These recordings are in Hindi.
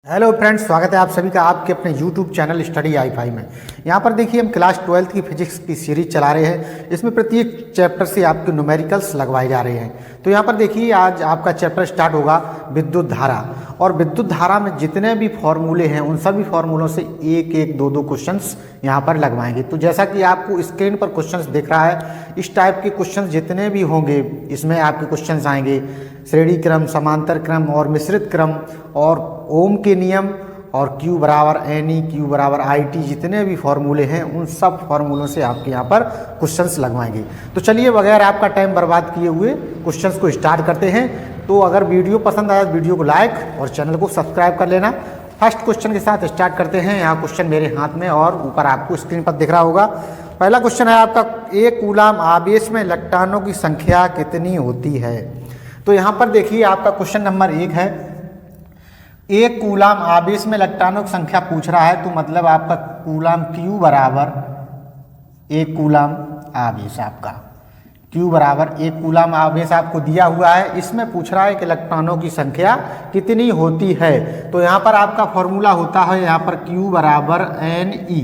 हेलो फ्रेंड्स, स्वागत है आप सभी का आपके अपने यूट्यूब चैनल स्टडी आई5 में। यहाँ पर देखिए हम क्लास 12th की फिजिक्स की सीरीज चला रहे हैं। इसमें प्रत्येक चैप्टर से आपके न्यूमेरिकल्स लगवाए जा रहे हैं। तो यहाँ पर देखिए आज आपका चैप्टर स्टार्ट होगा विद्युत धारा, और विद्युत धारा में जितने भी फॉर्मूले हैं उन सभी फॉर्मूलों से एक एक दो क्वेश्चंस यहाँ पर लगवाएंगे। तो जैसा कि आपको स्क्रीन पर क्वेश्चंस दिख रहा है, इस टाइप के क्वेश्चंस जितने भी होंगे इसमें आपके क्वेश्चंस आएंगे श्रेणी क्रम, समांतर क्रम और मिश्रित क्रम, और ओम के नियम, और Q बराबर NE, Q बराबर IT, जितने भी फॉर्मूले हैं उन सब फॉर्मूलों से आपके यहाँ पर क्वेश्चंस लगवाएंगे। तो चलिए बगैर आपका टाइम बर्बाद किए हुए क्वेश्चंस को स्टार्ट करते हैं। तो अगर वीडियो पसंद आया तो वीडियो को लाइक और चैनल को सब्सक्राइब कर लेना। फर्स्ट क्वेश्चन के साथ स्टार्ट करते हैं। यहाँ क्वेश्चन मेरे हाथ में और ऊपर आपको स्क्रीन पर दिख रहा होगा। पहला क्वेश्चन है आपका, एक कूलाम आवेश में इलेक्ट्रॉनों की संख्या कितनी होती है। तो यहाँ पर देखिए आपका क्वेश्चन नंबर 1 है, एक कूलाम आवेश में इलेक्ट्रॉनों की संख्या पूछ रहा है। तो मतलब आपका कूलाम Q बराबर एक कूलाम आवेश, आपका Q बराबर एक कूलाम आवेश आपको दिया हुआ है। इसमें पूछ रहा है कि इलेक्ट्रॉनों की संख्या कितनी होती है। तो यहाँ पर आपका फॉर्मूला होता है यहाँ पर Q बराबर NE।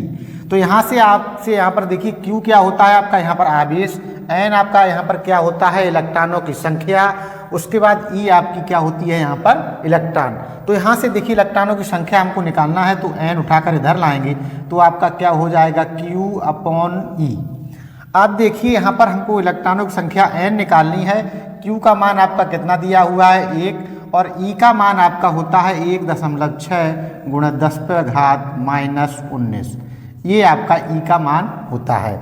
तो यहाँ से आपसे यहाँ पर देखिए Q क्या होता है आपका यहाँ पर आवेश, N आपका यहाँ पर क्या होता है इलेक्ट्रॉनों की संख्या, उसके बाद E आपकी क्या होती है यहाँ पर इलेक्ट्रॉन। तो यहाँ से देखिए इलेक्ट्रॉनों की संख्या हमको निकालना है, तो N उठाकर इधर लाएंगे तो आपका क्या हो जाएगा Q/E। अब देखिए यहाँ पर हमको इलेक्ट्रॉनों की संख्या N निकालनी है। Q का मान आपका कितना दिया हुआ है 1, और E का मान आपका होता है 1.6 गुणा 10⁻⁻19। ये आपका E का मान होता है।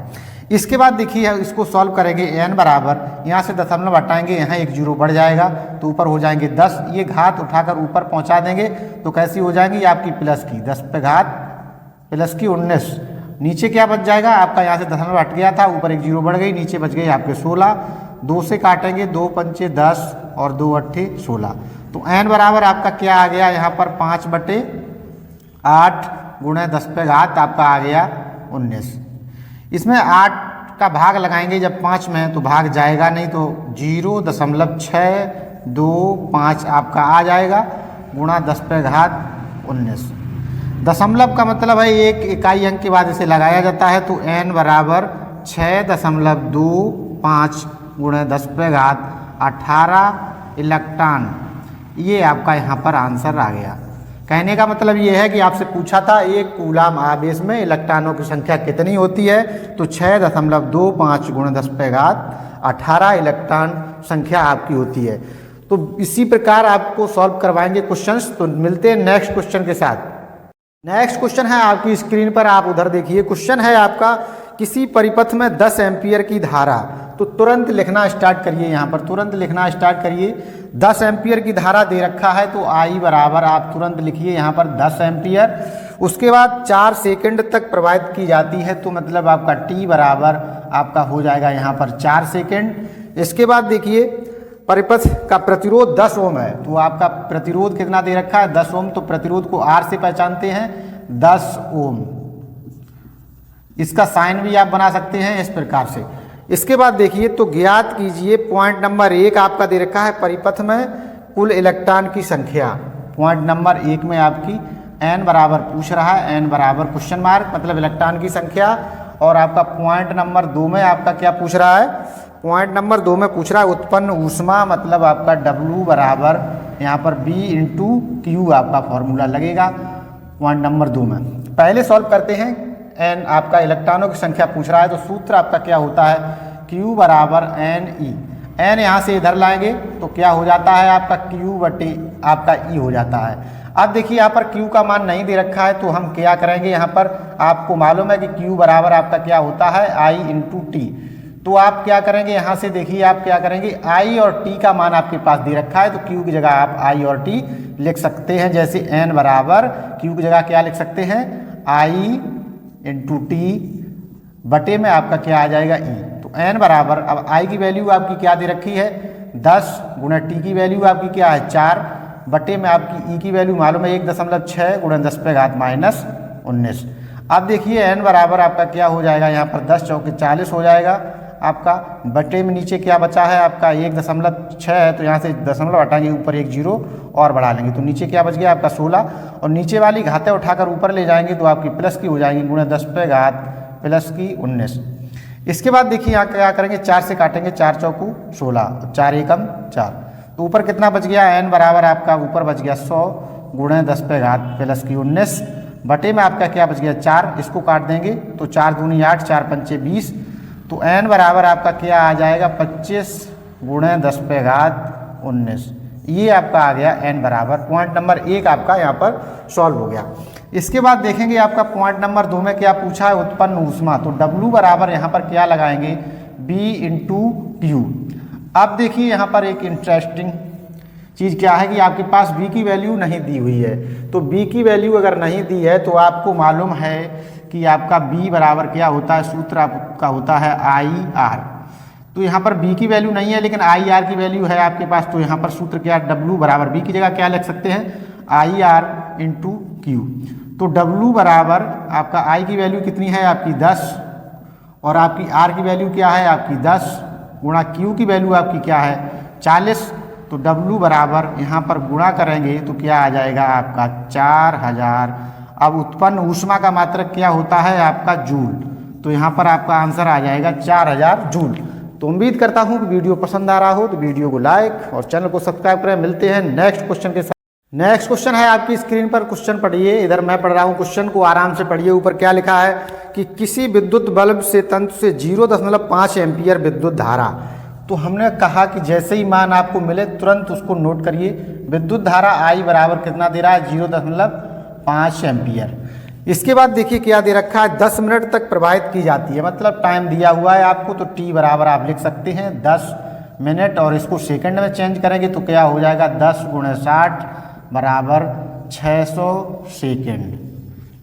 इसके बाद देखिए इसको सॉल्व करेंगे। N बराबर यहाँ से दशमलव हटाएंगे, यहाँ एक जीरो बढ़ जाएगा तो ऊपर हो जाएंगे 10। ये घात उठाकर ऊपर पहुँचा देंगे तो कैसी हो जाएंगी आपकी प्लस की 10⁻+19। नीचे क्या बच जाएगा आपका, यहाँ से दशमलव हट गया था, ऊपर एक जीरो बढ़ गई, नीचे बच गई आपके 16। 2 से काटेंगे, 2 पंचे 10 और 2 अट्ठे 16। तो N बराबर आपका क्या आ गया यहाँ पर 5/8 गुणा 10 आपका आ गया 19। इसमें 8 का भाग लगाएंगे जब 5 में तो भाग जाएगा नहीं, तो 0.625 आपका आ जाएगा गुणा 10⁻19। दशमलव का मतलब है एक इकाई अंक के बाद इसे लगाया जाता है। तो N बराबर 6.25 गुणा 10⁻18 इलेक्ट्रॉन, ये आपका यहाँ पर आंसर आ गया। कहने का मतलब ये है कि आपसे पूछा था एक कूलाम आवेश में इलेक्ट्रॉनों की संख्या कितनी होती है, तो 6.25 गुणा 10⁻18 इलेक्ट्रॉन संख्या आपकी होती है। तो इसी प्रकार आपको सॉल्व करवाएंगे क्वेश्चंस। तो मिलते हैं नेक्स्ट क्वेश्चन के साथ। नेक्स्ट क्वेश्चन है आपकी स्क्रीन पर, आप उधर देखिए। क्वेश्चन है आपका, किसी परिपथ में 10 एम्पियर की धारा। तो तुरंत लिखना स्टार्ट करिए, यहाँ पर तुरंत लिखना स्टार्ट करिए। 10 एम्पियर की धारा दे रखा है तो I बराबर आप तुरंत लिखिए यहाँ पर 10 एम्पियर। उसके बाद 4 सेकंड तक प्रवाहित की जाती है, तो मतलब आपका T बराबर आपका हो जाएगा यहाँ पर 4 सेकंड। इसके बाद देखिए परिपथ का प्रतिरोध 10 ओम है, तो आपका प्रतिरोध कितना दे रखा है 10 ओम। तो प्रतिरोध को R से पहचानते हैं 10 ओम। इसका साइन भी आप बना सकते हैं इस प्रकार से। इसके बाद देखिए तो ज्ञात कीजिए, पॉइंट नंबर 1 आपका दे रखा है परिपथ में कुल इलेक्ट्रॉन की संख्या। पॉइंट नंबर 1 में आपकी N बराबर पूछ रहा है, N बराबर क्वेश्चन मार्क मतलब इलेक्ट्रॉन की संख्या। और आपका पॉइंट नंबर 2 में आपका क्या पूछ रहा है, पॉइंट नंबर 2 में पूछ रहा है उत्पन्न ऊष्मा, मतलब आपका W बराबर यहाँ पर B × Q आपका फॉर्मूला लगेगा पॉइंट नंबर 2 में। पहले सॉल्व करते हैं। N आपका इलेक्ट्रॉनों की संख्या पूछ रहा है, तो सूत्र आपका क्या होता है Q बराबर NE। N यहाँ से इधर लाएंगे तो क्या हो जाता है आपका Q/, आपका E हो जाता है। अब देखिए यहाँ पर Q का मान नहीं दे रखा है, तो हम क्या करेंगे, यहाँ पर आपको मालूम है कि Q बराबर आपका क्या होता है I × T। तो आप क्या करेंगे, यहाँ से देखिए आप क्या करेंगे, I और T का मान आपके पास दे रखा है, तो Q की जगह आप I और T लिख सकते हैं। जैसे N बराबर Q की जगह क्या लिख सकते हैं I × T बटे में आपका क्या आ जाएगा E। तो N बराबर, अब I की वैल्यू आपकी क्या दे रखी है 10 गुणा T की वैल्यू आपकी क्या है 4 बटे में आपकी E की वैल्यू मालूम है 1.6 गुणा 10⁻⁻19। अब देखिए N बराबर आपका क्या हो जाएगा, यहाँ पर 10 चौके 40 हो जाएगा आपका, बटे में नीचे क्या बचा है आपका 1.6 है, तो यहाँ से दशमलव हटाएंगे, ऊपर एक जीरो और बढ़ा लेंगे, तो नीचे क्या बच गया आपका 16। और नीचे वाली घातें उठाकर ऊपर ले जाएंगे तो आपकी प्लस की हो जाएंगी, गुणे 10 पे घात प्लस की 19। इसके बाद देखिए यहाँ क्या करेंगे, 4 से काटेंगे, 4 चौकू 16, 4 एकम 4, तो ऊपर कितना बच गया, n बराबर आपका ऊपर बच गया 100 गुणे 10 पे घात प्लस की 19 बटे में आपका क्या बच गया 4, इसको काट देंगे तो 4 दूनी 8, 4 पंचे 20, तो n बराबर आपका क्या आ जाएगा 25 गुणे 10 पे घात 19। ये आपका आ गया n बराबर, पॉइंट नंबर 1 आपका यहाँ पर सॉल्व हो गया। इसके बाद देखेंगे आपका पॉइंट नंबर 2 में क्या पूछा है, उत्पन्न ऊष्मा, तो W बराबर यहाँ पर क्या लगाएंगे, B इंटू Q। अब देखिए यहाँ पर एक इंटरेस्टिंग चीज़ क्या है कि आपके पास B की वैल्यू नहीं दी हुई है, तो B की वैल्यू अगर नहीं दी है तो आपको मालूम है कि आपका B बराबर क्या होता है, सूत्र आपका होता है IR। तो यहाँ पर B की वैल्यू नहीं है लेकिन IR की वैल्यू है आपके पास, तो यहाँ पर सूत्र क्या W बराबर B की जगह क्या लिख सकते हैं, IR इंटू Q। तो W बराबर आपका I की वैल्यू कितनी है आपकी 10 और आपकी R की वैल्यू क्या है आपकी 10 गुणा Q की वैल्यू आपकी क्या है 40, तो W बराबर यहाँ पर गुणा करेंगे तो क्या आ जाएगा आपका 4000। अब उत्पन्न ऊष्मा का मात्रक क्या होता है आपका जूल, तो यहाँ पर आपका आंसर आ जाएगा 4000 जूल। तो उम्मीद करता हूँ कि वीडियो पसंद आ रहा हो तो वीडियो को लाइक और चैनल को सब्सक्राइब करें। मिलते हैं नेक्स्ट क्वेश्चन के साथ। नेक्स्ट क्वेश्चन है आपकी स्क्रीन पर, क्वेश्चन पढ़िए, इधर मैं पढ़ रहा हूँ, क्वेश्चन को आराम से पढ़िए। ऊपर क्या लिखा है कि किसी विद्युत बल्ब से तंत्र से 0.5 एम्पियर विद्युत धारा, तो हमने कहा कि जैसे ही मान आपको मिले तुरंत उसको नोट करिए। विद्युत धारा I बराबर कितना दे रहा है 0.5 एम्पियर। इसके बाद देखिए क्या दे रखा है, 10 मिनट तक प्रवाहित की जाती है, मतलब टाइम दिया हुआ है आपको, तो T बराबर आप लिख सकते हैं 10 मिनट और इसको सेकंड में चेंज करेंगे तो क्या हो जाएगा 10 गुणे 60 बराबर 600 सेकेंड।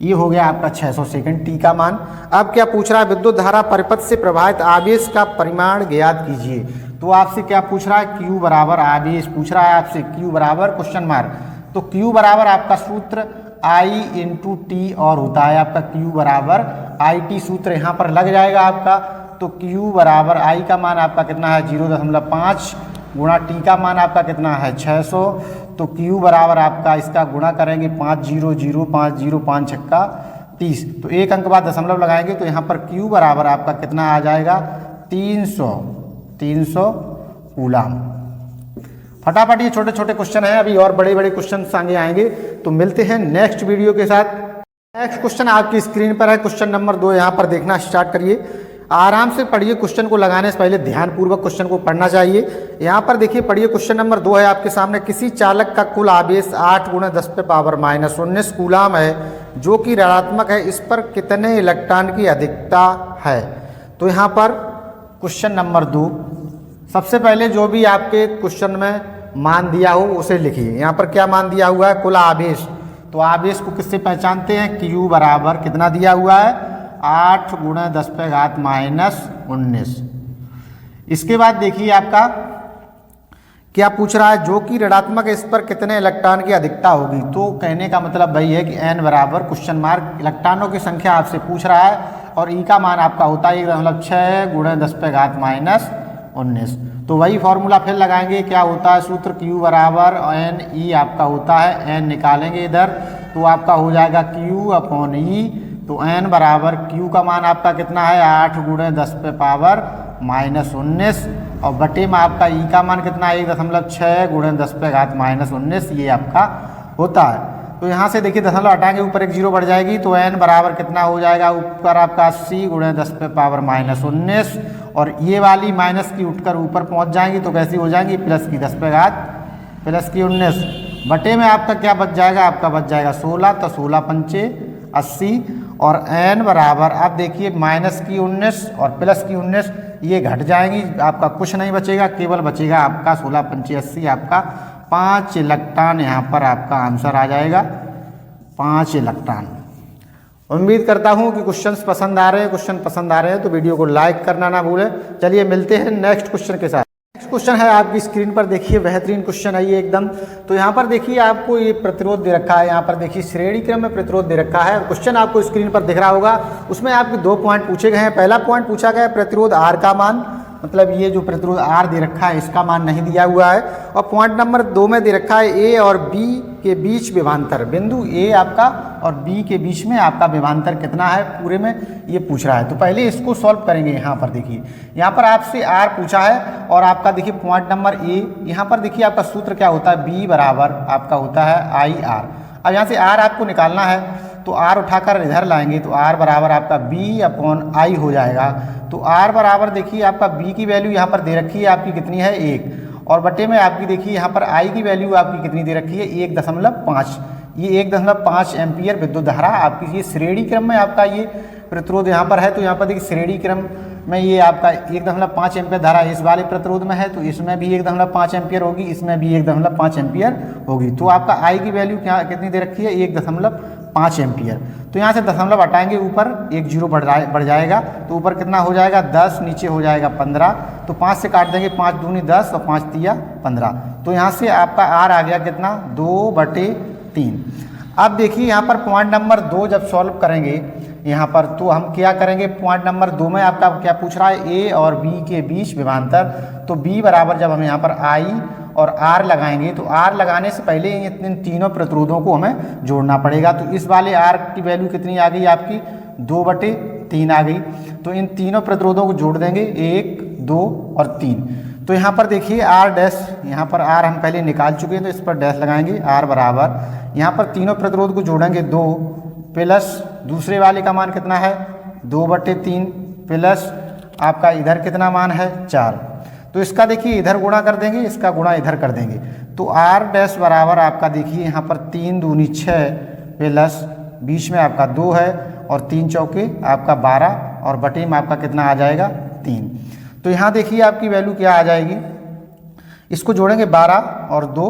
ये हो गया आपका 600 सेकंड T का मान। अब क्या पूछ रहा है, विद्युत धारा परिपथ से प्रवाहित आवेश का परिमाण ज्ञात कीजिए। तो आपसे क्या पूछ रहा है, Q बराबर आवेश पूछ रहा है आपसे, Q बराबर क्वेश्चन मार्क, तो Q बराबर आपका सूत्र I इंटू T और होता है आपका Q बराबर IT, सूत्र यहाँ पर लग जाएगा आपका। तो Q बराबर I का मान आपका कितना है 0.5 गुणा T का मान आपका कितना है 600, तो Q बराबर आपका इसका गुणा करेंगे 500 छक्का 30, तो एक अंक बाद दशमलव लगाएंगे तो यहाँ पर Q बराबर आपका कितना आ जाएगा 300 कूलाम। फटाफट ये छोटे छोटे क्वेश्चन हैं, अभी और बड़े बड़े क्वेश्चन आगे आएंगे, तो मिलते हैं नेक्स्ट वीडियो के साथ। नेक्स्ट क्वेश्चन आपकी स्क्रीन पर है, क्वेश्चन नंबर 2, यहाँ पर देखना स्टार्ट करिए, आराम से पढ़िए। क्वेश्चन को लगाने से पहले ध्यानपूर्वक क्वेश्चन को पढ़ना चाहिए। यहाँ पर देखिए पढ़िए, क्वेश्चन नंबर 2 है आपके सामने, किसी चालक का कुल आवेश 8 गुणे 10 पे पावर माइनस 19 कूलाम है जो कि ऋणात्मक है, इस पर कितने इलेक्ट्रॉन की अधिकता है। तो यहाँ पर क्वेश्चन नंबर 2, सबसे पहले जो भी आपके क्वेश्चन में मान दिया हो उसे लिखिए। यहाँ पर क्या मान दिया हुआ है, कुल आवेश, तो आवेश को किससे पहचानते हैं, Q बराबर कितना दिया हुआ है 8 गुणे 10 पे घात माइनस 19। इसके बाद देखिए आपका क्या पूछ रहा है, जो कि ऋणात्मक है इस पर कितने इलेक्ट्रॉन की अधिकता होगी। तो कहने का मतलब वही है कि n बराबर क्वेश्चन मार्क इलेक्ट्रॉनों की संख्या आपसे पूछ रहा है और E का मान आपका होता है 6 गुणे 10 पे घात माइनस 19। तो वही फॉर्मूला फिर लगाएंगे, क्या होता है सूत्र Q बराबर n E आपका होता है, n निकालेंगे इधर तो आपका हो जाएगा Q अपॉन E। तो n बराबर Q का मान आपका कितना है 8 गुणे 10 पे पावर माइनस 19 और बटे में आपका E का मान कितना है 1.6 गुणे 10 पे घात माइनस 19, ये आपका होता है। तो यहाँ से देखिए दशमलव हटाएंगे, ऊपर एक 0 बढ़ जाएगी, तो n बराबर कितना हो जाएगा ऊपर आपका 80 गुणे 10 पे पावर माइनस 19 और ये वाली माइनस की उठकर ऊपर पहुँच जाएंगी तो कैसी हो जाएंगी प्लस की 10 पे घात प्लस की 19 बटे में आपका क्या बच जाएगा, आपका बच जाएगा 16, तो 16 पंचे 80 और n बराबर अब देखिए माइनस की 19 और प्लस की 19 ये घट जाएंगी, आपका कुछ नहीं बचेगा, केवल बचेगा आपका 16 पंचे 80, आपका 5 इलेक्ट्रॉन यहाँ पर आपका आंसर आ जाएगा 5 इलेक्ट्रॉन। उम्मीद करता हूँ कि क्वेश्चंस पसंद आ रहे हैं, क्वेश्चन पसंद आ रहे हैं तो वीडियो को लाइक करना ना भूलें। चलिए मिलते हैं नेक्स्ट क्वेश्चन के साथ। नेक्स्ट क्वेश्चन है आपकी स्क्रीन पर, देखिए बेहतरीन क्वेश्चन है ये एकदम। तो यहाँ पर देखिए आपको ये प्रतिरोध दे रखा है, यहाँ पर देखिए श्रेणी क्रम में प्रतिरोध दे रखा है। क्वेश्चन आपको स्क्रीन पर दिख रहा होगा, उसमें आपके 2 पॉइंट पूछे गए हैं। पहला पॉइंट पूछा गया है प्रतिरोध R का मान मतलब ये जो प्रतिरोध R दे रखा है इसका मान नहीं दिया हुआ है। और पॉइंट नंबर 2 में दे रखा है A और B के बीच विभवांतर, बिंदु A आपका और B के बीच में आपका विभवांतर कितना है पूरे में ये पूछ रहा है। तो पहले इसको सॉल्व करेंगे। यहाँ पर देखिए, यहाँ पर आपसे R पूछा है और आपका देखिए पॉइंट नंबर A, यहाँ पर देखिए आपका सूत्र क्या होता है, B बराबर आपका होता है IR। अब यहाँ से R आपको निकालना है तो R उठाकर इधर लाएंगे तो R बराबर आपका B/I हो जाएगा। तो R बराबर देखिए आपका B की वैल्यू यहाँ पर दे रखी है आपकी कितनी है 1, और बटे में आपकी देखिए यहाँ पर I की वैल्यू आपकी कितनी दे रखी है 1.5। ये 1.5 एम्पियर विद्युत धारा आपकी ये श्रेणी क्रम में आपका ये प्रतिरोध यहाँ पर है। तो यहाँ पर देखिए श्रेणी क्रम में ये आपका 1.5 एम्पियर धारा इस वाले प्रतिरोध में है, तो इसमें भी 1.5 एम्पियर होगी, इसमें भी 1.5 एम्पियर होगी। तो आपका I की वैल्यू क्या कितनी दे रखी है 1.5 एम्पियर। तो यहाँ से दशमलव हटाएंगे, ऊपर 1 जीरो बढ़ जाएगा, तो ऊपर कितना हो जाएगा 10, नीचे हो जाएगा 15। तो 5 से काट देंगे, 5 दूनी 10 और 5 तिया 15। तो यहाँ से आपका R आ गया कितना 2/3। अब देखिए यहाँ पर पॉइंट नंबर 2 जब सॉल्व करेंगे यहाँ पर, तो हम क्या करेंगे, पॉइंट नंबर 2 में आपका क्या पूछ रहा है A और B के बीच विभवांतर। तो B बराबर जब हम यहाँ पर I और R लगाएंगे तो R लगाने से पहले इन तीनों प्रतिरोधों को हमें जोड़ना पड़ेगा। तो इस वाले R की वैल्यू कितनी आ गई आपकी 2/3 आ गई। तो इन तीनों प्रतिरोधों को जोड़ देंगे 1, 2 और 3। तो यहाँ पर देखिए R डैश, यहाँ पर R हम पहले निकाल चुके हैं तो इस पर डैश लगाएंगे। R बराबर यहाँ पर तीनों प्रतिरोध को जोड़ेंगे 2 प्लस दूसरे वाले का मान कितना है 2/3 प्लस आपका इधर कितना मान है 4। तो इसका देखिए इधर गुणा कर देंगे, इसका गुणा इधर कर देंगे। तो R डैश बराबर आपका देखिए यहाँ पर 3 दूनी 6 प्लस बीच में आपका 2 है और 3 चौके आपका 12 और बटे में आपका कितना आ जाएगा 3। तो यहाँ देखिए आपकी वैल्यू क्या आ जाएगी, इसको जोड़ेंगे 12 और 2,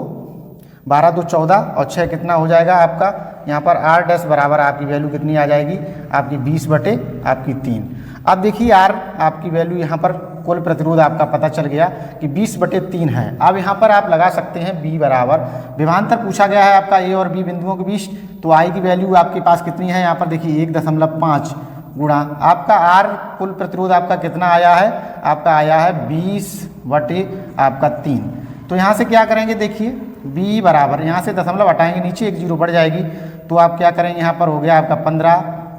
12 2 14 और 6 कितना हो जाएगा आपका यहाँ पर R डैश बराबर आपकी वैल्यू कितनी आ जाएगी आपकी 20/3। अब देखिए R आपकी वैल्यू यहाँ पर कुल प्रतिरोध आपका पता चल गया कि 20/3 है। अब यहाँ पर आप लगा सकते हैं B बराबर, विभवांतर पूछा गया है आपका A और B बिंदुओं के बीच, तो I की वैल्यू आपके पास कितनी है यहाँ पर देखिए 1.5 गुणा आपका R कुल प्रतिरोध आपका कितना आया है, आपका आया है 20/3। तो यहाँ से क्या करेंगे देखिए B बराबर, यहाँ से दशमलव हटाएंगे, नीचे 1 जीरो बढ़ जाएगी, तो आप क्या करेंगे यहाँ पर हो गया आपका 15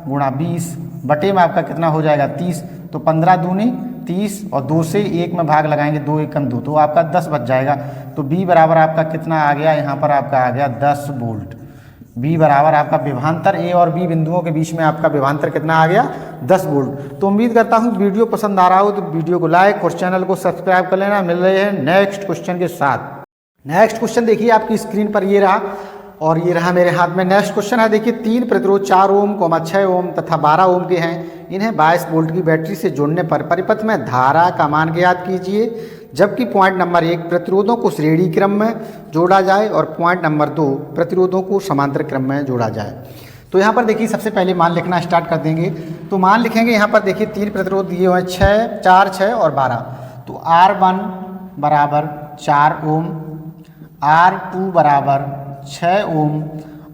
गुणा 20 बटे में आपका कितना हो जाएगा 30। तो 15 दूनी 30 और 2 से 1 में भाग लगाएंगे, 2 1 2, तो आपका 10 बच जाएगा। तो B बराबर आपका कितना आ गया यहाँ पर आपका आ गया 10 वोल्ट। B बराबर आपका विभवांतर A और B बिंदुओं के बीच में आपका विभवांतर कितना आ गया 10 वोल्ट। तो उम्मीद करता हूँ वीडियो पसंद आ रहा हो तो वीडियो को लाइक और चैनल को सब्सक्राइब कर लेना। मिल रहे हैं नेक्स्ट क्वेश्चन के साथ। नेक्स्ट क्वेश्चन देखिए आपकी स्क्रीन पर ये रहा और ये रहा मेरे हाथ में। नेक्स्ट क्वेश्चन है देखिए, 3 प्रतिरोध 4 ओम, 6 ओम तथा 12 ओम के हैं। इन्हें 22 वोल्ट की बैटरी से जोड़ने पर परिपथ में धारा का मान ज्ञात कीजिए। जबकि पॉइंट नंबर 1 प्रतिरोधों को श्रेणी क्रम में जोड़ा जाए और पॉइंट नंबर 2 प्रतिरोधों को समांतर क्रम में जोड़ा जाए। तो यहाँ पर देखिए सबसे पहले मान लिखना स्टार्ट कर देंगे। तो मान लिखेंगे यहाँ पर देखिए 3 प्रतिरोध दिए हुए हैं 4, 6 और 12। तो R1 बराबर 4 ओम, R2 बराबर 6 ओम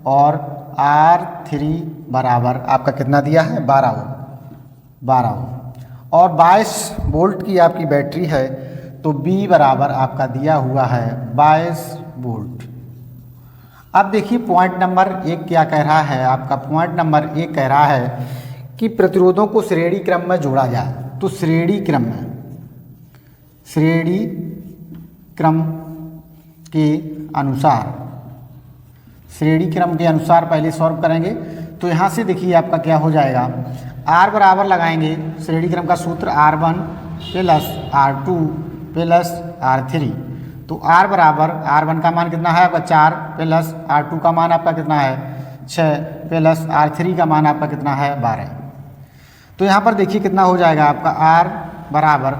और R3 बराबर आपका कितना दिया है 12 ओम और 22 वोल्ट की आपकी बैटरी है। तो B बराबर आपका दिया हुआ है 22 वोल्ट। अब देखिए पॉइंट नंबर 1 क्या कह रहा है, आपका पॉइंट नंबर 1 कह रहा है कि प्रतिरोधों को श्रेणी क्रम में जोड़ा जाए। तो श्रेणी क्रम के अनुसार पहले सॉल्व करेंगे। तो यहाँ से देखिए आपका क्या हो जाएगा, R बराबर लगाएंगे श्रेणी क्रम का सूत्र R1 plus R2 plus R3। तो R बराबर R1 का मान कितना है आपका 4 प्लस R2 का मान आपका कितना है 6 प्लस R3 का मान आपका कितना है 12। तो यहाँ पर देखिए कितना हो जाएगा आपका R बराबर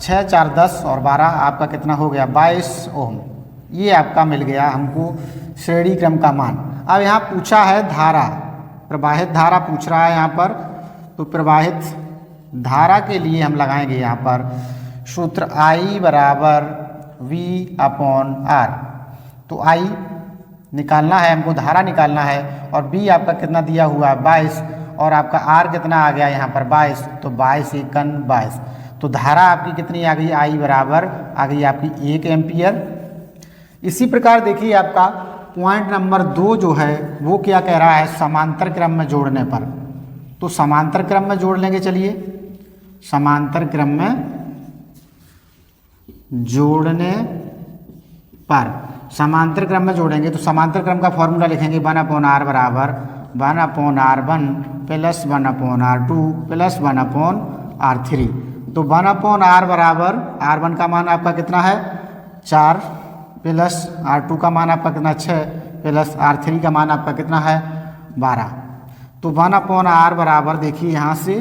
6 4 10 और 12 आपका कितना हो गया 22 ओम। ये आपका मिल गया हमको श्रेणी क्रम का मान। अब यहाँ पूछा है धारा, प्रवाहित धारा पूछ रहा है यहाँ पर। तो प्रवाहित धारा के लिए हम लगाएंगे यहाँ पर सूत्र I बराबर V/R। तो I निकालना है हमको, धारा निकालना है, और B आपका कितना दिया हुआ है 22 और आपका R कितना आ गया यहाँ पर 22। तो 22 × 22 तो धारा आपकी कितनी आ गई, आई बराबर आ गई आपकी 1 एम्पियर। इसी प्रकार देखिए आपका पॉइंट नंबर 2 जो है वो क्या कह रहा है, समांतर क्रम में जोड़ने पर। तो समांतर क्रम में जोड़ लेंगे, चलिए समांतर क्रम में जोड़ने पर, समांतर क्रम में जोड़ेंगे तो समांतर क्रम का फॉर्मूला लिखेंगे 1/r बराबर 1/r1 plus 1/r2 plus 1/r3। तो 1/r बराबर r1 का मान आपका कितना है 4 प्लस r2 का मान आपका कितना 6 प्लस r3 का मान आपका कितना है 12। तो 1/r बराबर देखिए यहाँ से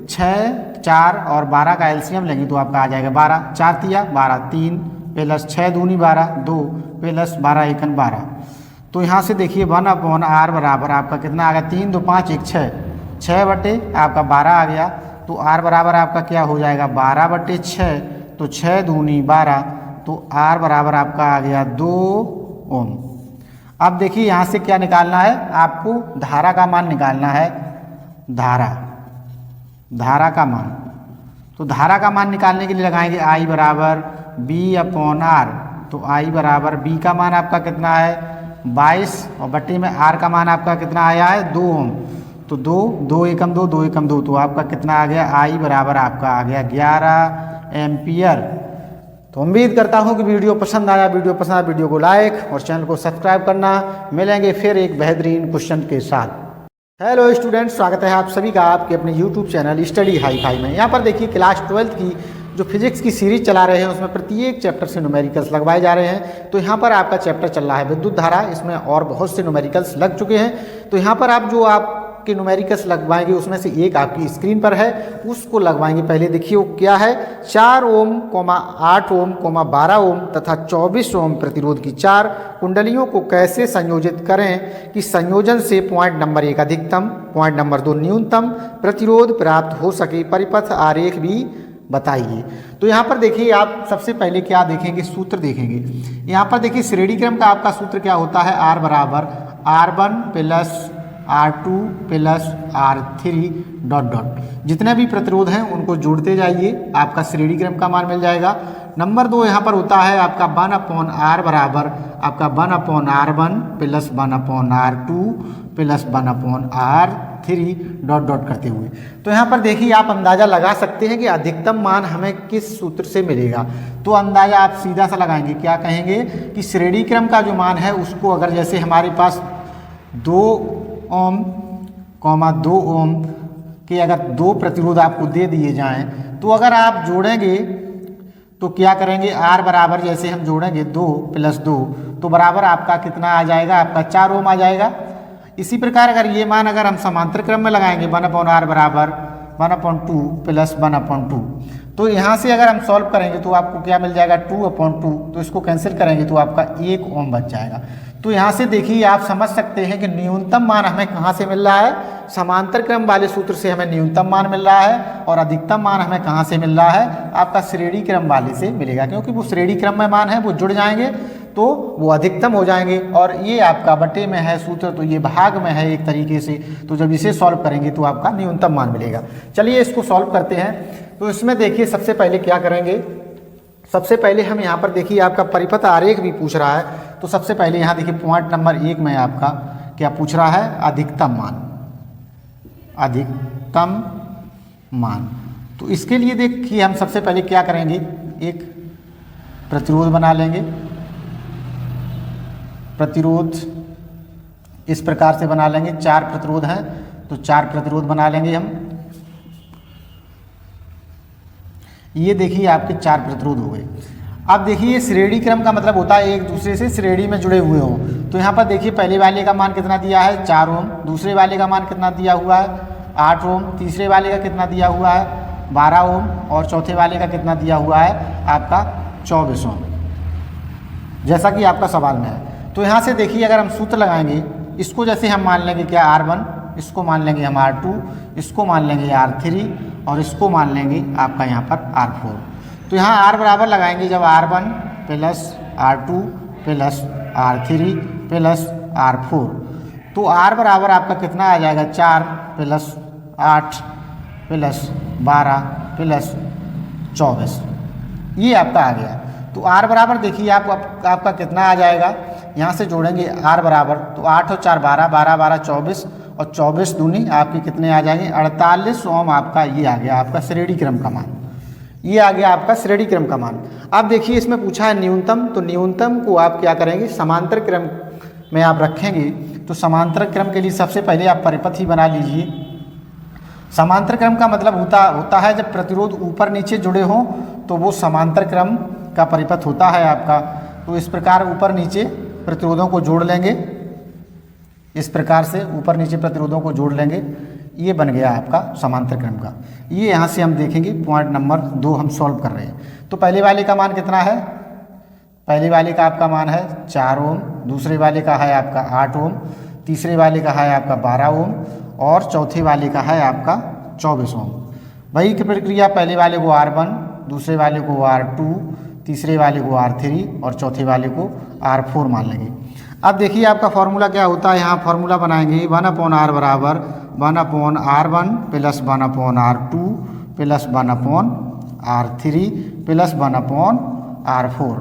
6, 4 और 12 का एलसीएम लेंगे तो आपका आ जाएगा 12, 4 तिया 12, 3 प्लस 6 दूनी 12, 2 प्लस 12 एकन 12। तो यहाँ से देखिए 1/r बराबर आपका कितना आ गया, 3 2 5 1 6, 6 बटे आपका 12 आ गया। तो r बराबर आपका क्या हो जाएगा 12/6, तो 6 दूनी 12, तो r बराबर आपका आ गया 2 ओम। अब देखिए यहाँ से क्या निकालना है, आपको धारा का मान निकालना है, धारा का मान। तो धारा का मान निकालने के लिए लगाएंगे I बराबर B/R। तो I बराबर B का मान आपका कितना है 22 और बट्टे में R का मान आपका कितना आया है 2 ओम। तो 2 2 एकम 2 2 एकम 2, तो आपका कितना आ गया I बराबर आपका आ गया 11 एम्पियर। तो उम्मीद करता हूँ कि वीडियो पसंद आया, वीडियो को लाइक और चैनल को सब्सक्राइब करना। मिलेंगे फिर एक बेहतरीन क्वेश्चन के साथ। हेलो स्टूडेंट्स, स्वागत है आप सभी का आपके अपने YouTube channel study hi fi में। यहाँ पर देखिए क्लास 12th की जो फिजिक्स की सीरीज चला रहे हैं उसमें प्रत्येक चैप्टर से न्यूमेरिकल्स लगवाए जा रहे हैं। तो यहाँ पर आपका चैप्टर चल रहा है विद्युत धारा, इसमें और बहुत से न्यूमेरिकल्स लग चुके हैं। तो यहाँ पर आप जो आपके न्यूमेरिकल्स लगवाएंगे उसमें से एक आपकी स्क्रीन पर है, उसको लगवाएंगे। पहले देखिए वो क्या है, 4 ओम, 8 ओम, 12 ओम तथा 24 ओम प्रतिरोध की 4 कुंडलियों को कैसे संयोजित करें कि संयोजन से पॉइंट नंबर 1 अधिकतम, पॉइंट नंबर 2 न्यूनतम प्रतिरोध प्राप्त हो सके, परिपथ आरेख भी बताइए। तो यहाँ पर देखिए आप सबसे पहले क्या देखेंगे, सूत्र देखेंगे। यहाँ पर देखिए श्रेणी क्रम का आपका सूत्र क्या होता है, R बराबर R1 plus R2 plus R3 dot dot, जितने भी प्रतिरोध हैं उनको जोड़ते जाइए, आपका श्रेणी क्रम का मान मिल जाएगा। नंबर 2 यहाँ पर होता है आपका 1/R बराबर आपका 1/R1 plus 1/R2 plus 1/R3 dot dot करते हुए। तो यहाँ पर देखिए आप अंदाज़ा लगा सकते हैं कि अधिकतम मान हमें किस सूत्र से मिलेगा। तो अंदाज़ा आप सीधा सा लगाएंगे, क्या कहेंगे कि श्रेणी क्रम का जो मान है उसको अगर जैसे हमारे पास 2 ओम, 2 ओम के अगर 2 प्रतिरोध आपको दे दिए जाएं, तो अगर आप जोड़ेंगे तो क्या करेंगे, R बराबर जैसे हम जोड़ेंगे 2 प्लस 2 तो बराबर आपका कितना आ जाएगा, आपका 4 ओम आ जाएगा। इसी प्रकार अगर ये मान अगर हम समांतर क्रम में लगाएंगे 1/R बराबर 1/2 प्लस 1/2, तो यहाँ से अगर हम सॉल्व करेंगे तो आपको क्या मिल जाएगा 2/2, तो इसको कैंसिल करेंगे तो आपका 1 ओम बच जाएगा। तो यहाँ से देखिए आप समझ सकते हैं कि न्यूनतम मान हमें कहाँ से मिल रहा है, समांतर क्रम वाले सूत्र से हमें न्यूनतम मान मिल रहा है, और अधिकतम मान हमें कहाँ से मिल रहा है, आपका श्रेणी क्रम वाले से मिलेगा, क्योंकि वो श्रेणी क्रम में मान है वो जुड़ जाएंगे तो वो अधिकतम हो जाएंगे। और ये आपका बटे में है सूत्र, तो ये भाग में है एक तरीके से, तो जब इसे सॉल्व करेंगे तो आपका न्यूनतम मान मिलेगा। चलिए इसको सॉल्व करते हैं। तो इसमें देखिए सबसे पहले क्या करेंगे, सबसे पहले हम यहाँ पर देखिए आपका परिपथ आरेख भी पूछ रहा है। तो सबसे पहले यहाँ देखिए पॉइंट नंबर 1 में आपका क्या पूछ रहा है, अधिकतम मान, अधिकतम मान। तो इसके लिए देखिए हम सबसे पहले क्या करेंगे, एक प्रतिरोध बना लेंगे। प्रतिरोध इस प्रकार से बना लेंगे, 4 प्रतिरोध हैं तो 4 प्रतिरोध बना लेंगे हम। ये देखिए आपके 4 प्रतिरोध हो गए। अब देखिए श्रेणी क्रम का मतलब होता है एक दूसरे से श्रेणी में जुड़े हुए हों। तो यहाँ पर देखिए पहले वाले का मान कितना दिया है 4 ओम, दूसरे वाले का मान कितना दिया हुआ है 8 ओम, तीसरे वाले का कितना दिया हुआ है 12 ओम, और चौथे वाले का कितना दिया हुआ है आपका 24 ओम, जैसा कि आपका सवाल में है। तो यहाँ से देखिए अगर हम सूत्र लगाएंगे, इसको जैसे हम मान लेंगे क्या R1, इसको मान लेंगे हम R2, इसको मान लेंगे R3 और इसको मान लेंगे आपका यहाँ पर R4। तो यहाँ R बराबर लगाएंगे जब R1 plus R2 plus R3 plus R4, तो R बराबर आपका कितना आ जाएगा 4 प्लस 8 प्लस 12 प्लस 24, ये आपका आ गया। तो r बराबर देखिए आपका कितना आ जाएगा, यहाँ से जोड़ेंगे r बराबर, तो 8 और 4 12, 12 12 24, और 24 दूनी आपके कितने आ जाएंगे 48 ओम। आपका ये आ गया आपका श्रेणी क्रम का मान, ये आ गया आपका श्रेणी क्रम का मान। अब देखिए इसमें पूछा है न्यूनतम, तो न्यूनतम को आप क्या करेंगे, समांतर क्रम में आप रखेंगे। तो समांतर क्रम के लिए सबसे पहले आप परिपथ ही बना लीजिए। समांतर क्रम का मतलब होता है जब प्रतिरोध ऊपर नीचे जुड़े हों तो वो समांतर क्रम का परिपथ होता है आपका। तो इस प्रकार ऊपर नीचे प्रतिरोधों को जोड़ लेंगे, इस प्रकार से ऊपर नीचे प्रतिरोधों को जोड़ लेंगे, ये बन गया आपका समांतर क्रम का। ये यहाँ से हम देखेंगे पॉइंट नंबर 2 हम सॉल्व कर रहे हैं। तो पहले वाले का मान कितना है, पहले वाले का आपका मान है 4 ओम, दूसरे वाले का है आपका 8 ओम, तीसरे वाले का है आपका 12 ओम, और चौथे वाले का है आपका 24 ओम। वही की प्रक्रिया पहले वाले को R1, दूसरे वाले को R2, तीसरे वाले को R3 और चौथे वाले को R4 मान लेंगे। अब देखिए आपका फॉर्मूला क्या होता है, यहाँ फॉर्मूला बनाएंगे 1/R बराबर 1/R1 plus 1/R2 plus 1/R3 plus 1/R4।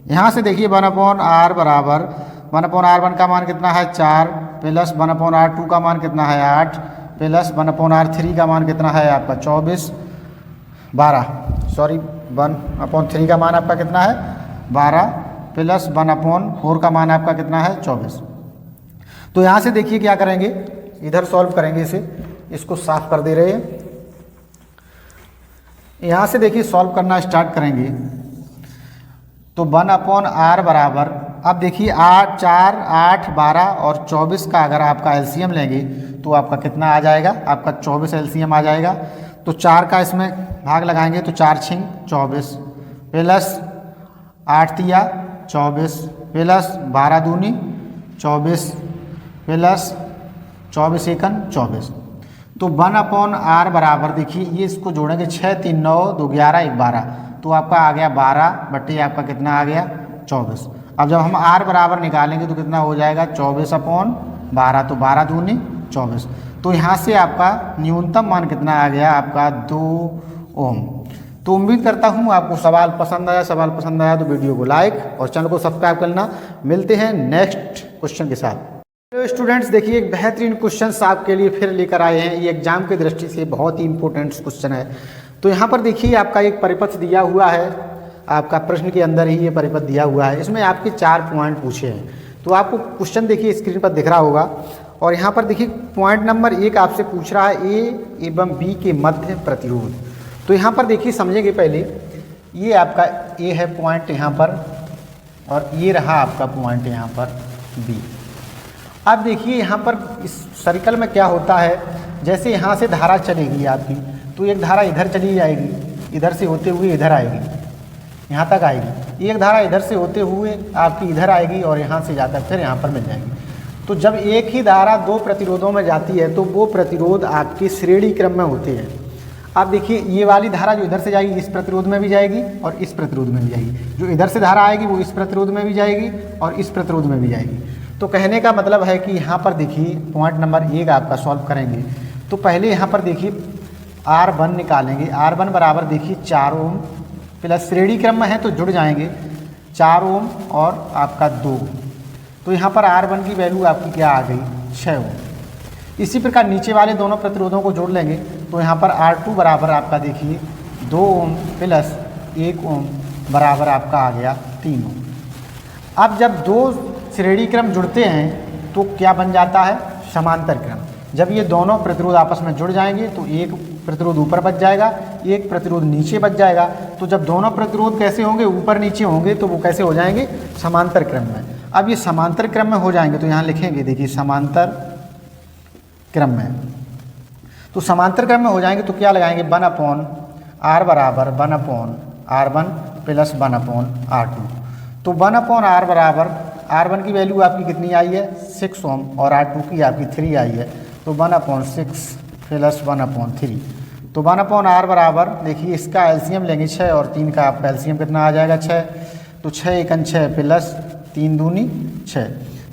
यहाँ से देखिए 1/R बराबर 1/R1 का मान कितना है 4, प्लस 1/R2 का मान कितना है 8, प्लस 1/R3 का मान कितना है आपका 1/3 का मान आपका कितना है 12, प्लस 1/4 का मान आपका कितना है 24। तो यहाँ से देखिए क्या करेंगे, इधर सॉल्व करेंगे, इसको साफ कर दे रहे हैं। यहाँ से देखिए सॉल्व करना स्टार्ट करेंगे। तो 1/R बराबर, अब देखिए 8 4 8 12 और 24 का अगर आपका एलसीएम लेंगे तो आपका कितना आ जाएगा, आपका 24 एलसीएम आ जाएगा। तो 4 का इसमें भाग लगाएंगे तो 4 छिंग 24 प्लस 8 तिया 24 प्लस 12 दूनी 24 प्लस 24 एकन 24। तो 1/R बराबर देखिए ये इसको जोड़ेंगे 6 3 9 2 11 1 12, तो आपका आ गया 12 बट्टे आपका कितना आ गया 24। अब जब हम R बराबर निकालेंगे तो कितना हो जाएगा 24/12, तो 12 दूनी 24। तो यहाँ से आपका न्यूनतम मान कितना आ गया आपका 2 ओम। तो उम्मीद करता हूँ आपको सवाल पसंद आया तो वीडियो को लाइक और चैनल को सब्सक्राइब करना। मिलते हैं नेक्स्ट क्वेश्चन के साथ। तो स्टूडेंट्स देखिए एक बेहतरीन क्वेश्चन आपके लिए फिर लेकर आए हैं, ये एग्जाम की दृष्टि से बहुत ही इंपॉर्टेंट क्वेश्चन है। तो यहाँ पर देखिए आपका एक परिपथ दिया हुआ है, आपका प्रश्न के अंदर ही ये परिपथ दिया हुआ है, इसमें आपके 4 पॉइंट पूछे हैं। तो आपको क्वेश्चन देखिए स्क्रीन पर दिख रहा होगा, और यहाँ पर देखिए पॉइंट नंबर 1 आपसे पूछ रहा है ए एवं बी के मध्य प्रतिरोध। तो यहाँ पर देखिए समझेंगे पहले, ये आपका ए है पॉइंट यहाँ पर, और ये रहा आपका पॉइंट यहाँ पर बी। अब देखिए यहाँ पर इस सर्कल में क्या होता है, जैसे यहाँ से धारा चलेगी आपकी, तो एक धारा इधर चली जाएगी, इधर से होते हुए इधर आएगी, यहाँ तक आएगी। एक धारा इधर से होते हुए आपकी इधर आएगी और यहाँ से जाकर फिर यहाँ पर मिल जाएगी। तो जब एक ही धारा 2 प्रतिरोधों में जाती है तो वो प्रतिरोध आपके श्रेणी क्रम में होते हैं। अब देखिए ये वाली धारा जो इधर से जाएगी इस प्रतिरोध में भी जाएगी और इस प्रतिरोध में भी जाएगी, जो इधर से धारा आएगी वो इस प्रतिरोध में भी जाएगी और इस प्रतिरोध में भी जाएगी। तो कहने का मतलब है कि यहाँ पर देखिए पॉइंट नंबर 1 आपका सॉल्व करेंगे। तो पहले यहाँ पर देखिए R1 निकालेंगे, R1 बराबर देखिए 4 ओम, प्लस श्रेणी क्रम में है तो जुड़ जाएंगे 4 ओम और आपका 2। तो यहाँ पर R1 की वैल्यू आपकी क्या आ गई 6 ओम। इसी प्रकार नीचे वाले दोनों प्रतिरोधों को जोड़ लेंगे तो यहाँ पर R2 बराबर आपका देखिए 2 ओम प्लस 1 ओम बराबर आपका आ गया 3 ओम। अब जब 2 श्रेणी क्रम जुड़ते हैं तो क्या बन जाता है समांतर क्रम। जब ये दोनों प्रतिरोध आपस में जुड़ जाएंगे तो एक प्रतिरोध ऊपर बच जाएगा, एक प्रतिरोध नीचे बच जाएगा। तो जब दोनों प्रतिरोध कैसे होंगे, ऊपर नीचे होंगे, तो वो कैसे हो जाएंगे समांतर क्रम में। अब ये समांतर क्रम में हो जाएंगे तो यहाँ लिखेंगे देखिए समांतर क्रम में। तो समांतर क्रम में हो जाएंगे तो क्या लगाएंगे 1/R बराबर 1/R1 प्लस 1/R2। तो 1/R बराबर R1 की वैल्यू आपकी कितनी आई है 6 ओम और R2 की आपकी 3 आई है, तो 1/6 प्लस 1/3। तो 1/R बराबर देखिए इसका एलसीएम लेंगे 6 और 3 का आपका एलसीएम कितना आ जाएगा 6। तो 6 एकन 6 प्लस 3 दूनी 6।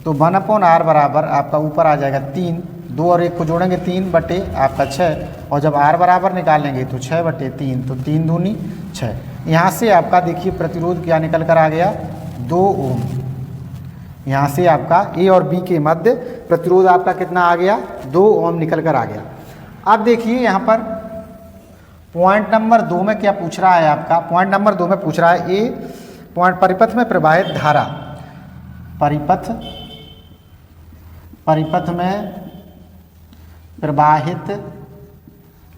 तो 1/R बराबर आपका ऊपर आ जाएगा 3, 2 और 1 को जोड़ेंगे 3 बटे आपका 6, और जब R बराबर निकालेंगे तो 6 बटे 3, तो 3 दूनी 6। यहाँ से आपका देखिए प्रतिरोध क्या निकल कर आ गया, 2 ओम। यहाँ से आपका ए और बी के मध्य प्रतिरोध आपका कितना आ गया, 2 ओम निकल कर आ गया। अब देखिए यहाँ पर पॉइंट नंबर 2 में क्या पूछ रहा है आपका, पॉइंट नंबर 2 में पूछ रहा है ए पॉइंट परिपथ में प्रवाहित धारा, परिपथ में प्रवाहित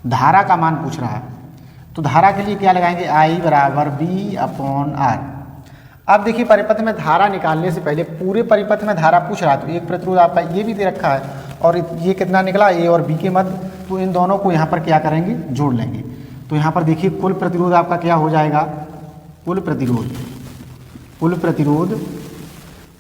धारा का मान पूछ रहा है। तो धारा के लिए क्या लगाएंगे, I बराबर V/R। अब देखिए परिपथ में धारा निकालने से पहले पूरे परिपथ में धारा पूछ रहा है, तो एक प्रतिरोध आपका ये भी दे रखा है और ये कितना निकला, ए और बी के मध्य। तो इन दोनों को यहाँ पर क्या करेंगे, जोड़ लेंगे। तो यहाँ पर देखिए कुल प्रतिरोध आपका क्या हो जाएगा, कुल प्रतिरोध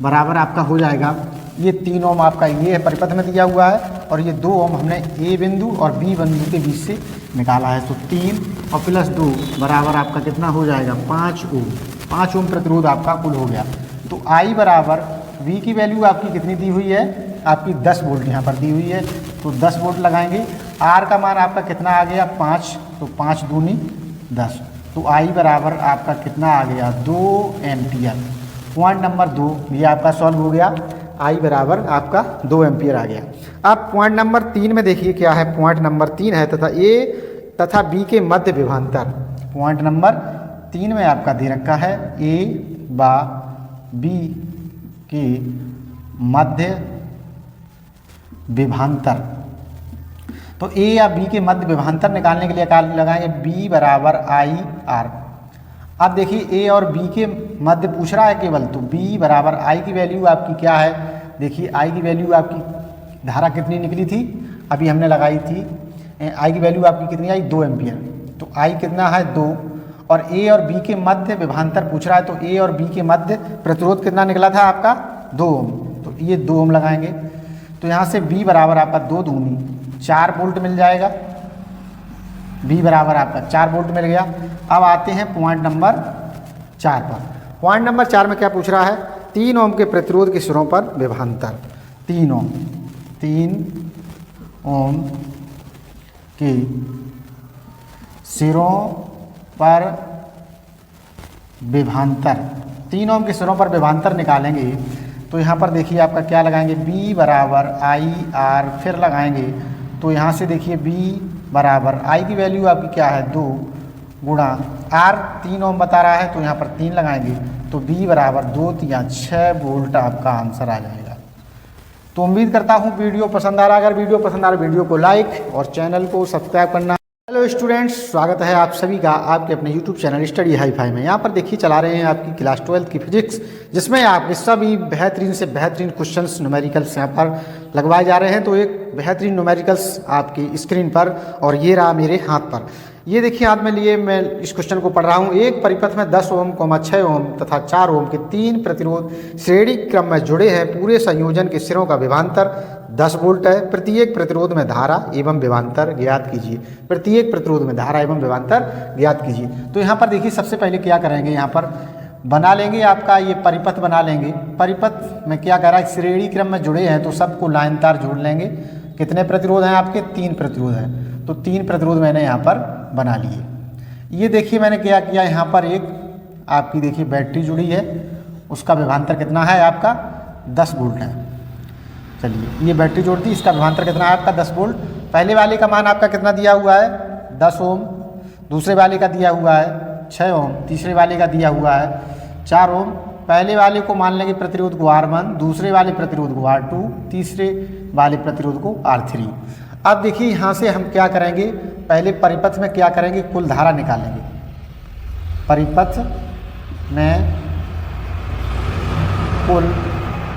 बराबर आपका हो जाएगा, ये 3 ओम आपका ये है परिपथ में दिया हुआ है और ये 2 ओम हमने ए बिंदु और बी बिंदु के बीच से निकाला है। तो 3 और प्लस 2 बराबर आपका कितना हो जाएगा, 5 ओम। 5 ओम प्रतिरोध आपका कुल हो गया। तो I बराबर V की वैल्यू आपकी कितनी दी हुई है, आपकी 10 वोल्ट यहाँ पर दी हुई है, तो 10 वोल्ट लगाएंगे। R का मान आपका कितना आ गया, 5, तो 5 दूनी 10। तो I बराबर आपका कितना आ गया, 2 एम्पियर। पॉइंट नंबर 2 ये आपका सॉल्व हो गया, I बराबर आपका 2 एम्पियर आ गया। अब पॉइंट नंबर 3 में देखिए क्या है, पॉइंट नंबर 3 है तथा A तथा B के मध्य विभवांतर। पॉइंट नंबर 3 में आपका दे रखा है A व B के मध्य विभवांतर। तो A या B के मध्य विभवांतर निकालने के लिए लगाएंगे B बराबर I/R। अब देखिए A और B के मध्य पूछ रहा है केवल, तो B बराबर I की वैल्यू आपकी क्या है, देखिए I की वैल्यू आपकी धारा कितनी निकली थी, अभी हमने लगाई थी, I की वैल्यू आपकी कितनी आई, 2 एम्पियर। तो I कितना है, 2, और A और B के मध्य विभवांतर पूछ रहा है, तो A और B के मध्य प्रतिरोध कितना निकला था आपका, 2 ओम। तो ये 2 ओम लगाएंगे। तो यहाँ से B बराबर आपका 2 दूनी 4 वोल्ट मिल जाएगा, B बराबर आपका 4 वोल्ट मिल गया। अब आते हैं पॉइंट नंबर 4 पर। पॉइंट नंबर 4 में क्या पूछ रहा है, 3 ओम के प्रतिरोध के सिरों पर विभवांतर। 3 ओम के सिरों पर विभवांतर, 3 ओम के सिरों पर विभवांतर निकालेंगे। तो यहाँ पर देखिए आपका क्या लगाएंगे, B बराबर I/R, फिर लगाएंगे। तो यहाँ से देखिए B बराबर I की वैल्यू आपकी क्या है, 2 गुणा R 3 ओम बता रहा है, तो यहाँ पर 3 लगाएंगे। तो B बराबर 2 या 6 वोल्ट आपका आंसर आ जाएगा। तो उम्मीद करता हूँ वीडियो पसंद आ रहा है। अगर वीडियो पसंद आ रहा है वीडियो को लाइक और चैनल को सब्सक्राइब करना। हेलो स्टूडेंट्स, स्वागत है आप सभी का आपके अपने यूट्यूब चैनल स्टडी हाई-फाई में। यहाँ पर देखिए चला रहे हैं आपकी क्लास 12 की फिजिक्स, जिसमें आपके सभी बेहतरीन से बेहतरीन क्वेश्चंस न्यूमेरिकल्स यहाँ पर लगवाए जा रहे हैं। तो एक बेहतरीन न्यूमेरिकल्स आपकी स्क्रीन पर और ये रहा मेरे हाथ पर। ये देखिए हाथ में लिए मैं इस क्वेश्चन को पढ़ रहा हूँ। एक परिपथ में 10 ओम, 6 ओम तथा 4 ओम के 3 प्रतिरोध श्रेणी क्रम में जुड़े हैं। पूरे संयोजन के सिरों का विभवांतर 10 वोल्ट है। प्रत्येक प्रतिरोध में धारा एवं विभवांतर ज्ञात कीजिए। प्रत्येक प्रतिरोध में धारा एवं विभवांतर ज्ञात कीजिए। तो यहाँ पर देखिए सबसे पहले क्या करेंगे, यहाँ पर बना लेंगे आपका ये परिपथ बना लेंगे। परिपथ में क्या कह रहा है, श्रेणी क्रम में जुड़े हैं तो सबको लाइन तार जोड़ लेंगे। कितने प्रतिरोध हैं आपके, 3 प्रतिरोध हैं। तो 3 प्रतिरोध मैंने यहाँ पर बना लिए। ये देखिए मैंने क्या किया, यहाँ पर एक आपकी देखिए बैटरी जुड़ी है, उसका विभवांतर कितना है आपका 10 वोल्ट है। चलिए ये बैटरी जोड़ दी, इसका विभवांतर कितना है आपका 10 वोल्ट। पहले वाले का मान आपका कितना दिया हुआ है 10 ओम, दूसरे वाले का दिया हुआ है 6 ओम, तीसरे वाले का दिया हुआ है 4 ओम। पहले वाले को मान लेंगे प्रतिरोध को R1, दूसरे वाले प्रतिरोध को R2, तीसरे वाले प्रतिरोध को R3। अब देखिए यहाँ से हम क्या करेंगे, पहले परिपथ में क्या करेंगे, कुल धारा निकालेंगे। परिपथ में कुल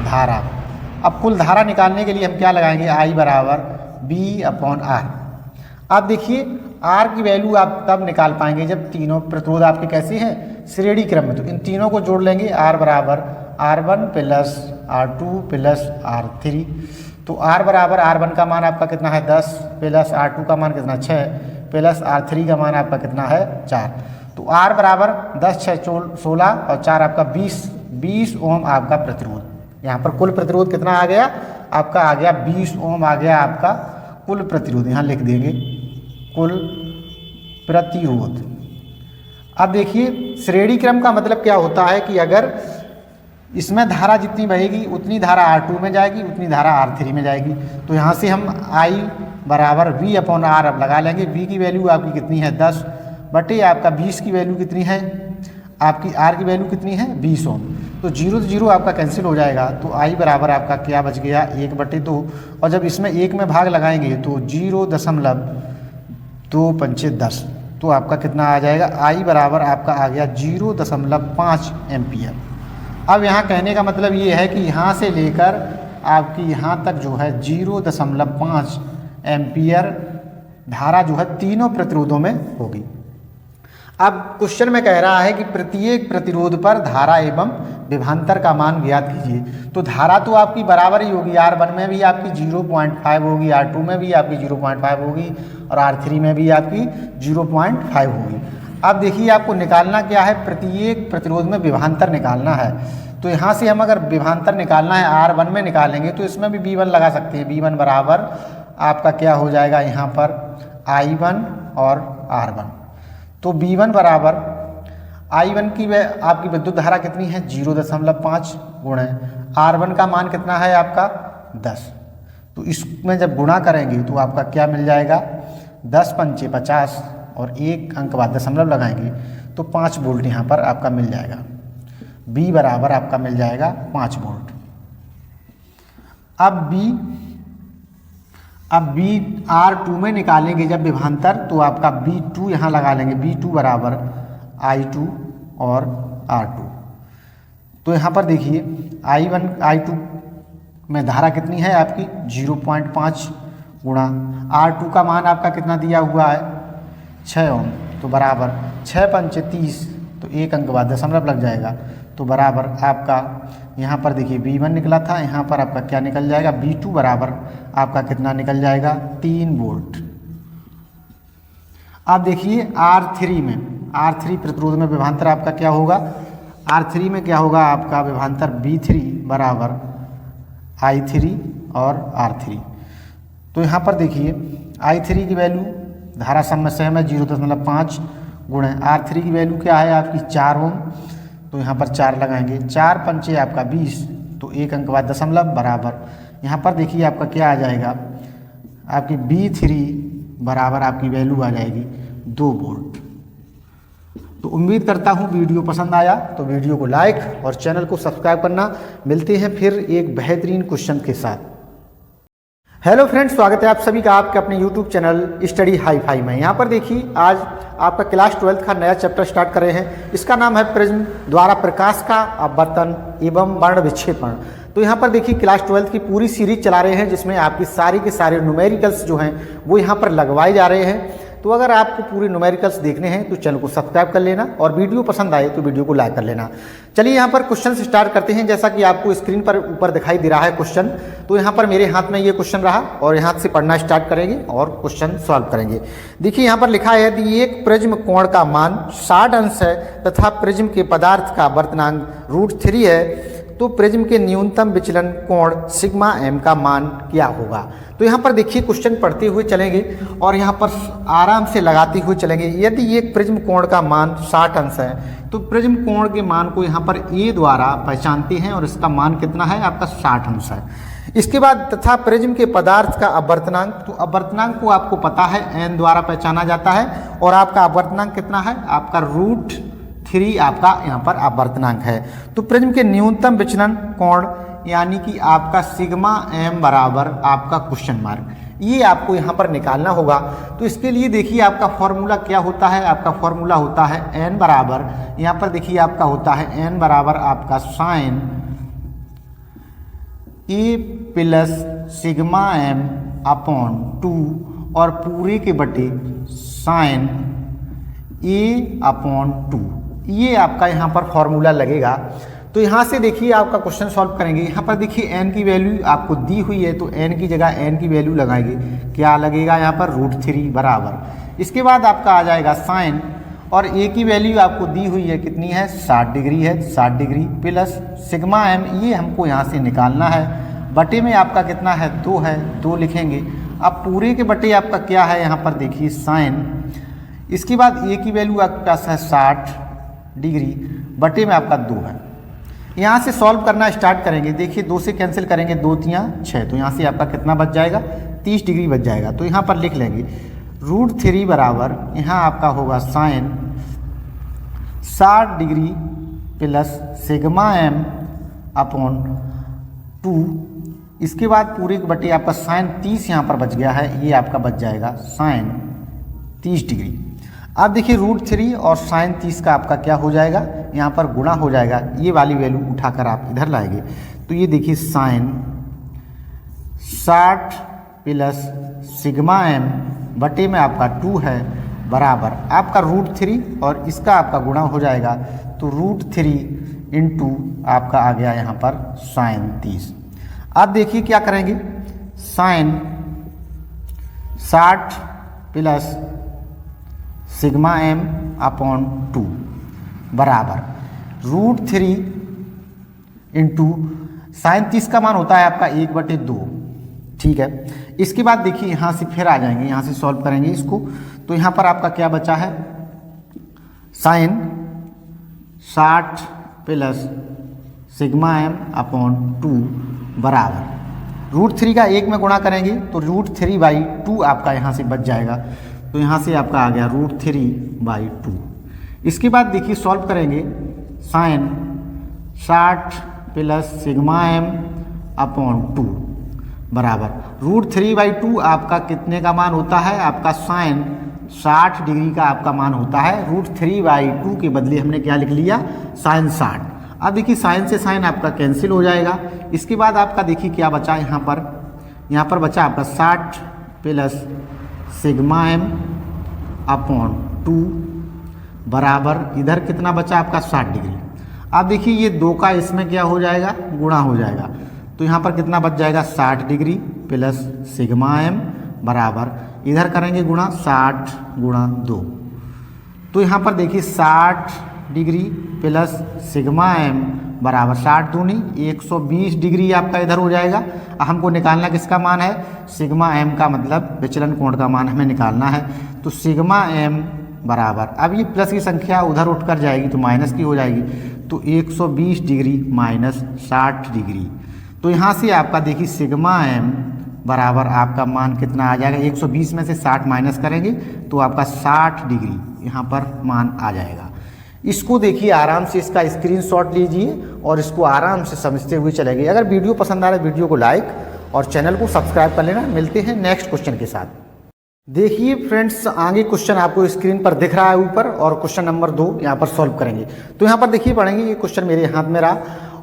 धारा, अब कुल धारा निकालने के लिए हम क्या लगाएंगे, I बराबर B/R। अब देखिए R की वैल्यू आप तब निकाल पाएंगे जब तीनों प्रतिरोध आपके कैसे हैं, श्रेणी क्रम में। तो इन तीनों को जोड़ लेंगे, R बराबर R1 plus R2 plus R3। तो R बराबर R1 का मान आपका कितना है 10, प्लस R2 का मान कितना 6, प्लस R3 का मान आपका कितना है 4। तो R बराबर 10 6 16 और 4 आपका 20 ओम आपका प्रतिरोध। यहाँ पर कुल प्रतिरोध कितना आ गया आपका, आ गया 20 ओम आ गया आपका कुल प्रतिरोध। यहाँ लिख देंगे कुल प्रतिरोध। अब देखिए श्रेणी क्रम का मतलब क्या होता है कि अगर इसमें धारा जितनी बहेगी उतनी धारा R2 में जाएगी, उतनी धारा R3 में जाएगी। तो यहाँ से हम I बराबर V अपॉन R अब लगा लेंगे। V की वैल्यू आपकी कितनी है 10 बटे आपका 20 की वैल्यू कितनी है, आपकी R की वैल्यू कितनी है 20 ओम। तो 0 से 0 आपका कैंसिल हो जाएगा। तो I बराबर आपका क्या बच गया 1/2। और जब इसमें 1 में भाग लगाएंगे तो 0.2 पंचे 10, तो आपका कितना आ जाएगा I बराबर आपका आ गया 0.5 एम्पियर। अब यहाँ कहने का मतलब ये है कि यहाँ से लेकर आपकी यहाँ तक जो है 0.5 एम्पियर धारा जो है तीनों प्रतिरोधों में होगी। अब क्वेश्चन में कह रहा है कि प्रत्येक प्रतिरोध पर धारा एवं विभवांतर का मान ज्ञात कीजिए। तो धारा तो आपकी बराबर ही होगी, R1 में भी आपकी 0.5 होगी, R2 में भी आपकी 0.5 होगी और R3 में भी आपकी 0.5 होगी। अब देखिए आपको निकालना क्या है, प्रत्येक प्रतिरोध में विभवांतर निकालना है। तो यहाँ से हम अगर विभवांतर निकालना है R1 में निकालेंगे तो इसमें भी V1 लगा सकते हैं। V1 बराबर आपका क्या हो जाएगा यहाँ पर I1 और R1। तो V1 बराबर I1 की आपकी विद्युत धारा कितनी है 0.5 गुणे R1 का मान कितना है आपका 10। तो इसमें जब गुणा करेंगे तो आपका क्या मिल जाएगा 10 पंचे 50 और 1 अंक बाद दशमलव लगाएंगे तो 5 वोल्ट यहाँ पर आपका मिल जाएगा। B बराबर आपका मिल जाएगा 5 वोल्ट। अब B R2 में निकालेंगे जब विभवांतर तो आपका B2 यहाँ लगा लेंगे। B2 बराबर I2 और R2। तो यहाँ पर देखिए I1 I2 में धारा कितनी है आपकी 0.5 गुणा R2 का मान आपका कितना दिया हुआ है 6 ओम। तो बराबर 6 पंचे 30, तो 1 अंक बाद दशमलव लग जाएगा। तो बराबर आपका यहाँ पर देखिए V1 निकला था, यहाँ पर आपका क्या निकल जाएगा B2 बराबर आपका कितना निकल जाएगा 3 वोल्ट। अब देखिए R3 प्रतिरोध में विभवांतर आपका क्या होगा, R3 में क्या होगा आपका विभवांतर B3 बराबर I3 और R3। तो यहाँ पर देखिए I3 की वैल्यू धारा समस्या में 0.5 गुणे R3 की वैल्यू क्या है आपकी 4 ओम। तो यहाँ पर 4 लगाएंगे, 4 पंचे आपका 20, तो 1 अंक बाद दशमलव बराबर यहाँ पर देखिए आपका क्या आ जाएगा आपकी B3 बराबर आपकी वैल्यू आ जाएगी 2 वोल्ट। तो उम्मीद करता हूँ वीडियो पसंद आया तो वीडियो को लाइक और चैनल को सब्सक्राइब करना। मिलते हैं फिर एक बेहतरीन क्वेश्चन के साथ। हेलो फ्रेंड्स, स्वागत है आप सभी का आपके अपने YouTube channel study hi fi में। यहाँ पर देखिए आज आपका क्लास 12 का नया चैप्टर स्टार्ट कर रहे हैं। इसका नाम है प्रिज्म द्वारा प्रकाश का अपवर्तन एवं वर्ण विक्षेपण। तो यहाँ पर देखिए क्लास 12 की पूरी सीरीज चला रहे हैं जिसमें आपकी सारी के सारे न्यूमेरिकल्स जो हैं वो यहाँ पर लगवाए जा रहे हैं। तो अगर आपको पूरे न्यूमेरिकल्स देखने हैं तो चैनल को सब्सक्राइब कर लेना और वीडियो पसंद आए तो वीडियो को लाइक कर लेना। चलिए यहाँ पर क्वेश्चन से स्टार्ट करते हैं। जैसा कि आपको स्क्रीन पर ऊपर दिखाई दे रहा है क्वेश्चन, तो यहाँ पर मेरे हाथ में ये क्वेश्चन रहा और यहाँ से पढ़ना स्टार्ट करेंगे और क्वेश्चन सॉल्व करेंगे। देखिए यहाँ पर लिखा है कि एक प्रिज्म कोण का मान 60 अंश है तथा प्रिज्म के पदार्थ का वर्तनांक √3 है, तो प्रिज्म के न्यूनतम विचलन कोण सिग्मा m का मान क्या होगा। तो यहाँ पर देखिए क्वेश्चन पढ़ते हुए चलेंगे और यहाँ पर आराम से लगाते हुए चलेंगे। यदि एक प्रिज्म कोण का मान 60 अंश है तो प्रिज्म कोण के मान को यहाँ पर A द्वारा पहचानते हैं और इसका मान कितना है आपका 60 अंश है। इसके बाद तथा प्रिज्म के पदार्थ का अपवर्तनांक, तो अपवर्तनांक को आपको पता है n द्वारा पहचाना जाता है और आपका अपवर्तनांक कितना है आपका √3 आपका यहाँ पर अपवर्तनांक है। तो प्रिज्म के न्यूनतम विचलन कोण यानी कि आपका सिग्मा m बराबर आपका क्वेश्चन मार्क, ये आपको यहाँ पर निकालना होगा। तो इसके लिए देखिए आपका फॉर्मूला क्या होता है, आपका फॉर्मूला होता है n बराबर, यहाँ पर देखिए आपका होता है n बराबर आपका sine a plus sigma m upon 2 और पूरे के बटे साइन a अपॉन 2, ये आपका यहाँ पर फॉर्मूला लगेगा। तो यहाँ से देखिए आपका क्वेश्चन सॉल्व करेंगे। यहाँ पर देखिए n की वैल्यू आपको दी हुई है तो n की जगह n की वैल्यू लगाएंगे, क्या लगेगा यहाँ पर √3 बराबर। इसके बाद आपका आ जाएगा साइन और a की वैल्यू आपको दी हुई है कितनी है 60 डिग्री है, 60 डिग्री प्लस सिग्मा m, ये हमको यहाँ से निकालना है। बटे में आपका कितना है 2 है, 2 लिखेंगे। अब पूरे के बटे आपका क्या है यहाँ पर देखिए साइन, इसके बाद ए की वैल्यू आपके पास है 60 डिग्री बटे में आपका 2 है। यहाँ से सॉल्व करना स्टार्ट करेंगे। देखिए 2 से कैंसिल करेंगे, 2 3 6, तो यहाँ से आपका कितना बच जाएगा, 30 डिग्री बच जाएगा। तो यहाँ पर लिख लेंगे √3 बराबर यहाँ आपका होगा sine 60 degree plus sigma m upon 2। इसके बाद पूरे के बटे आपका साइन 30 यहाँ पर बच गया है, ये आपका बच जाएगा साइन 30 डिग्री। अब देखिए √3 और साइन 30 का आपका क्या हो जाएगा, यहाँ पर गुणा हो जाएगा, ये वाली वैल्यू उठाकर आप इधर लाएंगे। तो ये देखिए साइन 60 प्लस सिग्मा m बटे में आपका 2 है बराबर आपका √3 और इसका आपका गुणा हो जाएगा। तो √3 इंटू आपका आ गया यहाँ पर साइन 30। अब देखिए क्या करेंगे, sine 60 plus sigma m upon 2 बराबर √3 इंटू साइन 30 का मान होता है आपका 1/2। ठीक है, इसके बाद देखिए यहाँ से फिर आ जाएंगे, यहाँ से सॉल्व करेंगे इसको। तो यहाँ पर आपका क्या बचा है, sine 60 plus sigma m upon 2 बराबर √3 का 1 में गुणा करेंगे तो √3/2 आपका यहाँ से बच जाएगा। तो यहाँ से आपका आ गया √3/2। इसके बाद देखिए सॉल्व करेंगे, sine 60 plus sigma m upon 2 बराबर √3/2 आपका कितने का मान होता है, आपका साइन 60 डिग्री का आपका मान होता है। √3/2 के बदले हमने क्या लिख लिया, साइन 60। अब देखिए साइन से साइन आपका कैंसिल हो जाएगा। इसके बाद आपका देखिए क्या बचा यहाँ पर बचा आपका 60 प्लस सिग्मा m अपॉन 2 बराबर इधर कितना बचा आपका 60 डिग्री। अब देखिए ये 2 का इसमें क्या हो जाएगा, गुणा हो जाएगा। तो यहाँ पर कितना बच जाएगा, 60 डिग्री प्लस सिग्मा m बराबर इधर करेंगे गुणा 60 गुणा 2। तो यहाँ पर देखिए 60 डिग्री प्लस सिग्मा m बराबर 60 दूनी 120 डिग्री आपका इधर हो जाएगा। हमको निकालना किसका मान है, सिग्मा m का, मतलब विचलन कोण का मान हमें निकालना है। तो सिग्मा m बराबर, अब ये प्लस की संख्या उधर उठ कर जाएगी तो माइनस की हो जाएगी। तो 120 डिग्री माइनस 60 डिग्री। तो यहाँ से आपका देखिए सिग्मा m बराबर आपका मान कितना आ जाएगा, 120 में से 60 माइनस करेंगे तो आपका 60 डिग्री यहाँ पर मान आ जाएगा। इसको देखिए आराम से इसका स्क्रीनशॉट लीजिए और इसको आराम से समझते हुए चलेंगे। अगर वीडियो पसंद आ रहा है वीडियो को लाइक और चैनल को सब्सक्राइब कर लेना। मिलते हैं नेक्स्ट क्वेश्चन के साथ। देखिए फ्रेंड्स, आगे क्वेश्चन आपको स्क्रीन पर दिख रहा है ऊपर, और क्वेश्चन नंबर 2 यहाँ पर सॉल्व करेंगे। तो यहाँ पर देखिए पढ़ेंगे, ये क्वेश्चन मेरे हाथ में रहा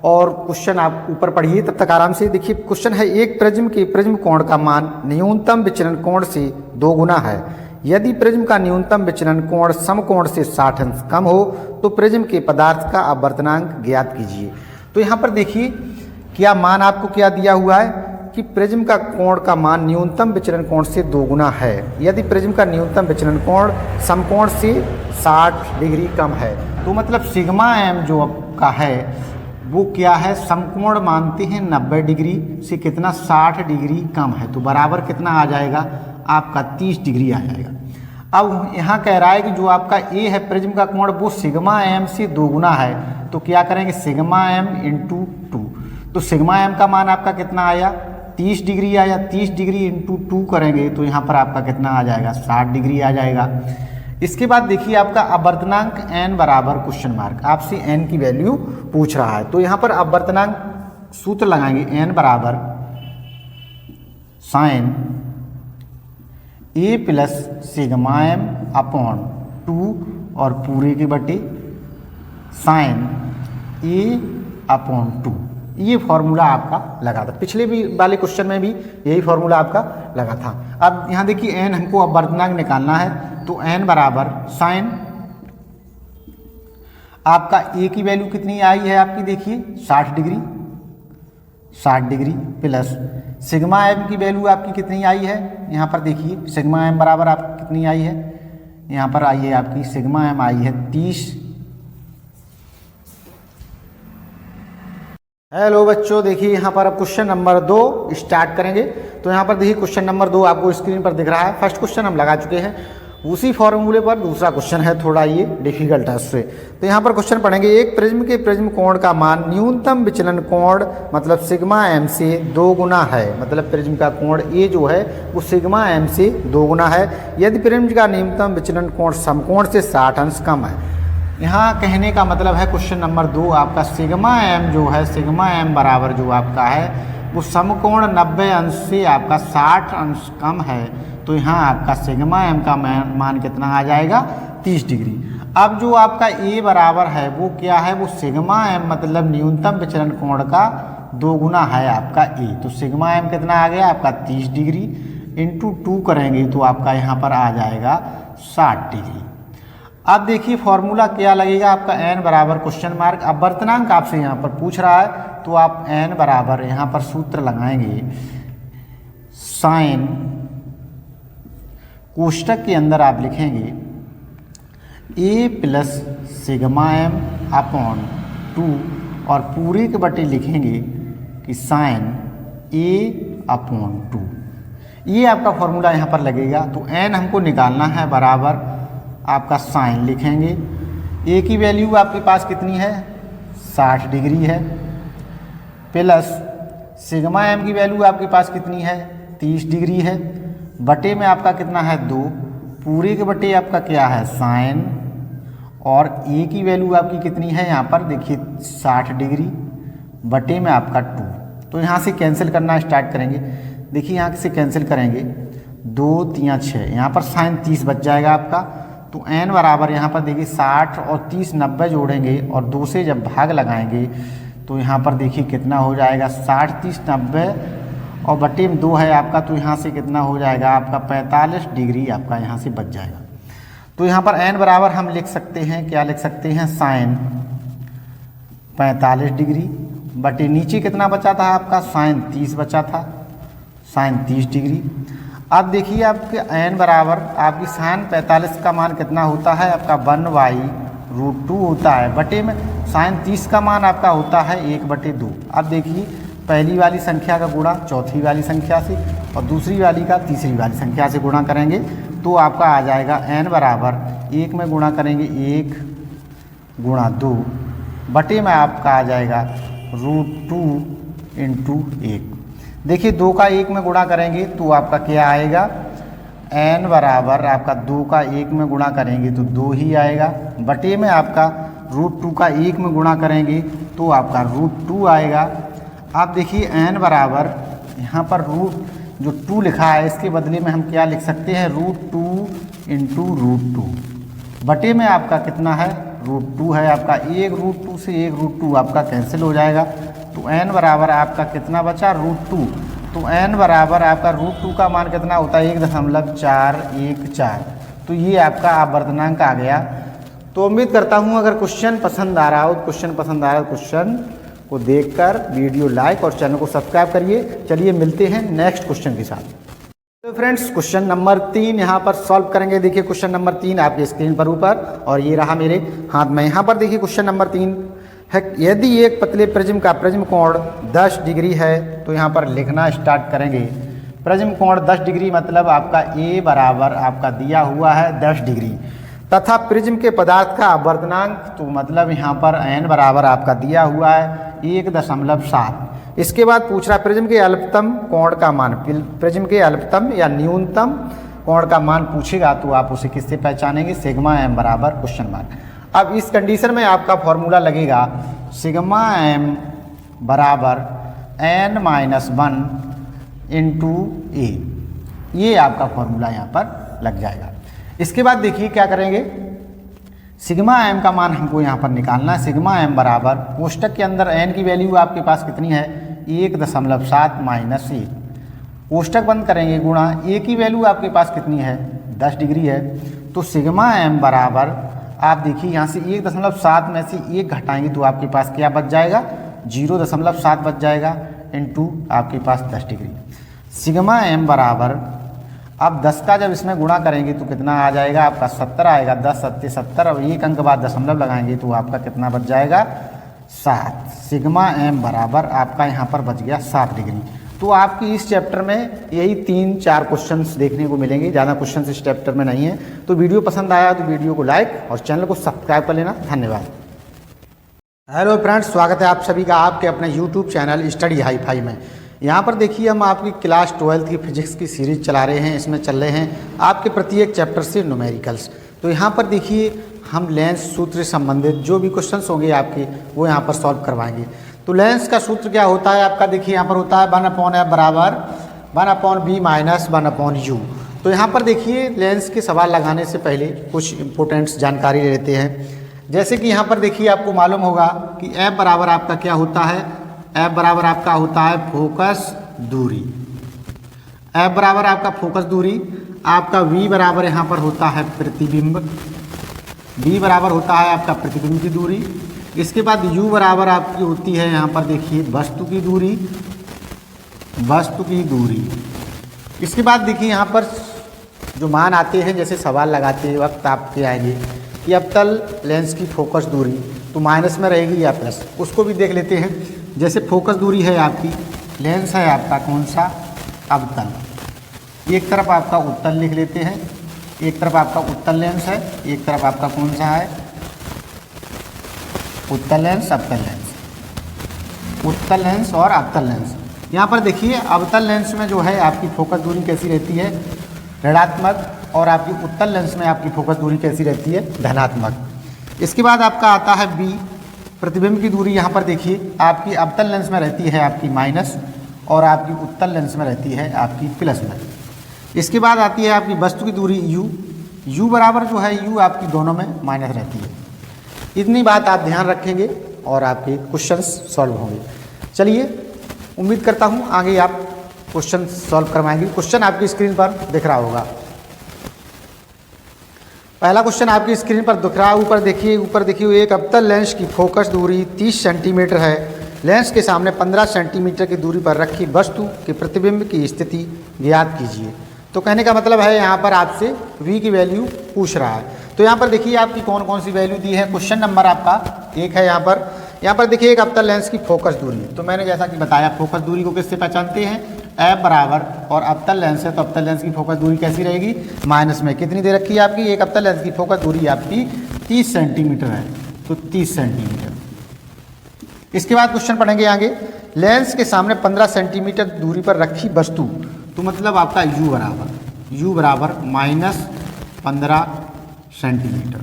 और क्वेश्चन आप ऊपर पढ़िए तब तक आराम से। देखिए क्वेश्चन है, एक प्रिज्म के प्रिज्म कोण का मान न्यूनतम विचलन कोण से 2 गुना है। यदि प्रिज्म का न्यूनतम विचलन कोण समकोण से 60 अंश कम हो तो प्रिज्म के पदार्थ का अपवर्तनांक ज्ञात कीजिए। तो यहाँ पर देखिए क्या मान आपको क्या दिया हुआ है कि प्रिज्म का कोण का मान न्यूनतम विचलन कोण से 2 गुना है यदि प्रिज्म का न्यूनतम विचलन कोण समकोण से 60 डिग्री कम है। तो मतलब सिग्मा m जो आपका है वो क्या है, समकोण मानते हैं 90 डिग्री से कितना 60 डिग्री कम है। तो बराबर कितना आ जाएगा आपका 30 डिग्री आ जाएगा। अब यहाँ कह रहा है कि जो आपका ए है प्रिज्म का कोण वो सिग्मा m से 2 गुना है। तो क्या करेंगे, सिग्मा m इंटू 2। तो सिग्मा m का मान आपका कितना आया, 30 डिग्री आया। 30 डिग्री इंटू 2 करेंगे तो यहाँ पर आपका कितना आ जाएगा, 60 डिग्री आ जाएगा। इसके बाद देखिए आपका अपवर्तनांक n बराबर क्वेश्चन मार्क, आपसे n की वैल्यू पूछ रहा है। तो यहाँ पर अपवर्तनांक सूत्र लगाएंगे, n बराबर sine a plus sigma m upon 2 और पूरे के बटे साइन a अपॉन 2। ये फॉर्मूला आपका लगा था, पिछले भी वाले क्वेश्चन में भी यही फॉर्मूला आपका लगा था। अब यहाँ देखिए n हमको अपवर्तनांक निकालना है। तो n बराबर साइन आपका a की वैल्यू कितनी आई है आपकी, देखिए 60 डिग्री प्लस सिग्मा m की वैल्यू आपकी कितनी आई है, यहाँ पर देखिए सिग्मा m बराबर आपकी कितनी आई है, यहाँ पर आई है आपकी सिग्मा m आई है 30। हेलो बच्चों, देखिए यहाँ पर अब क्वेश्चन नंबर 2 स्टार्ट करेंगे। तो यहाँ पर देखिए क्वेश्चन नंबर 2 आपको स्क्रीन पर दिख रहा है। फर्स्ट क्वेश्चन हम लगा चुके हैं उसी फॉर्मूले पर दूसरा क्वेश्चन है, थोड़ा ये डिफिकल्ट है उससे। तो यहाँ पर क्वेश्चन पढ़ेंगे, एक प्रिज्म के प्रिज्म कोण का मान न्यूनतम विचलन कोण मतलब सिग्मा एम से 2 गुना है। मतलब प्रिज्म का कोण ए जो है वो सिग्मा एम से 2 गुना है यदि प्रिज्म का न्यूनतम विचलन कोण समकोण से 60 अंश कम है। यहाँ कहने का मतलब है क्वेश्चन नंबर 2 आपका सिग्मा एम जो है, सिग्मा एम बराबर जो आपका है वो समकोण 90 अंश से आपका 60 अंश कम है। तो यहाँ आपका सिग्मा एम का मान कितना आ जाएगा, 30 डिग्री। अब जो आपका ए बराबर है वो क्या है, वो सिग्मा एम मतलब न्यूनतम विचलन कोण का 2 गुना है आपका ए। तो सिग्मा एम कितना आ गया आपका 30 डिग्री इंटू 2 करेंगे तो आपका यहाँ पर आ जाएगा 60 डिग्री। अब देखिए फॉर्मूला क्या लगेगा आपका n बराबर क्वेश्चन मार्क। अब वर्तनांक आपसे यहाँ पर पूछ रहा है तो आप n बराबर यहाँ पर सूत्र लगाएंगे, साइन कोष्टक के अंदर आप लिखेंगे a plus sigma M upon 2 और पूरे के बटे लिखेंगे कि साइन a अपॉन 2। ये आपका फॉर्मूला यहाँ पर लगेगा। तो n हमको निकालना है बराबर आपका साइन लिखेंगे, ए की वैल्यू आपके पास कितनी है 60 डिग्री है, प्लस सिग्मा एम की वैल्यू आपके पास कितनी है 30 डिग्री है, बटे में आपका कितना है 2, पूरे के बटे आपका क्या है साइन, और ए की वैल्यू आपकी कितनी है यहाँ पर देखिए 60 डिग्री, बटे में आपका 2। तो यहाँ से कैंसिल करना स्टार्ट करेंगे। देखिए यहाँ से कैंसिल करेंगे 2 3 6, यहाँ पर साइन 30 बच जाएगा आपका। तो n बराबर यहाँ पर देखिए 60 और 30 90 जोड़ेंगे और 2 से जब भाग लगाएंगे तो यहाँ पर देखिए कितना हो जाएगा 60 30 90 और बटे में 2 है आपका। तो यहाँ से कितना हो जाएगा आपका 45 डिग्री आपका यहाँ से बच जाएगा। तो यहाँ पर n बराबर हम लिख सकते हैं, क्या लिख सकते हैं, साइन 45 डिग्री बटे नीचे कितना बचा था आपका साइन 30 बचा था, साइन 30 डिग्री। अब देखिए आपके n बराबर आपकी साइन 45 का मान कितना होता है आपका 1/√2 होता है, बटे में साइन 30 का मान आपका होता है 1/2। अब देखिए पहली वाली संख्या का गुणा चौथी वाली संख्या से और दूसरी वाली का तीसरी वाली संख्या से गुणा करेंगे तो आपका आ जाएगा n बराबर 1 में गुणा करेंगे 1 गुणा 2 बटे में आपका आ जाएगा √2 इंटू 1। देखिए 2 का 1 में गुणा करेंगे तो आपका क्या आएगा, n बराबर आपका 2 का 1 में गुणा करेंगे तो 2 ही आएगा, बटे में आपका √2 का 1 में गुणा करेंगे तो आपका √2 आएगा। आप देखिए n बराबर यहाँ पर रूट जो 2 लिखा है इसके बदले में हम क्या लिख सकते हैं √2 इंटू √2, बटे में आपका कितना है √2 है आपका, एक √2 से एक √2 आपका कैंसिल हो जाएगा। तो n बराबर आपका कितना बचा √2। तो n बराबर आपका √2 का मान कितना होता है 1.414। तो ये आपका आप वर्तनांक आ गया। तो उम्मीद करता हूँ अगर क्वेश्चन पसंद आ रहा हो क्वेश्चन को देखकर वीडियो लाइक और चैनल को सब्सक्राइब करिए। चलिए मिलते हैं नेक्स्ट क्वेश्चन के साथ। तो फ्रेंड्स क्वेश्चन नंबर 3 यहाँ पर सॉल्व करेंगे। देखिए क्वेश्चन नंबर 3 आपके स्क्रीन पर ऊपर और ये रहा मेरे हाथ में। यहाँ पर देखिए क्वेश्चन नंबर 3 है, यदि एक पतले प्रिज्म का प्रिज्म कोण 10 डिग्री है तो यहाँ पर लिखना स्टार्ट करेंगे। प्रिज्म कोण 10 डिग्री मतलब आपका ए बराबर आपका दिया हुआ है 10 डिग्री तथा प्रिज्म के पदार्थ का अपवर्तनांक तो मतलब यहाँ पर n बराबर आपका दिया हुआ है 1.7। इसके बाद पूछ रहा प्रिज्म के अल्पतम कोण का मान, प्रिज्म के अल्पतम या न्यूनतम कोण का मान पूछेगा तो आप उसे किससे पहचानेंगे, सिग्मा एम बराबर क्वेश्चन मार्क। अब इस कंडीशन में आपका फॉर्मूला लगेगा सिग्मा एम बराबर n-1 इंटू ए। ये आपका फॉर्मूला यहाँ पर लग जाएगा। इसके बाद देखिए क्या करेंगे, सिग्मा एम का मान हमको यहाँ पर निकालना है। सिग्मा एम बराबर कोष्टक के अंदर n की वैल्यू आपके पास कितनी है 1.7 माइनस 1, कोष्टक बंद करेंगे गुणा ए की वैल्यू आपके पास कितनी है 10 डिग्री है। तो सिग्मा एम बराबर आप देखिए यहाँ से 1.7 में से 1 घटाएंगे तो आपके पास क्या बच जाएगा 0.7 बच जाएगा इंटू आपके पास 10 डिग्री। सिग्मा एम बराबर अब 10 का जब इसमें गुणा करेंगे तो कितना आ जाएगा आपका 70 आएगा, 10 सत्ते 70 और 1 अंक बाद दशमलव लगाएंगे तो आपका कितना बच जाएगा 7। सिग्मा एम बराबर आपका यहाँ पर बच गया 7 डिग्री। तो आपकी इस चैप्टर में यही 3-4 क्वेश्चंस देखने को मिलेंगे, ज़्यादा क्वेश्चंस इस चैप्टर में नहीं है। तो वीडियो पसंद आया तो वीडियो को लाइक और चैनल को सब्सक्राइब कर लेना। धन्यवाद। हेलो फ्रेंड्स, स्वागत है आप सभी का आपके अपने YouTube channel study hi fi में। यहाँ पर देखिए हम आपकी क्लास 12 की फिजिक्स की सीरीज चला रहे हैं। इसमें चल रहे हैं आपके प्रत्येक चैप्टर से न्यूमेरिकल्स। तो यहाँ पर देखिए हम लेंस सूत्र से संबंधित जो भी क्वेश्चंस होंगे आपके वो यहाँ पर सॉल्व करवाएंगे। तो लेंस का सूत्र क्या होता है आपका, देखिए यहाँ पर होता है 1/f बराबर 1/b माइनस 1/u। तो यहाँ पर देखिए लेंस के सवाल लगाने से पहले कुछ इंपॉर्टेंट जानकारी ले लेते हैं। जैसे कि यहाँ पर देखिए आपको मालूम होगा कि f बराबर आपका क्या होता है, f बराबर आपका होता है फोकस दूरी। f बराबर आपका फोकस दूरी, आपका v बराबर यहाँ पर होता है प्रतिबिंब, b बराबर होता है आपका प्रतिबिंब की दूरी। इसके बाद u बराबर आपकी होती है यहाँ पर देखिए वस्तु की दूरी, वस्तु की दूरी। इसके बाद देखिए यहाँ पर जो मान आते हैं, जैसे सवाल लगाते वक्त आपके आएंगे कि अवतल लेंस की फोकस दूरी तो माइनस में रहेगी या प्लस, उसको भी देख लेते हैं। जैसे फोकस दूरी है आपकी, लेंस है आपका कौन सा, अवतल। एक तरफ आपका उत्तल लिख लेते हैं, एक तरफ आपका उत्तल लेंस है, एक तरफ आपका कौन सा है, उत्तल लेंस अवतल लेंस, उत्तल लेंस और अवतल लेंस। यहाँ पर देखिए अवतल लेंस में जो है आपकी फोकस दूरी कैसी रहती है, ऋणात्मक, और आपकी उत्तल लेंस में आपकी फोकस दूरी कैसी रहती है, धनात्मक। इसके बाद आपका आता है बी, प्रतिबिंब की दूरी। यहाँ पर देखिए आपकी अवतल लेंस में रहती है आपकी माइनस और आपकी उत्तल लेंस में रहती है आपकी प्लस में। इसके बाद आती है आपकी वस्तु की दूरी यू, यू बराबर जो है यू आपकी दोनों में माइनस रहती है। इतनी बात आप ध्यान रखेंगे और आपके क्वेश्चंस सॉल्व होंगे। चलिए उम्मीद करता हूँ आगे आप क्वेश्चन सॉल्व करवाएंगे। क्वेश्चन आपकी स्क्रीन पर दिख रहा होगा। पहला क्वेश्चन आपकी स्क्रीन पर दिख रहा है, ऊपर देखिए एक अवतल लेंस की फोकस दूरी 30 सेंटीमीटर है। लेंस के सामने 15 सेंटीमीटर की दूरी पर रखी वस्तु के प्रतिबिंब की स्थिति ज्ञात कीजिए। तो कहने का मतलब है यहाँ पर आपसे v की वैल्यू पूछ रहा है। तो यहाँ पर देखिए आपकी कौन कौन सी वैल्यू दी है। क्वेश्चन नंबर आपका 1 है। यहाँ पर देखिए एक अवतल लेंस की फोकस दूरी। तो मैंने जैसा कि बताया फोकस दूरी को किससे पहचानते हैं, f बराबर, और अवतल लेंस है तो अवतल लेंस की फोकस दूरी कैसी रहेगी, माइनस में। कितनी दे रखी है आपकी, एक अवतल लेंस की फोकस दूरी आपकी 30 सेंटीमीटर है, तो 30 सेंटीमीटर। इसके बाद क्वेश्चन पढ़ेंगे आगे, लेंस के सामने 15 सेंटीमीटर दूरी पर रखी वस्तु, तो मतलब आपका u बराबर माइनस 15 सेंटीमीटर।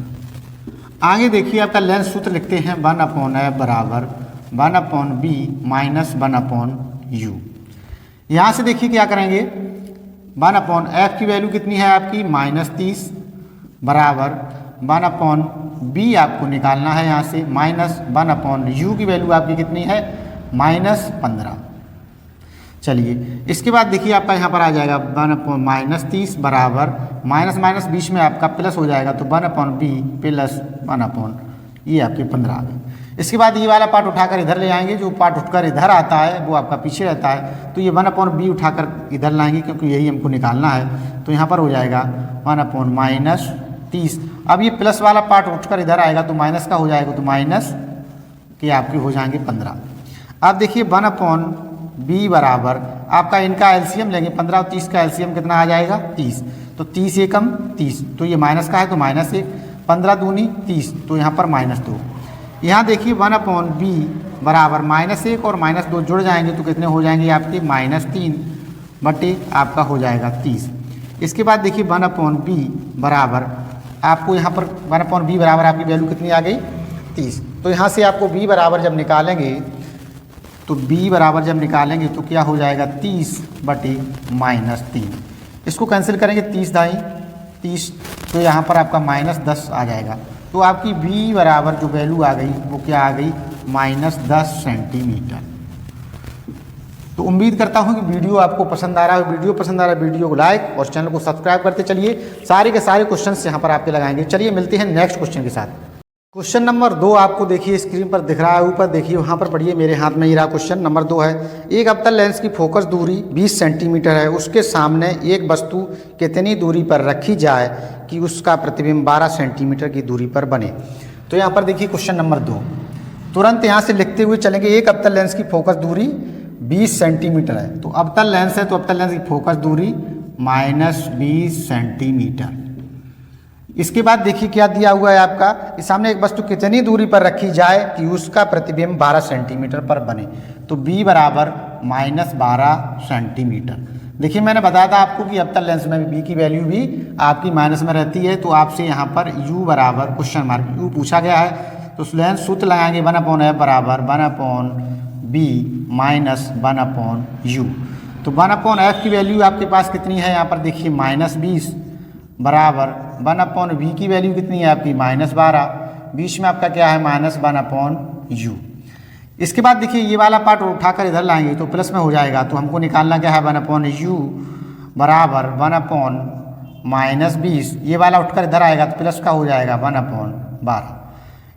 आगे देखिए आपका लेंस सूत्र लिखते हैं 1/f बराबर 1/b माइनस 1/u। यहाँ से देखिए क्या करेंगे, 1/f की वैल्यू कितनी है आपकी -30 बराबर 1/b आपको निकालना है यहाँ से, माइनस 1/u की वैल्यू आपकी कितनी है, -15। चलिए इसके बाद देखिए आपका यहाँ पर आ जाएगा 1/-30 बराबर माइनस माइनस बीच में आपका प्लस हो जाएगा, तो 1/b प्लस 1/, ये आपके 15 आ गए। इसके बाद ये वाला पार्ट उठाकर इधर ले आएंगे, जो पार्ट उठकर इधर आता है वो आपका पीछे रहता है, तो ये 1/b उठाकर इधर लाएंगे क्योंकि यही हमको निकालना है। तो यहाँ पर हो जाएगा 1/-30। अब ये प्लस वाला पार्ट उठकर इधर आएगा तो माइनस का हो जाएगा, तो माइनस के आपके हो जाएंगे 15। अब देखिए 1/b बराबर आपका इनका एलसीएम लेंगे, 15 और 30 का एलसीएम कितना आ जाएगा, 30। तो 30 एकम 30, तो ये माइनस का है तो -1, 15 दूनी 30, तो यहाँ पर -2। यहाँ देखिए 1/b बराबर -1 और -2 जुड़ जाएंगे तो कितने हो जाएंगे आपके, -3 बटे आपका हो जाएगा 30। इसके बाद देखिए 1/b बराबर आपको यहाँ पर 1/b बराबर आपकी वैल्यू कितनी आ गई, 30। तो यहाँ से आपको b बराबर जब निकालेंगे तो क्या हो जाएगा, 30 बटे -3। इसको कैंसिल करेंगे, 30 दाई 30, तो यहाँ पर आपका -10 आ जाएगा। तो आपकी b बराबर जो वैल्यू आ गई वो क्या आ गई, -10 सेंटीमीटर। तो उम्मीद करता हूँ कि वीडियो आपको पसंद आ रहा है। वीडियो को लाइक और चैनल को सब्सक्राइब करते चलिए। सारे के सारे क्वेश्चंस यहाँ पर आपके लगाएंगे। चलिए मिलते हैं नेक्स्ट क्वेश्चन के साथ। क्वेश्चन नंबर 2 आपको देखिए स्क्रीन पर दिख रहा है, ऊपर देखिए वहाँ पर पढ़िए, मेरे हाथ में ही रहा। क्वेश्चन नंबर 2 है, एक अवतल लेंस की फोकस दूरी 20 सेंटीमीटर है, उसके सामने एक वस्तु कितनी दूरी पर रखी जाए कि उसका प्रतिबिंब 12 सेंटीमीटर की दूरी पर बने। तो यहाँ पर देखिए क्वेश्चन नंबर 2 तुरंत यहाँ से लिखते हुए चलेंगे। एक अवतल लेंस की फोकस दूरी 20 सेंटीमीटर है। तो अवतल लेंस है तो अवतल लेंस की फोकस दूरी -20 सेंटीमीटर। इसके बाद देखिए क्या दिया हुआ है आपका, इस सामने एक वस्तु कितनी दूरी पर रखी जाए कि उसका प्रतिबिंब 12 सेंटीमीटर पर बने। तो b बराबर -12 सेंटीमीटर। देखिए मैंने बताया था आपको कि अवतल लेंस में b की वैल्यू भी आपकी माइनस में रहती है। तो आपसे यहाँ पर u बराबर क्वेश्चन मार्क u पूछा गया है। तो लेंस सूत्र लगाएंगे 1/f बराबर 1/b माइनस 1/u। तो 1/f की वैल्यू आपके पास कितनी है, यहाँ पर देखिए -20 बराबर 1/v की वैल्यू कितनी है आपकी -12, बीच में आपका क्या है -1/u। इसके बाद देखिए ये वाला पार्ट उठाकर इधर लाएंगे तो प्लस में हो जाएगा। तो हमको निकालना क्या है 1/u बराबर 1/-20, ये वाला उठकर इधर आएगा तो प्लस का हो जाएगा 1/12।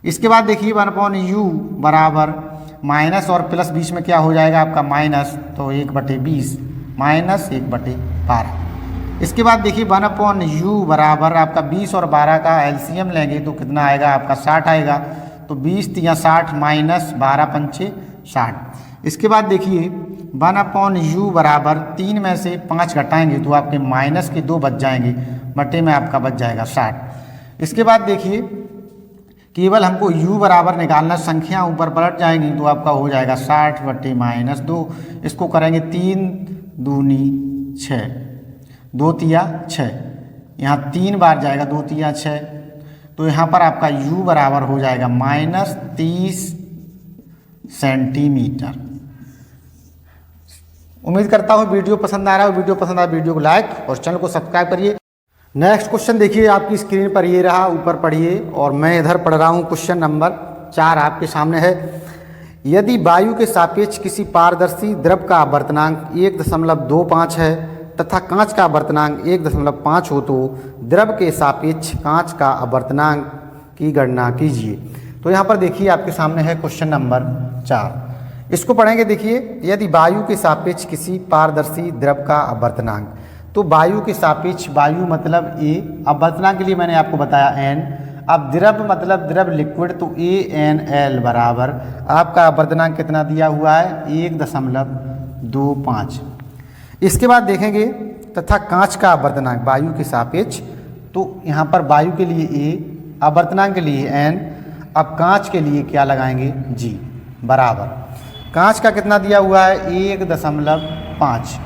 इसके बाद देखिए 1/u बराबर माइनस और प्लस बीच में क्या हो जाएगा आपका माइनस, तो 1/20 माइनस 1/12। इसके बाद देखिए 1/u बराबर आपका 20 और 12 का एलसीएम लेंगे तो कितना आएगा आपका 60 आएगा। तो 20 × 60 माइनस 12 × 60। इसके बाद देखिए 1/u बराबर 3 में से 5 घटाएंगे तो आपके माइनस के 2 बच जाएंगे, बटे में आपका बच जाएगा 60। इसके बाद देखिए केवल हमको u बराबर निकालना, संख्या ऊपर पलट जाएंगी तो आपका हो जाएगा 60 बटे -2। इसको करेंगे 3 दूनी 6, 2 तिया 6, यहाँ 3 बार जाएगा 2 तिया 6। तो यहाँ पर आपका u बराबर हो जाएगा -30 सेंटीमीटर। उम्मीद करता हूँ वीडियो पसंद आ रहा है। वीडियो पसंद आया वीडियो को लाइक और चैनल को सब्सक्राइब करिए। नेक्स्ट क्वेश्चन देखिए आपकी स्क्रीन पर ये रहा, ऊपर पढ़िए और मैं इधर पढ़ रहा हूँ। क्वेश्चन नंबर 4 आपके सामने है। यदि वायु के सापेक्ष किसी पारदर्शी द्रव का आवर्तनांक 1.25 है तथा कांच का आवर्तनांक 1.5 हो तो द्रव के सापेक्ष कांच का आवर्तनांक की गणना कीजिए। तो यहाँ पर देखिए आपके सामने है क्वेश्चन नंबर 4। इसको पढ़ेंगे। देखिए यदि वायु के सापेक्ष किसी पारदर्शी द्रव का आवर्तनांक, तो वायु के सापेक्ष, वायु मतलब A, आवर्तनांक के लिए मैंने आपको बताया n। अब द्रव मतलब द्रव लिक्विड, तो ANL बराबर आपका आवर्तनांक कितना दिया हुआ है 1.25। इसके बाद देखेंगे तथा कांच का आवर्तनांक वायु के सापेक्ष, तो यहाँ पर वायु के लिए A, आवर्तनांक के लिए n। अब कांच के लिए क्या लगाएंगे G बराबर, कांच का कितना दिया हुआ है 1.5।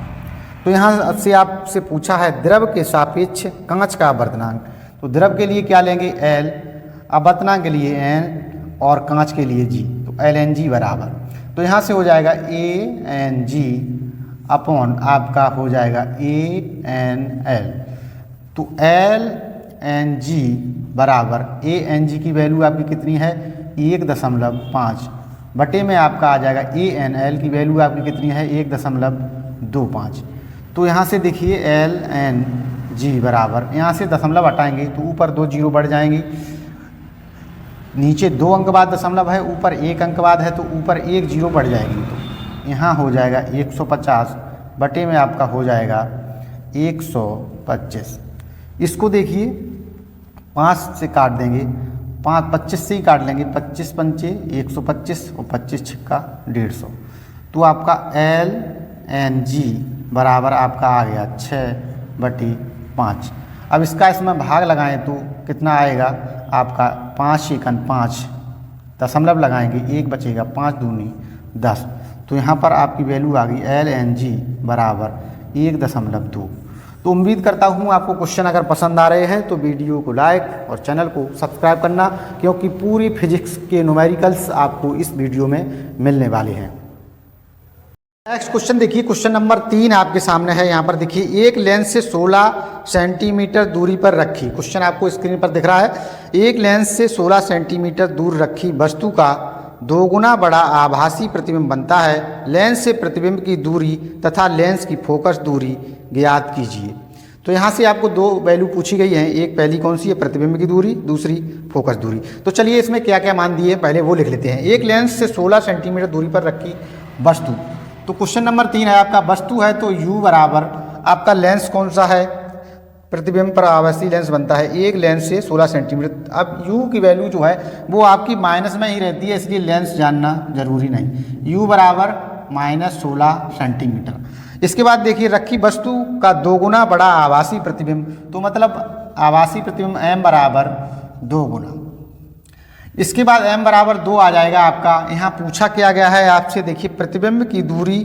तो यहाँ से आपसे पूछा है द्रव के सापेक्ष कांच का आवर्तनांक, तो द्रव के लिए क्या लेंगे L, आवर्तनांक के लिए n और कांच के लिए G, तो LNG बराबर। तो यहाँ से हो जाएगा ANG अपॉन आपका हो जाएगा ANL। तो LNG बराबर ANG की वैल्यू आपकी कितनी है 1.5 बटे में आपका आ जाएगा ANL की वैल्यू आपकी कितनी है 1.25। तो यहाँ से देखिए LNG बराबर, यहाँ से दशमलव हटाएंगे तो ऊपर 2 जीरो बढ़ जाएंगे, नीचे 2 अंक बाद दशमलव है, ऊपर 1 अंक बाद है तो ऊपर 1 जीरो बढ़ जाएगी। तो यहाँ हो जाएगा 150 बटे में आपका हो जाएगा 125। इसको देखिए 5 से काट देंगे, 25 से ही काट लेंगे, 25 पंचे 125 और 25 छिक्का 150। तो आपका LNG बराबर आपका आ गया 6/5। अब इसका इसमें भाग लगाएं तो कितना आएगा आपका 5 एकन 5, दशमलव लगाएंगे 1 बचेगा, 5 दूनी 10। तो यहाँ पर आपकी वैल्यू आ गई LNG बराबर 1.2। तो उम्मीद करता हूँ आपको क्वेश्चन अगर पसंद आ रहे हैं तो वीडियो को लाइक और चैनल को सब्सक्राइब करना, क्योंकि पूरी फिजिक्स के न्यूमेरिकल्स आपको इस वीडियो में मिलने वाले हैं। नेक्स्ट क्वेश्चन देखिए, क्वेश्चन नंबर 3 आपके सामने है। यहाँ पर देखिए एक लेंस से 16 सेंटीमीटर दूरी पर रखी, क्वेश्चन आपको स्क्रीन पर दिख रहा है। एक लेंस से 16 सेंटीमीटर दूर रखी वस्तु का 2 गुना बड़ा आभासी प्रतिबिंब बनता है। लेंस से प्रतिबिंब की दूरी तथा लेंस की फोकस दूरी ज्ञात कीजिए। तो यहाँ से आपको 2 वैल्यू पूछी गई हैं, एक पहली कौन सी है प्रतिबिंब की दूरी, दूसरी फोकस दूरी। तो चलिए इसमें क्या क्या मान दिए पहले वो लिख लेते हैं। एक लेंस से 16 सेंटीमीटर दूरी पर रखी वस्तु, तो क्वेश्चन नंबर 3 है आपका वस्तु है तो u बराबर आपका लेंस कौन सा है, प्रतिबिंब पर आभासी लेंस बनता है एक लेंस से 16 सेंटीमीटर। अब u की वैल्यू जो है वो आपकी माइनस में ही रहती है, इसलिए लेंस जानना जरूरी नहीं। u बराबर -16 सेंटीमीटर। इसके बाद देखिए रखी वस्तु का 2 गुना बड़ा आभासी प्रतिबिंब, तो मतलब आभासी प्रतिबिंब m बराबर 2 गुना। इसके बाद m बराबर 2 आ जाएगा आपका। यहाँ पूछा क्या गया है आपसे, देखिए प्रतिबिंब की दूरी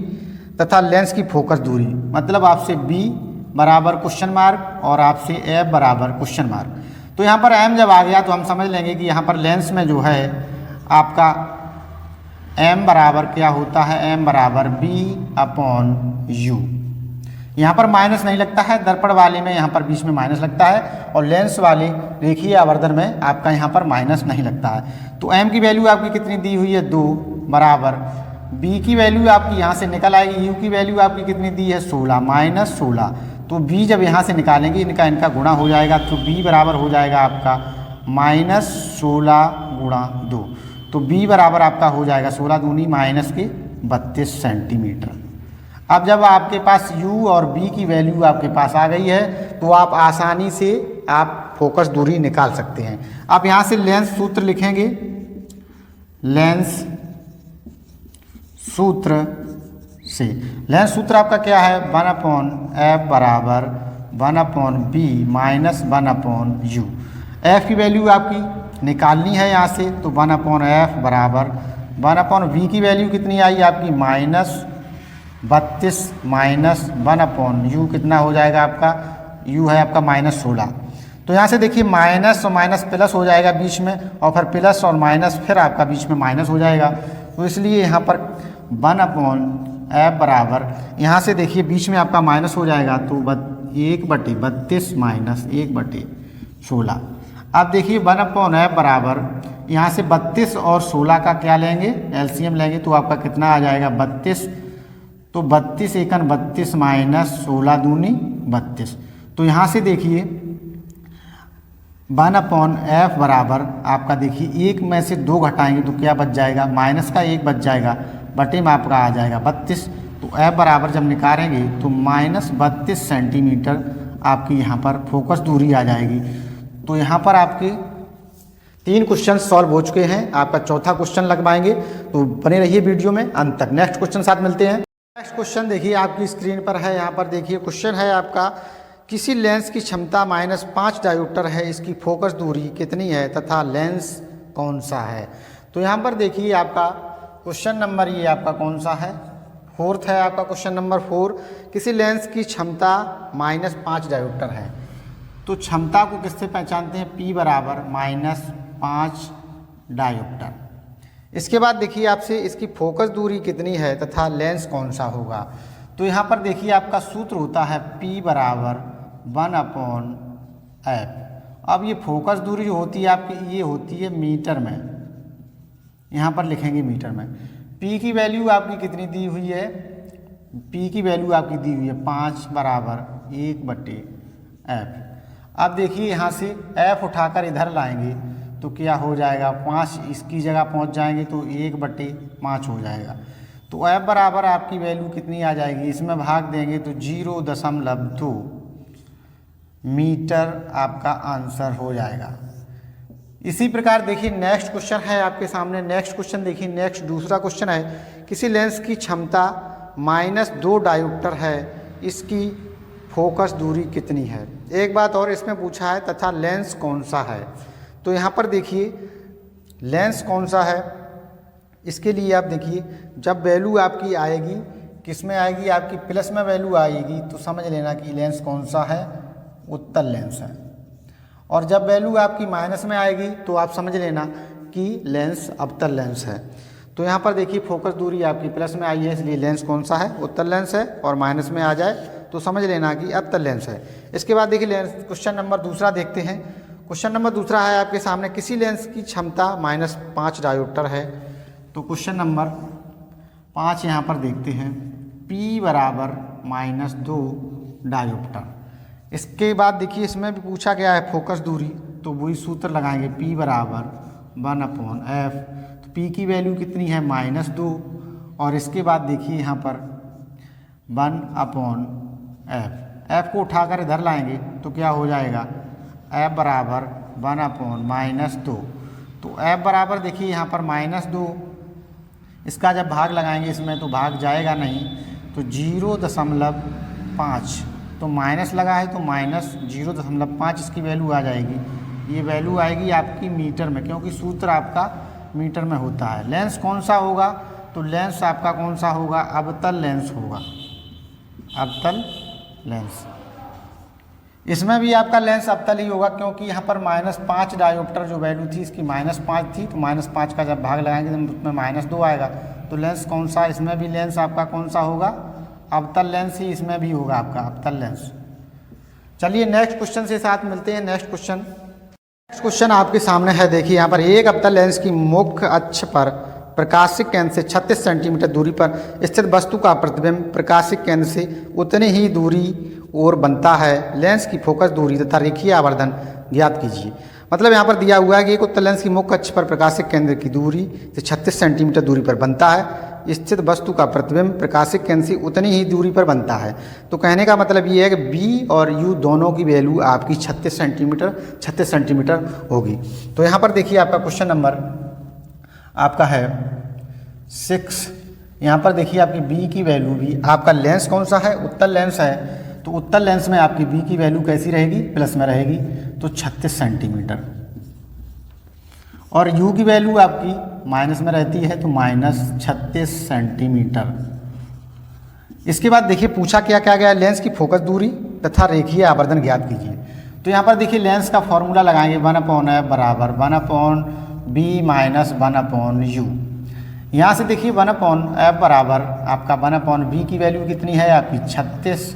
तथा लेंस की फोकस दूरी, मतलब आपसे b बराबर क्वेश्चन मार्क और आपसे f बराबर क्वेश्चन मार्क। तो यहाँ पर m जब आ गया तो हम समझ लेंगे कि यहाँ पर लेंस में जो है आपका m बराबर क्या होता है, m बराबर b/u। यहाँ पर माइनस नहीं लगता है, दर्पण वाले में यहाँ पर बीच में माइनस लगता है और लेंस वाले रेखीय आवर्धन में आपका यहाँ पर माइनस नहीं लगता है। तो m की वैल्यू आपकी कितनी दी हुई है, 2 बराबर b की वैल्यू आपकी यहाँ से निकल आएगी, u की वैल्यू आपकी कितनी दी है, 16 -16। तो b जब यहाँ से निकालेंगे इनका गुणा हो जाएगा, तो b बराबर हो जाएगा आपका -16 गुणा 2। तो b बराबर आपका हो जाएगा 16 दूनी -32 सेंटीमीटर। अब जब आपके पास u और b की वैल्यू आपके पास आ गई है तो आप आसानी से आप फोकस दूरी निकाल सकते हैं। आप यहाँ से लेंस सूत्र लिखेंगे, लेंस सूत्र से लेंस सूत्र आपका क्या है, 1/f बराबर 1/b माइनस 1/u। f की वैल्यू आपकी निकालनी है यहाँ से, तो 1/f बराबर 1/v की वैल्यू कितनी आई आपकी, -32 माइनस 1/u कितना हो जाएगा आपका, u है आपका -16। तो यहाँ से देखिए माइनस और माइनस प्लस हो जाएगा बीच में, और फिर प्लस और माइनस फिर आपका बीच में माइनस हो जाएगा। तो इसलिए यहाँ पर 1/f बराबर, यहाँ से देखिए बीच में आपका माइनस हो जाएगा, तो 1/32 माइनस 1/16। अब देखिए 1/f बराबर यहाँ से 32 और 16 का क्या लेंगे, एलसीएम लेंगे, तो आपका कितना आ जाएगा 32। तो 32 एकन 32 माइनस 16 दूनी 32। तो यहाँ से देखिए 1/f बराबर आपका देखिए 1 में से 2 घटाएंगे तो क्या बच जाएगा, माइनस का 1 बच जाएगा, बटे में आपका आ जाएगा 32। तो f बराबर जब निकालेंगे तो -32 सेंटीमीटर आपकी यहाँ पर फोकस दूरी आ जाएगी। तो यहाँ पर आपके 3 क्वेश्चन सॉल्व हो चुके हैं, आपका चौथा क्वेश्चन लगवाएंगे, तो बने रहिए वीडियो में अंत तक। नेक्स्ट क्वेश्चन साथ मिलते हैं। नेक्स्ट क्वेश्चन देखिए आपकी स्क्रीन पर है, यहाँ पर देखिए क्वेश्चन है आपका, किसी लेंस की क्षमता -5 डायोप्टर है, इसकी फोकस दूरी कितनी है तथा लेंस कौन सा है। तो यहाँ पर देखिए आपका क्वेश्चन नंबर ये आपका कौन सा है, 4th है आपका क्वेश्चन नंबर 4। किसी लेंस की क्षमता -5 डायोप्टर है, तो क्षमता को किससे पहचानते हैं, P बराबर -5 डायोप्टर। इसके बाद देखिए आपसे इसकी फोकस दूरी कितनी है तथा लेंस कौन सा होगा। तो यहाँ पर देखिए आपका सूत्र होता है P बराबर 1/f। अब ये फोकस दूरी जो होती है आपकी, ये होती है मीटर में, यहाँ पर लिखेंगे मीटर में। P की वैल्यू आपकी कितनी दी हुई है, P की वैल्यू आपकी दी हुई है 5 बराबर 1/f। अब देखिए यहाँ से f उठाकर इधर लाएंगे तो क्या हो जाएगा, 5 इसकी जगह पहुँच जाएंगे तो 1/5 हो जाएगा। तो f बराबर आपकी वैल्यू कितनी आ जाएगी, इसमें भाग देंगे तो 0.2 मीटर आपका आंसर हो जाएगा। इसी प्रकार देखिए नेक्स्ट क्वेश्चन है आपके सामने। नेक्स्ट क्वेश्चन देखिए, नेक्स्ट दूसरा क्वेश्चन है, किसी लेंस की क्षमता -2 डायोप्टर है, इसकी फोकस दूरी कितनी है। एक बात और इसमें पूछा है, तथा लेंस कौन सा है। तो यहाँ पर देखिए लेंस कौन सा है, इसके लिए आप देखिए जब वैल्यू आपकी आएगी किस में आएगी, आपकी प्लस में वैल्यू आएगी तो समझ लेना कि लेंस कौन सा है, उत्तल लेंस है। और जब वैल्यू आपकी माइनस में आएगी तो आप समझ लेना कि लेंस अवतल लेंस है। तो यहाँ पर देखिए फोकस दूरी आपकी प्लस में आई है, इसलिए लेंस कौन सा है, उत्तल लेंस है, और माइनस में आ जाए तो समझ लेना कि अवतल लेंस है। इसके बाद देखिए लेंस क्वेश्चन नंबर दूसरा देखते हैं। क्वेश्चन नंबर दूसरा है आपके सामने, किसी लेंस की क्षमता -5 डायोप्टर है। तो क्वेश्चन नंबर 5 यहाँ पर देखते हैं, P बराबर -2 डायोप्टर। इसके बाद देखिए इसमें भी पूछा गया है फोकस दूरी, तो वही सूत्र लगाएंगे, P बराबर 1/f। तो P की वैल्यू कितनी है, -2, और इसके बाद देखिए यहाँ पर 1/f। f को उठाकर इधर लाएंगे तो क्या हो जाएगा, f बराबर 1/-2। तो f बराबर देखिए यहाँ पर -2, इसका जब भाग लगाएंगे इसमें तो भाग जाएगा नहीं, तो 0.5, तो माइनस लगा है तो माइनस 0.5 इसकी वैल्यू आ जाएगी। ये वैल्यू आएगी आपकी मीटर में, क्योंकि सूत्र आपका मीटर में होता है। लेंस कौन सा होगा, तो लेंस आपका कौन सा होगा, अवतल लेंस होगा, अवतल लेंस। इसमें भी आपका लेंस अवतल ही होगा, क्योंकि यहाँ पर -5 डायोप्टर जो वैल्यू थी इसकी -5 थी, तो -5 का जब भाग लगाएंगे तो उसमें -2 आएगा। तो लेंस कौन सा, इसमें भी लेंस आपका कौन सा होगा, अवतल लेंस ही इसमें भी होगा आपका अवतल लेंस। चलिए नेक्स्ट क्वेश्चन से साथ मिलते हैं। नेक्स्ट क्वेश्चन आपके सामने है। देखिए यहाँ पर एक अवतल लेंस की मुख्य अक्ष पर प्रकाशिक केंद्र से 36 सेंटीमीटर दूरी पर स्थित वस्तु का प्रतिबिंब प्रकाशिक केंद्र से उतनी ही दूरी और बनता है। लेंस की फोकस दूरी तथा रेखीय आवर्धन ज्ञात कीजिए। मतलब यहाँ पर दिया हुआ है कि एक उत्तल लेंस की मुख्य अक्ष पर प्रकाशिक केंद्र की दूरी से 36 सेंटीमीटर दूरी पर बनता है। स्थित वस्तु का प्रतिबिंब प्रकाशिक केंद्र से उतनी ही दूरी पर बनता है। तो कहने का मतलब ये है कि बी और यू दोनों की वैल्यू आपकी 36 सेंटीमीटर होगी। तो यहाँ पर देखिए आपका क्वेश्चन नंबर आपका है 6। यहाँ पर देखिए आपकी बी की वैल्यू भी, आपका लेंस कौन सा है, उत्तल लेंस है, तो उत्तल लेंस में आपकी बी की वैल्यू कैसी रहेगी, प्लस में रहेगी, तो 36 सेंटीमीटर। और यू की वैल्यू आपकी माइनस में रहती है, तो -36 सेंटीमीटर। इसके बाद देखिए पूछा क्या क्या गया, लेंस की फोकस दूरी तथा रेखीय आवर्धन ज्ञात कीजिए। तो यहाँ पर देखिए लेंस का फॉर्मूला लगाएंगे 1/f बराबर 1/b माइनस 1/u। यहाँ से देखिए 1/f बराबर आपका 1/b की वैल्यू कितनी है आपकी 36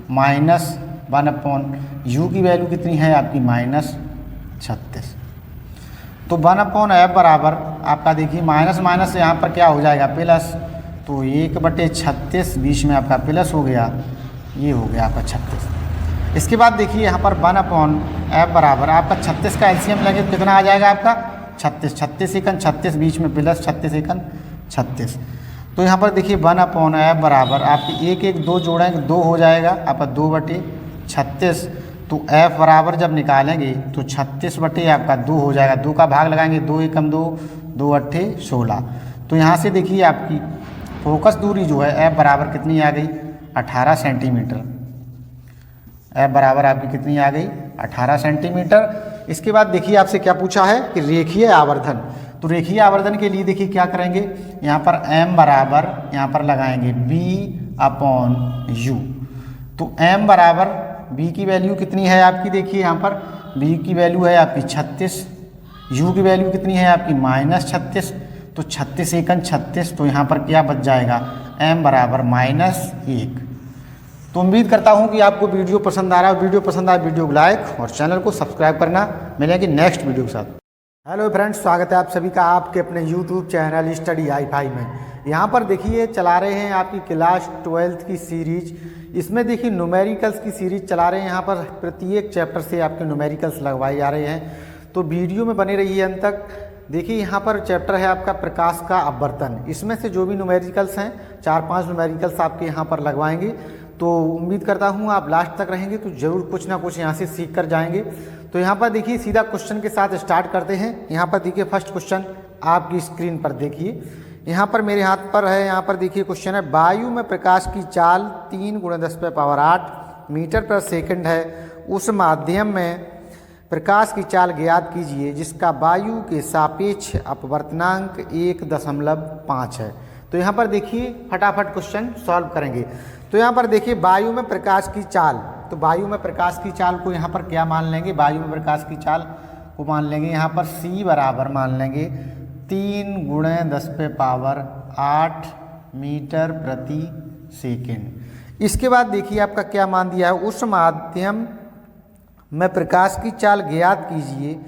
माइनस 1/u की वैल्यू कितनी है आपकी -36। तो 1/f बराबर आपका देखिए माइनस माइनस यहाँ पर क्या हो जाएगा प्लस, तो 1/36 बीच में आपका प्लस हो गया, ये हो गया आपका 36। इसके बाद देखिए यहाँ पर 1/f बराबर आपका 36 का एलसीएम लेंगे तो कितना आ जाएगा आपका 36, 36 एकन 36 बीच में प्लस 36 एकन 36। तो यहाँ पर देखिए 1/f बराबर आपकी 1 1 2 जोड़ेंगे 2 हो जाएगा आपका 2/36। तो f बराबर जब निकालेंगे तो 36 बटे आपका 2 हो जाएगा, 2 का भाग लगाएंगे 2 एकम 2, 2 अट्ठे 16। तो यहाँ से देखिए आपकी फोकस दूरी जो है f बराबर कितनी आ गई 18 सेंटीमीटर। f बराबर आपकी कितनी आ गई 18 सेंटीमीटर। इसके बाद देखिए आपसे क्या पूछा है कि रेखीय आवर्धन। तो रेखीय आवर्धन के लिए देखिए क्या करेंगे, यहाँ पर m बराबर यहाँ पर लगाएंगे b/u। तो m बराबर b की वैल्यू कितनी है आपकी, देखिए यहाँ पर b की वैल्यू है आपकी 36, u की वैल्यू कितनी है आपकी -36, तो 36 एकन 36। तो यहाँ पर क्या बच जाएगा m बराबर -1। तो उम्मीद करता हूँ कि आपको वीडियो पसंद आ रहा है। वीडियो पसंद आए वीडियो को लाइक और चैनल को सब्सक्राइब करना। मिलेंगे नेक्स्ट वीडियो के साथ। हेलो फ्रेंड्स, स्वागत है आप सभी का आपके अपने यूट्यूब चैनल स्टडी हाई-फाई में। यहाँ पर देखिए चला रहे हैं आपकी क्लास 12th की सीरीज। इसमें देखिए न्यूमेरिकल्स की सीरीज चला रहे हैं। यहाँ पर प्रत्येक चैप्टर से आपके न्यूमेरिकल्स लगवाए जा रहे हैं, तो वीडियो में बने रहिए अंत तक। देखिए यहाँ पर चैप्टर है आपका प्रकाश का अपवर्तन। इसमें से जो भी न्यूमेरिकल्स हैं 4-5 न्यूमेरिकल्स आपके यहाँ पर लगवाएंगे। तो उम्मीद करता हूँ आप लास्ट तक रहेंगे तो ज़रूर कुछ ना कुछ यहाँ से सीख कर जाएंगे। तो यहाँ पर देखिए सीधा क्वेश्चन के साथ स्टार्ट करते हैं। यहाँ पर देखिए फर्स्ट क्वेश्चन आपकी स्क्रीन पर देखिए, यहाँ पर मेरे हाथ पर है। यहाँ पर देखिए क्वेश्चन है, वायु में प्रकाश की चाल 3 × 10⁸ मीटर पर सेकंड है। उस माध्यम में प्रकाश की चाल ज्ञात कीजिए जिसका वायु के सापेक्ष अपवर्तनांक 1.5 है। तो यहाँ पर देखिए फटाफट क्वेश्चन सॉल्व करेंगे। तो यहाँ पर देखिए वायु में प्रकाश की चाल, तो वायु में प्रकाश की चाल को यहाँ पर क्या मान लेंगे, वायु में प्रकाश की चाल को मान लेंगे यहाँ पर c बराबर मान लेंगे 3 × 10⁸ मीटर प्रति सेकेंड। इसके बाद देखिए आपका क्या मान दिया है, उस माध्यम में प्रकाश की चाल ज्ञात कीजिए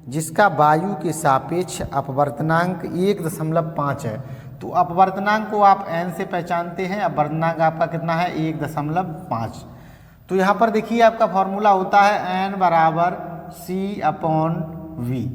जिसका वायु के सापेक्ष अपवर्तनांक 1.5 है। तो अपवर्तनांक को आप n से पहचानते हैं, अपवर्तनांक आपका कितना है 1.5। तो यहाँ पर देखिए आपका फॉर्मूला होता है n बराबर c/v।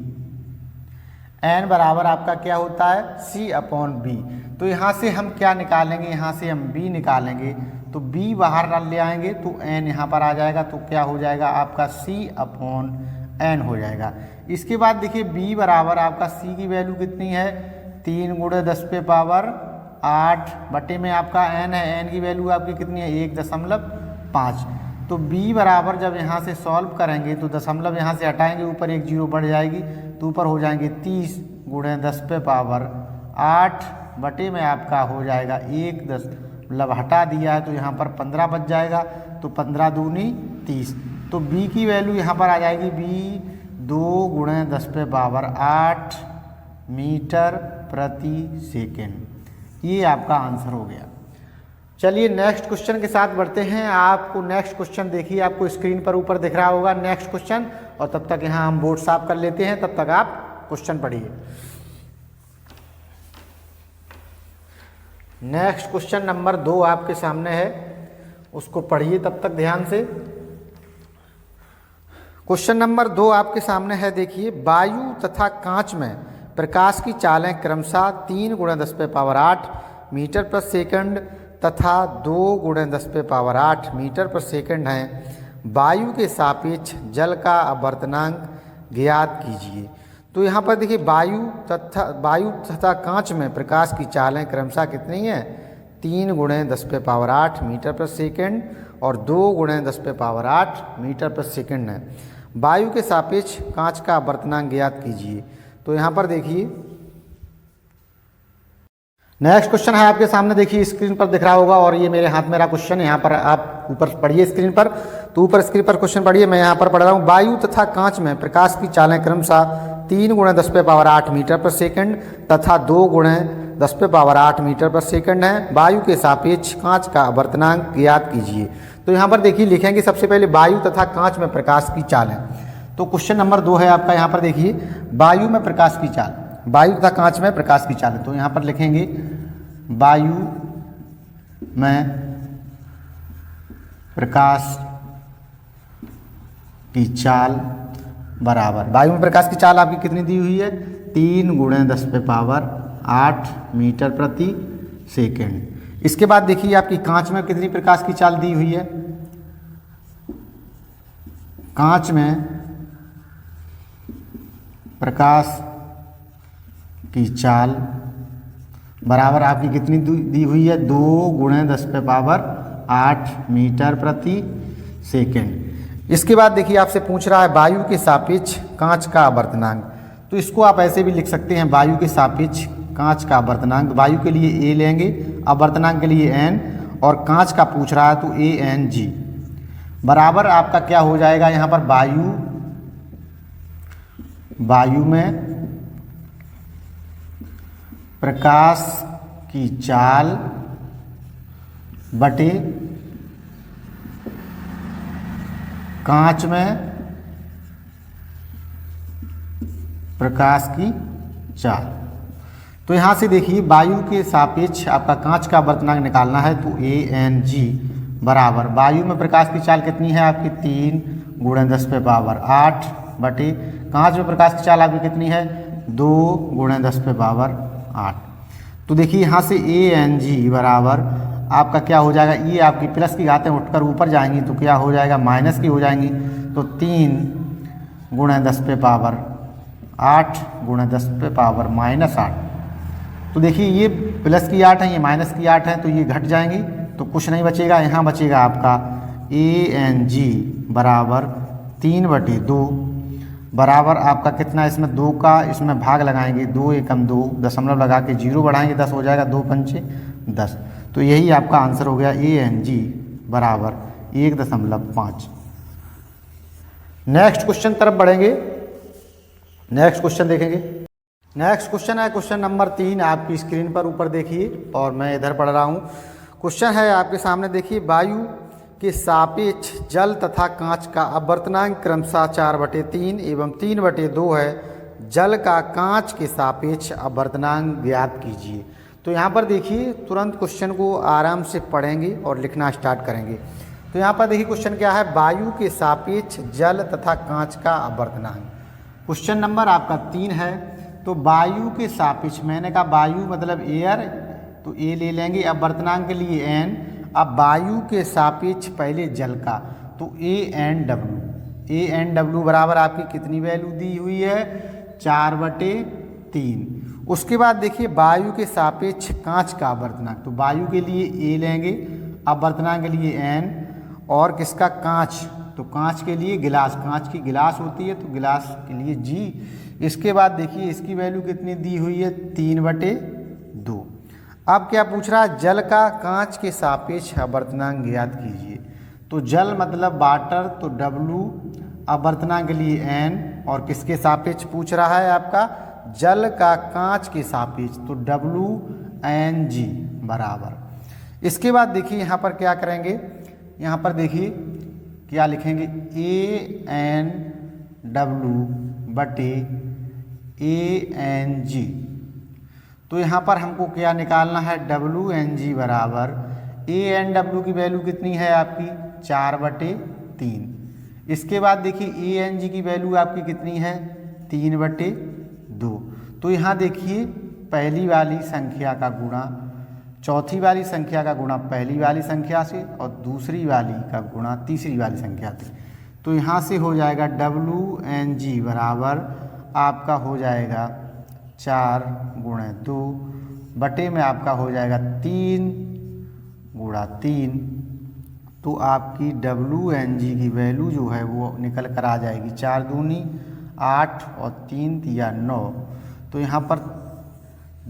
n बराबर आपका क्या होता है c/v। तो यहाँ से हम क्या निकालेंगे, यहाँ से हम b निकालेंगे, तो b बाहर ले आएंगे तो n यहाँ पर आ जाएगा। तो क्या हो जाएगा आपका c/n हो जाएगा। इसके बाद देखिए b बराबर आपका c की वैल्यू कितनी है 3 गुणे 10 पे पावर 8 बटे में आपका n है, n की वैल्यू आपकी कितनी है 1.5। तो b बराबर जब यहाँ से सॉल्व करेंगे तो दशमलव यहाँ से हटाएंगे, ऊपर एक जीरो बढ़ जाएगी तो ऊपर हो जाएंगे 30 गुणे 10 पे पावर 8 बटे में आपका हो जाएगा 1 मतलब हटा दिया है तो यहाँ पर 15 बच जाएगा, तो 15 दूनी 30। तो b की वैल्यू यहाँ पर आ जाएगी b 2 गुणे 10 पे पावर 8 मीटर प्रति सेकेंड। ये आपका आंसर हो गया। चलिए नेक्स्ट क्वेश्चन के साथ बढ़ते हैं। आपको नेक्स्ट क्वेश्चन देखिए, आपको स्क्रीन पर ऊपर दिख रहा होगा नेक्स्ट क्वेश्चन, और तब तक यहाँ हम बोर्ड साफ कर लेते हैं, तब तक आप क्वेश्चन पढ़िए। नेक्स्ट क्वेश्चन नंबर 2 आपके सामने है, उसको पढ़िए तब तक ध्यान से। क्वेश्चन नंबर 2 आपके सामने है, देखिए वायु तथा कांच में प्रकाश की चालें क्रमशः 3 गुणे 10 पे पावर 8 मीटर प्रति सेकंड तथा 2 गुणे 10 पे पावर 8 मीटर प्रति सेकंड हैं। वायु के सापेक्ष जल का अपवर्तनांक ज्ञात कीजिए। तो यहाँ पर देखिए वायु तथा कांच में प्रकाश की चालें क्रमशः कितनी हैं 3 गुणे 10 पे पावर 8 मीटर प्रति सेकंड और 2 गुणे 10 पे पावर 8 मीटर प्रति सेकंड है। वायु के सापेक्ष कांच का अपवर्तनांक ज्ञात कीजिए। तो यहाँ पर देखिए नेक्स्ट क्वेश्चन है आपके सामने, देखिए स्क्रीन पर दिख रहा होगा, और ये मेरे हाथ में रहा क्वेश्चन, यहाँ पर आप ऊपर पढ़िए स्क्रीन पर। तो ऊपर स्क्रीन पर क्वेश्चन पढ़िए, मैं यहाँ पर पढ़ रहा हूँ। वायु तथा कांच में प्रकाश की चालें क्रमशः 3 गुणे 10 पे पावर 8 मीटर प्रति सेकंड तथा 2 गुणे 10 पे पावर 8 मीटर प्रति सेकंड है। वायु के सापेक्ष कांच का अपवर्तनांक ज्ञात कीजिए। तो यहाँ पर देखिए लिखेंगे सबसे पहले वायु तथा कांच में प्रकाश की चालें। तो क्वेश्चन नंबर 2 है आपका, यहाँ पर देखिए वायु में प्रकाश की चाल, वायु तथा कांच में प्रकाश की चाल। तो यहाँ पर लिखेंगे वायु में प्रकाश की चाल बराबर, वायु में प्रकाश की चाल आपकी कितनी दी हुई है 3 गुणे 10 पे पावर 8 मीटर प्रति सेकेंड। इसके बाद देखिए आपकी कांच में कितनी प्रकाश की चाल दी हुई है। कांच में प्रकाश की चाल बराबर आपकी कितनी दी हुई है 2 गुणे 10 पे पावर 8 मीटर प्रति सेकेंड। इसके बाद देखिए आपसे पूछ रहा है वायु के सापेक्ष कांच का अपवर्तनांक। तो इसको आप ऐसे भी लिख सकते हैं, वायु के सापेक्ष कांच का अपवर्तनांक। वायु के लिए a लेंगे, अपवर्तनांक के लिए n, और कांच का पूछ रहा है तो ANG बराबर आपका क्या हो जाएगा यहाँ पर वायु में प्रकाश की चाल बटे कांच में प्रकाश की चाल। तो यहाँ से देखिए वायु के सापेक्ष आपका कांच का अपवर्तनांक निकालना है, तो ANG बराबर वायु में प्रकाश की चाल कितनी है आपकी 3 गुणे 10 पे पावर 8 बटे कांच में प्रकाश की चाल आपकी कितनी है 2 गुणे 10 पे पावर 8। तो देखिए यहाँ से ANG बराबर आपका क्या हो जाएगा, ये आपकी प्लस की घातें उठकर ऊपर जाएंगी तो क्या हो जाएगा माइनस की हो जाएंगी। तो 3 गुणे 10 पे पावर 8 गुणे 10 पे पावर -8। तो देखिए ये प्लस की 8 है, ये माइनस की 8 है, तो ये घट जाएंगी तो कुछ नहीं बचेगा। यहाँ बचेगा आपका ANG बराबर 3/2 बराबर आपका कितना, इसमें 2 का इसमें भाग लगाएंगे, 2 एकम 2 दशमलव लगा के 0 बढ़ाएंगे 10 हो जाएगा, 2 पंचे 10। तो यही आपका आंसर हो गया ANG बराबर 1.5। नेक्स्ट क्वेश्चन तरफ बढ़ेंगे, नेक्स्ट क्वेश्चन देखेंगे। नेक्स्ट क्वेश्चन है क्वेश्चन नंबर 3, आपकी स्क्रीन पर ऊपर देखिए और मैं इधर पढ़ रहा हूँ। क्वेश्चन है आपके सामने, देखिए वायु के सापेक्ष जल तथा कांच का अपवर्तनांक क्रमशः 4/3 एवं 3/2 है। जल का कांच के सापेक्ष अपवर्तनांक ज्ञात कीजिए। तो यहाँ पर देखिए तुरंत क्वेश्चन को आराम से पढ़ेंगे और लिखना स्टार्ट करेंगे। तो यहाँ पर देखिए क्वेश्चन क्या है, वायु के सापेक्ष जल तथा कांच का अपवर्तनांक। क्वेश्चन नंबर आपका 3 है। तो वायु के सापेक्ष, मैंने कहा वायु मतलब एयर, तो ए ले लेंगे, अपवर्तनांक के लिए n। अब वायु के सापेक्ष पहले जल का, तो ANW बराबर आपकी कितनी वैल्यू दी हुई है 4/3। उसके बाद देखिए वायु के सापेक्ष कांच का आवर्तनांक, तो वायु के लिए ए लेंगे, आवर्तनांक के लिए एन, और किसका कांच, तो कांच के लिए गिलास, कांच की गिलास होती है तो गिलास के लिए जी। इसके बाद देखिए इसकी वैल्यू कितनी दी हुई है 3/2। अब क्या पूछ रहा है, जल का कांच के सापेक्ष आवर्तनांक ज्ञात कीजिए। तो जल मतलब वाटर, तो W, आवर्तनांक के लिए n, और किसके सापेक्ष पूछ रहा है आपका, जल का कांच के सापेक्ष, तो WNG बराबर। इसके बाद देखिए यहाँ पर क्या करेंगे, यहाँ पर देखिए क्या लिखेंगे, ANW/ANG। तो यहाँ पर हमको क्या निकालना है, WNG बराबर ANW की वैल्यू कितनी है आपकी 4/3। इसके बाद देखिए ANG की वैल्यू आपकी कितनी है 3/2। तो यहाँ देखिए पहली वाली संख्या का गुणा चौथी वाली संख्या का गुणा पहली वाली संख्या से, और दूसरी वाली का गुणा तीसरी वाली संख्या से। तो यहाँ से हो जाएगा WNG बराबर आपका हो जाएगा 4/2 बटे में आपका हो जाएगा 3/3। तो आपकी WNG की वैल्यू जो है वो निकल कर आ जाएगी 4 दूनी 8 और 3 तिया 9। तो यहाँ पर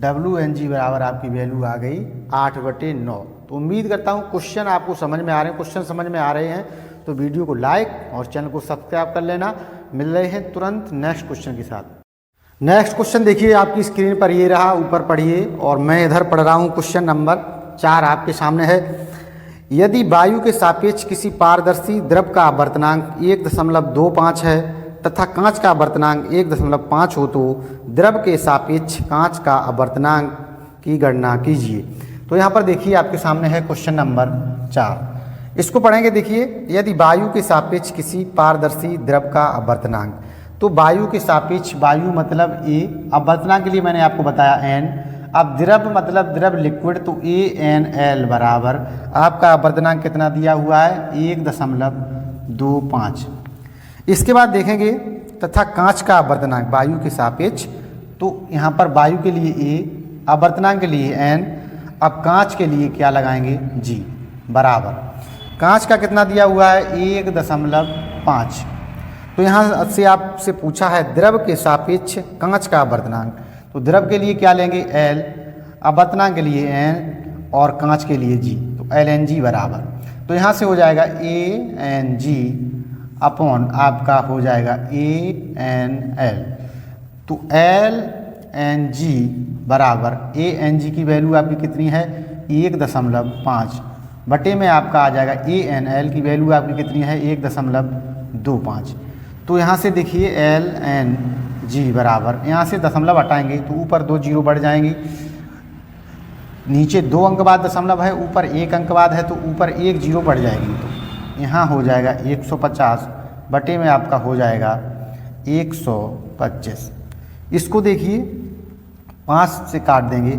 WNG बराबर आपकी वैल्यू आ गई 8/9। तो उम्मीद करता हूँ क्वेश्चन आपको समझ में आ रहे हैं। क्वेश्चन समझ में आ रहे हैं तो वीडियो को लाइक और चैनल को सब्सक्राइब कर लेना। मिल रहे हैं तुरंत नेक्स्ट क्वेश्चन के साथ। नेक्स्ट क्वेश्चन देखिए आपकी स्क्रीन पर ये रहा, ऊपर पढ़िए और मैं इधर पढ़ रहा हूँ। क्वेश्चन नंबर 4 आपके सामने है। यदि वायु के सापेक्ष किसी पारदर्शी द्रव का आवर्तनांक 1.25 है तथा कांच का आवर्तनांक 1.5 हो तो द्रव के सापेक्ष कांच का आवर्तनांक की गणना कीजिए। तो यहाँ पर देखिए आपके सामने है क्वेश्चन नंबर 4। इसको पढ़ेंगे। देखिए यदि वायु के सापेक्ष किसी पारदर्शी द्रव का आवर्तनांक, तो वायु के सापेक्ष, वायु मतलब A, आवर्तनांक के लिए मैंने आपको बताया N। अब द्रव मतलब द्रव लिक्विड, तो ANL बराबर आपका आवर्तनांक कितना दिया हुआ है 1.25। इसके बाद देखेंगे तथा कांच का आवर्तनांक वायु के सापेक्ष, तो यहाँ पर वायु के लिए A, आवर्तनांक के लिए N। अब कांच के लिए क्या लगाएंगे G बराबर कांच का कितना दिया हुआ है 1.5। तो यहाँ से आपसे पूछा है द्रव के सापेक्ष कांच का आवर्तनांक, तो द्रव के लिए क्या लेंगे L, आवर्तनांक के लिए N और कांच के लिए G, तो LNG बराबर। तो यहाँ से हो जाएगा ANG अपॉन आपका हो जाएगा ANL। तो LNG बराबर ANG की वैल्यू आपकी कितनी है 1.5 बटे में आपका आ जाएगा ANL की वैल्यू आपकी कितनी है 1.25। तो यहाँ से देखिए LNG बराबर, यहाँ से दशमलव हटाएंगे तो ऊपर 2 जीरो बढ़ जाएंगी, नीचे 2 अंक बाद दशमलव है, ऊपर 1 अंक बाद है तो ऊपर 1 जीरो बढ़ जाएगी। तो यहाँ हो जाएगा 150 बटे में आपका हो जाएगा 125। इसको देखिए 5 से काट देंगे,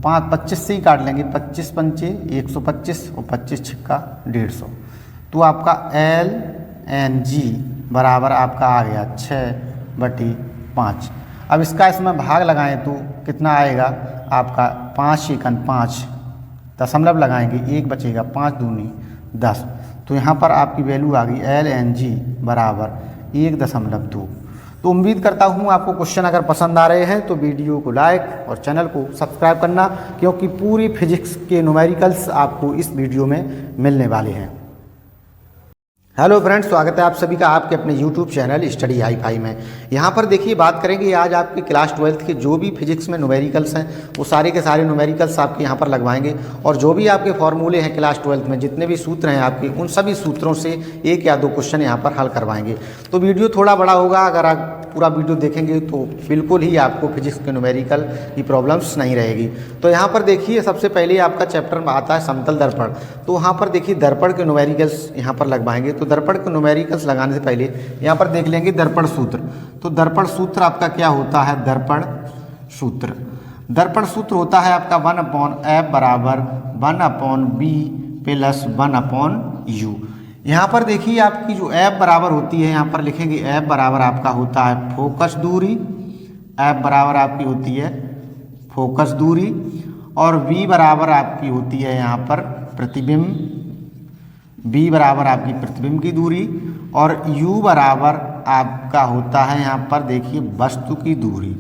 25 से ही काट लेंगे, 25 पंचे 125 और 25 छिक्का 150। तो आपका LNG बराबर आपका आ गया 6/5। अब इसका इसमें भाग लगाएं तो कितना आएगा आपका 5 एकन 5 दशमलव लगाएंगे 1 बचेगा, 5 दूनी 10। तो यहाँ पर आपकी वैल्यू आ गई LNG बराबर 1.2। तो उम्मीद करता हूँ आपको क्वेश्चन अगर पसंद आ रहे हैं तो वीडियो को लाइक और चैनल को सब्सक्राइब करना, क्योंकि पूरी फिजिक्स के न्यूमेरिकल्स आपको इस वीडियो में मिलने वाले हैं। हेलो फ्रेंड्स, स्वागत है आप सभी का आपके अपने यूट्यूब चैनल स्टडी हाई-फाई में। यहाँ पर देखिए बात करेंगे आज आपके क्लास 12th के जो भी फिजिक्स में न्यूमेरिकल्स हैं वो सारे के सारे न्यूमेरिकल्स आपके यहाँ पर लगवाएंगे, और जो भी आपके फॉर्मूले हैं क्लास 12th में जितने भी सूत्र हैं आपके, उन सभी सूत्रों से 1 या 2 क्वेश्चन यहाँ पर हल करवाएंगे। तो वीडियो थोड़ा बड़ा होगा, अगर आप पूरा वीडियो देखेंगे तो बिल्कुल ही आपको फिजिक्स के न्यूमेरिकल की प्रॉब्लम्स नहीं रहेगी। तो यहाँ पर देखिए सबसे पहले आपका चैप्टर में आता है समतल दर्पण। तो वहाँ पर देखिए दर्पण के न्यूमेरिकल्स यहाँ पर लगवाएंगे। तो दर्पण के न्यूमेरिकल्स लगाने से पहले यहाँ पर देख लेंगे दर्पण सूत्र। तो दर्पण सूत्र आपका क्या होता है, दर्पण सूत्र होता है आपका 1/f बराबर 1/b प्लस 1/u। यहाँ पर देखिए आपकी जो f बराबर होती है, यहाँ पर लिखेंगे f बराबर आपका होता है फोकस दूरी, f बराबर आपकी होती है फोकस दूरी और v बराबर आपकी होती है यहाँ पर प्रतिबिंब, v बराबर आपकी प्रतिबिंब की दूरी और u बराबर आपका होता है यहाँ पर देखिए वस्तु की दूरी।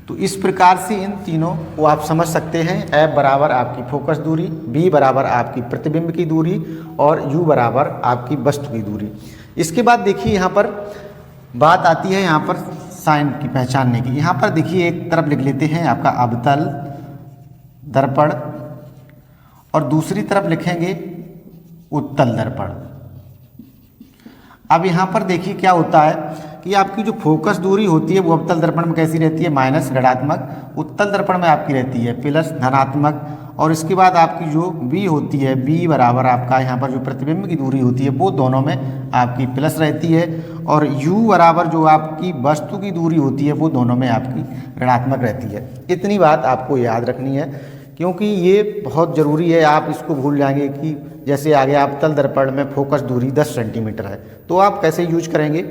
तो इस प्रकार से इन तीनों को आप समझ सकते हैं। F बराबर आपकी फोकस दूरी, V बराबर आपकी प्रतिबिंब की दूरी और U बराबर आपकी वस्तु की दूरी। इसके बाद देखिए यहाँ पर बात आती है यहाँ पर साइन की पहचानने की। यहाँ पर देखिए एक तरफ लिख लेते हैं आपका अवतल दर्पण और दूसरी तरफ लिखेंगे उत्तल दर्पण। अब यहाँ पर देखिए क्या होता है कि आपकी जो फोकस दूरी होती है वो अवतल दर्पण में कैसी रहती है, माइनस ऋणात्मक, उत्तल दर्पण में आपकी रहती है प्लस धनात्मक। और इसके बाद आपकी जो V होती है, V बराबर आपका यहाँ पर जो प्रतिबिंब की दूरी होती है वो दोनों में आपकी प्लस रहती है और U बराबर जो आपकी वस्तु की दूरी होती है वो दोनों में आपकी ऋणात्मक रहती है। इतनी बात आपको याद रखनी है क्योंकि ये बहुत ज़रूरी है। आप इसको भूल जाएंगे कि जैसे आगे अवतल दर्पण में फोकस दूरी 10 सेंटीमीटर है तो आप कैसे यूज करेंगे।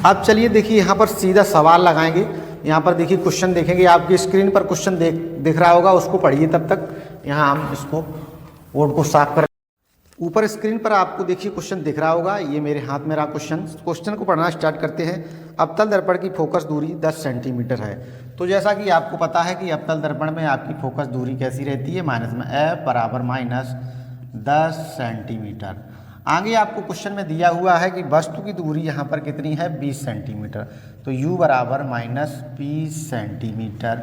अब चलिए देखिए यहाँ पर सीधा सवाल लगाएंगे। यहाँ पर देखिए क्वेश्चन देखेंगे, आपकी स्क्रीन पर क्वेश्चन दिख रहा होगा, उसको पढ़िए तब तक। यहाँ हम इसको बोर्ड को साफ कर, ऊपर स्क्रीन पर आपको देखिए क्वेश्चन दिख रहा होगा, ये मेरे हाथ में रहा क्वेश्चन को पढ़ना स्टार्ट करते हैं। अवतल दर्पण की फोकस दूरी 10 सेंटीमीटर है। तो जैसा कि आपको पता है कि अवतल दर्पण में आपकी फोकस दूरी कैसी रहती है, माइनस में, F बराबर माइनस 10 सेंटीमीटर। आगे आपको क्वेश्चन में दिया हुआ है कि वस्तु की दूरी यहाँ पर कितनी है, 20 सेंटीमीटर। तो U बराबर माइनस 20 सेंटीमीटर।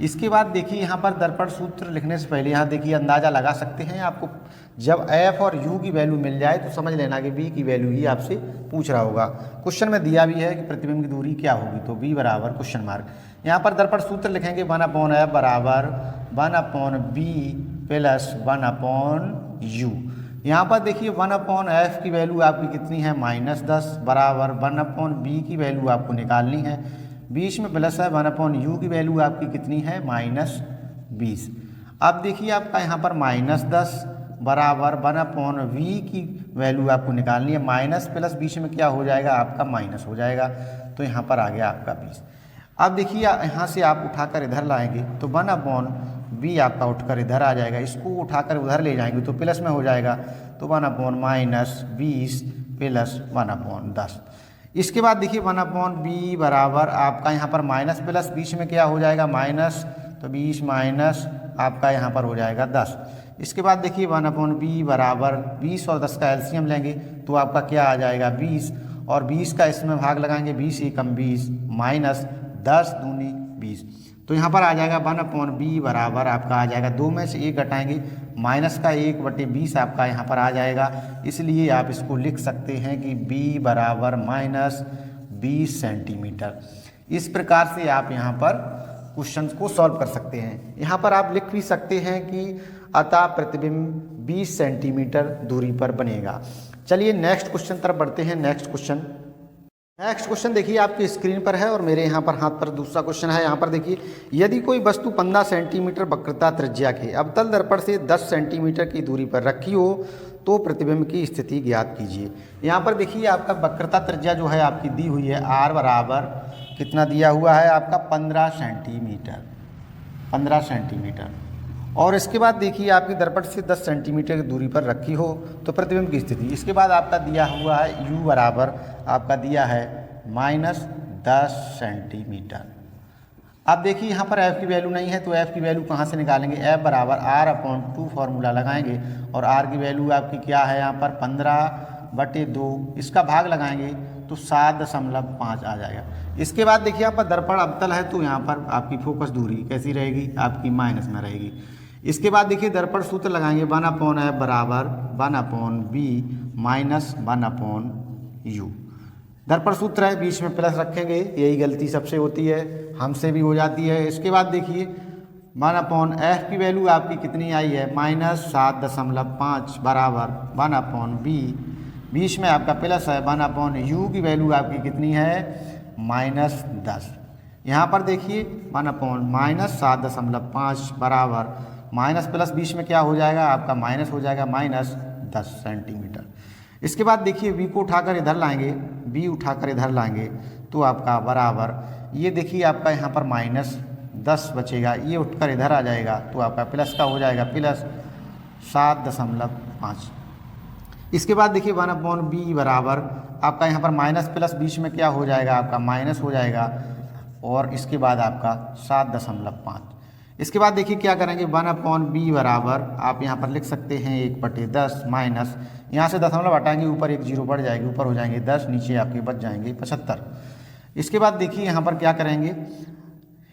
इसके बाद देखिए यहाँ पर दर्पण सूत्र लिखने से पहले यहाँ देखिए अंदाज़ा लगा सकते हैं। आपको जब F और U की वैल्यू मिल जाए तो समझ लेना कि V की वैल्यू ही आपसे पूछ रहा होगा। क्वेश्चन में दिया भी है कि प्रतिबिंब की दूरी क्या होगी, तो V बराबर क्वेश्चन मार्क। यहाँ पर दर्पण सूत्र लिखेंगे 1/F बराबर 1/B प्लस 1/U। यहाँ पर देखिए 1/F की वैल्यू आपकी कितनी है, -10 बराबर 1/B की वैल्यू आपको निकालनी है, बीच में प्लस है, 1/U की वैल्यू आपकी कितनी है, -20। अब देखिए आपका यहाँ पर -10 बराबर 1/V की वैल्यू आपको निकालनी है, माइनस प्लस बीच में क्या हो जाएगा, आपका माइनस हो जाएगा। तो यहाँ पर आ गया आपका 20। अब देखिए यहाँ से आप उठाकर इधर लाएंगे तो 1/V आपका उठकर इधर आ जाएगा, इसको उठाकर उधर ले जाएंगे तो प्लस में हो जाएगा। तो 1/-20 प्लस 1/10। इसके बाद देखिए 1/B बराबर आपका यहाँ पर माइनस प्लस बीच में क्या हो जाएगा, माइनस, तो 20 माइनस आपका यहाँ पर हो जाएगा 10। इसके बाद देखिए 1/B बराबर 20 और 10 का एलसीएम लेंगे तो आपका क्या आ जाएगा, 20 और 20 का इसमें भाग लगाएंगे, 20 एकम 20 माइनस 10 दूनी 20। तो यहाँ पर आ जाएगा 1/B बराबर आपका आ जाएगा, 2 में से 1 घटाएंगे, माइनस का 1/20 आपका यहाँ पर आ जाएगा। इसलिए आप इसको लिख सकते हैं कि B बराबर -20 सेंटीमीटर। इस प्रकार से आप यहाँ पर क्वेश्चन को सॉल्व कर सकते हैं। यहाँ पर आप लिख भी सकते हैं कि अतः प्रतिबिंब 20 सेंटीमीटर दूरी पर बनेगा। चलिए नेक्स्ट क्वेश्चन तरफ बढ़ते हैं। नेक्स्ट क्वेश्चन देखिए आपकी स्क्रीन पर है और मेरे यहाँ पर हाथ पर दूसरा क्वेश्चन है। यहाँ पर देखिए, यदि कोई वस्तु 15 सेंटीमीटर वक्रता त्रिज्या के अवतल दर्पण से 10 सेंटीमीटर की दूरी पर रखी हो तो प्रतिबिंब की स्थिति ज्ञात कीजिए। यहाँ पर देखिए आपका वक्रता त्रिज्या जो है आपकी दी हुई है, R बराबर कितना दिया हुआ है आपका 15 सेंटीमीटर। और इसके बाद देखिए आपकी दर्पण से 10 सेंटीमीटर की दूरी पर रखी हो तो प्रतिबिंब की स्थिति। इसके बाद आपका दिया हुआ है U बराबर आपका दिया है -10 सेंटीमीटर। अब देखिए यहाँ पर F की वैल्यू नहीं है तो F की वैल्यू कहाँ से निकालेंगे, F बराबर R/2 फार्मूला लगाएंगे और R की वैल्यू आपकी क्या है यहाँ पर 15/2, इसका भाग लगाएंगे तो 7.5 आ जाएगा। इसके बाद देखिए यहाँ पर दर्पण अवतल है तो यहाँ पर आपकी फोकस दूरी कैसी रहेगी, आपकी माइनस में रहेगी। इसके बाद देखिए दर्पण सूत्र लगाएंगे 1/F बराबर 1/B माइनस 1/U। दर्पण सूत्र है, बीच में प्लस रखेंगे, यही गलती सबसे होती है, हमसे भी हो जाती है। इसके बाद देखिए 1/F की वैल्यू आपकी कितनी आई है, -7.5 बराबर 1/B, बीच में आपका प्लस है, 1/U की वैल्यू आपकी कितनी है, -10। यहाँ पर देखिए 1/-7.5 बराबर माइनस प्लस बीच में क्या हो जाएगा, आपका माइनस हो जाएगा, -10 सेंटीमीटर। इसके बाद देखिए V को उठाकर इधर लाएंगे, B उठाकर इधर लाएंगे तो आपका बराबर, ये देखिए आपका यहाँ पर 10 बचेगा, ये उठकर इधर आ जाएगा तो आपका प्लस का हो जाएगा प्लस 7.5। इसके बाद देखिए 1/b बराबर आपका यहाँ पर माइनस प्लस बीच में क्या हो जाएगा, आपका माइनस हो जाएगा और इसके बाद आपका 7.5। इसके बाद देखिए क्या करेंगे 1/b बराबर आप यहाँ पर लिख सकते हैं 1/10 माइनस यहाँ से दशमलव हटाएंगे ऊपर एक जीरो बढ़ जाएगी, ऊपर हो जाएंगे 10, नीचे आपके बच जाएंगे 75। इसके बाद देखिए यहाँ पर क्या करेंगे,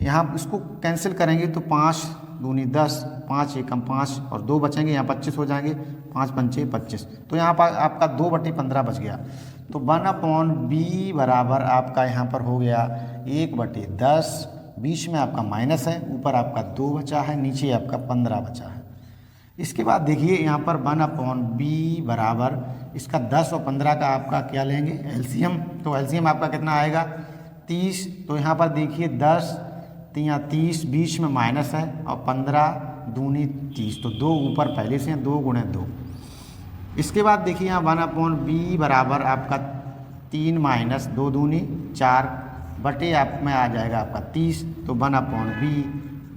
यहाँ इसको कैंसिल करेंगे तो 5 दूनी 10, 5 एकम 5 और 2 बचेंगे, यहाँ 25 हो जाएंगे, 5 पंचे 25, तो यहाँ पर आपका 2/15 बच गया। तो 1/b बराबर आपका यहाँ पर हो गया 1/10, बीच में आपका माइनस है, ऊपर आपका 2 बचा है, नीचे आपका 15 बचा है। इसके बाद देखिए यहाँ पर 1/b बराबर इसका 10 और 15 का आपका क्या लेंगे एलसीएम, तो एलसीएम आपका कितना आएगा 30। तो यहाँ पर देखिए 10 3 30, बीच में माइनस है और 15 दूनी 30, तो 2 ऊपर पहले से 2 गुणे 2। इसके बाद देखिए यहाँ 1/b बराबर आपका 3 माइनस 2 दूनी 4 बटे आप में आ जाएगा आपका 30। तो 1/b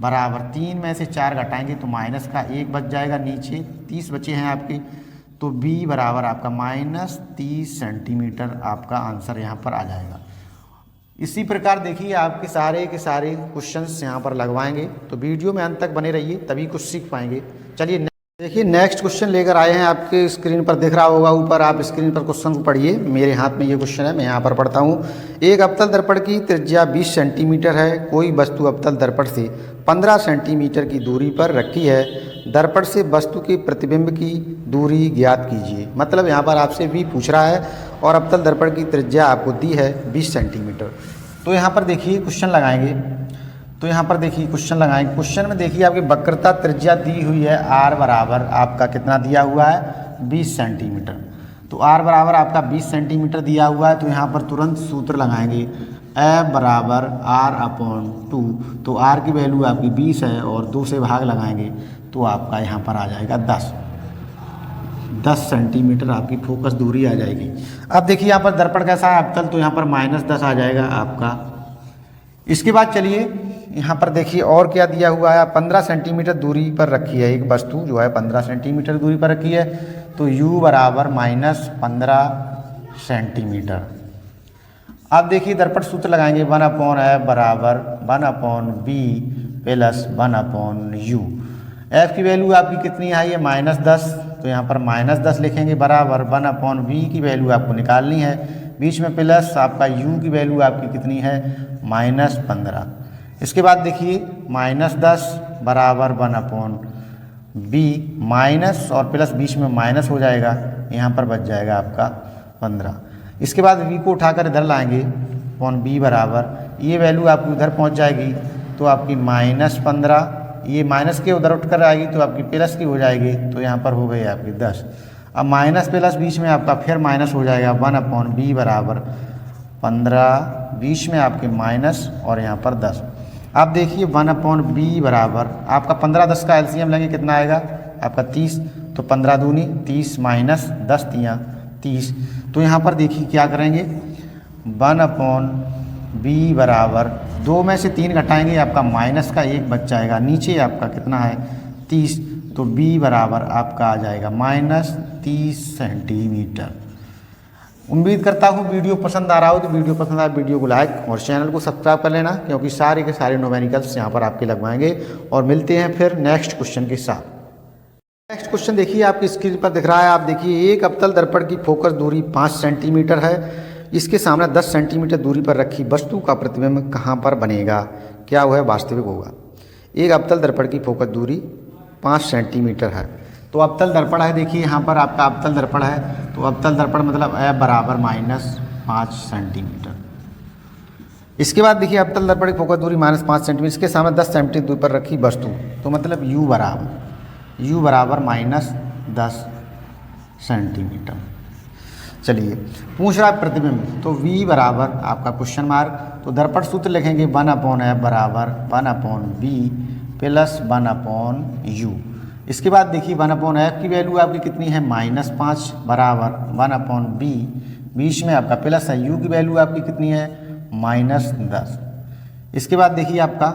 बराबर 3 में से 4 घटाएंगे तो माइनस का 1 बच जाएगा, नीचे 30 बचे हैं आपके, तो b बराबर आपका -30 सेंटीमीटर आपका आंसर यहाँ पर आ जाएगा। इसी प्रकार देखिए आपके सारे के सारे क्वेश्चंस यहाँ पर लगवाएंगे, तो वीडियो में अंत तक बने रहिए तभी कुछ सीख पाएंगे। चलिए देखिए नेक्स्ट क्वेश्चन लेकर आए हैं, आपके स्क्रीन पर दिख रहा होगा ऊपर, आप स्क्रीन पर क्वेश्चन को पढ़िए। मेरे हाथ में ये क्वेश्चन है, मैं यहाँ पर पढ़ता हूँ। एक अवतल दर्पण की त्रिज्या 20 सेंटीमीटर है, कोई वस्तु अवतल दर्पण से 15 सेंटीमीटर की दूरी पर रखी है, दर्पण से वस्तु के प्रतिबिंब की दूरी ज्ञात कीजिए। मतलब यहाँ पर आपसे भी पूछ रहा है और अवतल दर्पण की त्रिज्या आपको दी है 20 सेंटीमीटर। तो यहाँ पर देखिए क्वेश्चन लगाएंगे, तो यहाँ पर देखिए क्वेश्चन लगाएंगे। क्वेश्चन में देखिए आपकी वक्रता त्रिज्या दी हुई है r बराबर आपका कितना दिया हुआ है 20 सेंटीमीटर। तो r बराबर आपका 20 सेंटीमीटर दिया हुआ है, तो यहाँ पर तुरंत सूत्र लगाएंगे F बराबर r/2। तो r की वैल्यू आपकी 20 है और 2 से भाग लगाएंगे तो आपका यहाँ पर आ जाएगा 10 सेंटीमीटर आपकी फोकस दूरी आ जाएगी। अब देखिए यहाँ पर दर्पण कैसा है अवतल, तो यहाँ पर -10 आ जाएगा आपका। इसके बाद चलिए यहाँ पर देखिए और क्या दिया हुआ है, 15 सेंटीमीटर दूरी पर रखी है एक वस्तु जो है 15 सेंटीमीटर दूरी पर रखी है, तो u बराबर -15 सेंटीमीटर। अब देखिए दर्पण सूत्र लगाएंगे 1/f बराबर 1/b प्लस 1/u। f की वैल्यू आपकी कितनी आई है -10, तो यहाँ पर -10 लिखेंगे बराबर 1/b की वैल्यू आपको निकालनी है, बीच में प्लस आपका u की वैल्यू आपकी कितनी है -15। इसके बाद देखिए -10 बराबर 1/b माइनस और प्लस बीच में माइनस हो जाएगा, यहाँ पर बच जाएगा आपका 15। इसके बाद v को उठाकर इधर लाएंगे b बराबर ये वैल्यू आपकी उधर पहुँच जाएगी, तो आपकी -15, ये माइनस के उधर उठकर आएगी तो आपकी प्लस की हो जाएगी, तो यहाँ पर हो गई आपकी 10। अब माइनस प्लस बीच में आपका फिर माइनस हो जाएगा 1/b बराबर 15, बीच में आपके माइनस और यहाँ पर 10। आप देखिए 1/b बराबर आपका 15 10 का एलसीएम लेंगे कितना आएगा आपका 30, तो 15 दूनी 30 माइनस 10 तियाँ 30। तो यहाँ पर देखिए क्या करेंगे 1/b बराबर 2 में से 3 घटाएंगे आपका माइनस का 1 बच जाएगा, नीचे आपका कितना है 30, तो b बराबर आपका आ जाएगा -30 सेंटीमीटर। उम्मीद करता हूँ वीडियो पसंद आ रहा हो, तो वीडियो पसंद आए वीडियो को लाइक और चैनल को सब्सक्राइब कर लेना, क्योंकि सारे के सारे न्यूमेरिकल्स यहाँ पर आपके लगवाएंगे। और मिलते हैं फिर नेक्स्ट क्वेश्चन के साथ। नेक्स्ट क्वेश्चन देखिए आपकी स्क्रीन पर दिख रहा है, आप देखिए एक अवतल दर्पण की फोकस दूरी 5 सेंटीमीटर है, इसके सामने 10 सेंटीमीटर दूरी पर रखी वस्तु का प्रतिबिंब कहाँ पर बनेगा, क्या वह वास्तविक होगा। एक अवतल दर्पण की फोकस दूरी 5 सेंटीमीटर है, तो अवतल दर्पण है, देखिए यहाँ पर आपका अवतल दर्पण है, तो अवतल दर्पण मतलब f बराबर -5 सेंटीमीटर। इसके बाद देखिए अवतल दर्पण की फोकस दूरी -5 सेंटीमीटर, इसके सामने 10 सेंटीमीटर दूरी पर रखी वस्तु, तो मतलब u बराबर -10 सेंटीमीटर। चलिए पूछ रहा है प्रतिबिंब, तो v बराबर आपका क्वेश्चन मार्क, तो दर्पण सूत्र लिखेंगे 1/f बराबर 1/b प्लस 1/u। इसके बाद देखिए 1/f की वैल्यू आपकी कितनी है -5 बराबर 1/b, बीच में आपका प्लस है, u की वैल्यू आपकी कितनी है -10। इसके बाद देखिए आपका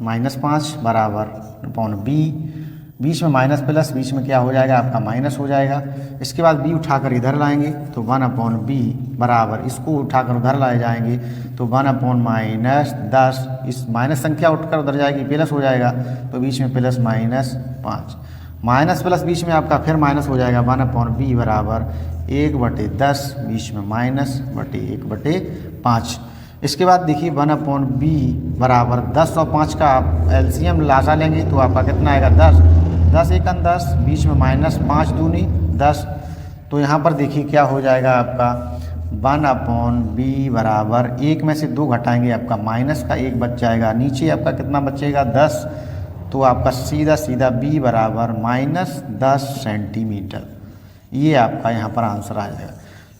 -5 बराबर अपॉन बी, बीच में माइनस प्लस, बीच में क्या हो जाएगा आपका माइनस हो जाएगा। इसके बाद बी उठाकर इधर लाएंगे तो 1/b बराबर, इसको उठाकर उधर लाए जाएंगे तो 1/-10, इस माइनस संख्या उठकर उधर जाएगी प्लस हो जाएगा तो बीच में प्लस -5, माइनस प्लस बीच में आपका फिर माइनस हो जाएगा 1/b बराबर 1/10, बीच में माइनस बटे 1/5। इसके बाद देखिए 1/b बराबर 10 और 5 का आप एलसीएम लासा लेंगे तो आपका कितना आएगा 10, 10 एकम 10, बीच में -5 दूनी 10। तो यहाँ पर देखिए क्या हो जाएगा आपका 1/b बराबर 1 में से 2 घटाएंगे आपका माइनस का 1 बच जाएगा, नीचे आपका कितना बचेगा 10, तो आपका सीधा सीधा b बराबर -10 सेंटीमीटर, ये आपका यहाँ पर आंसर आ जाएगा।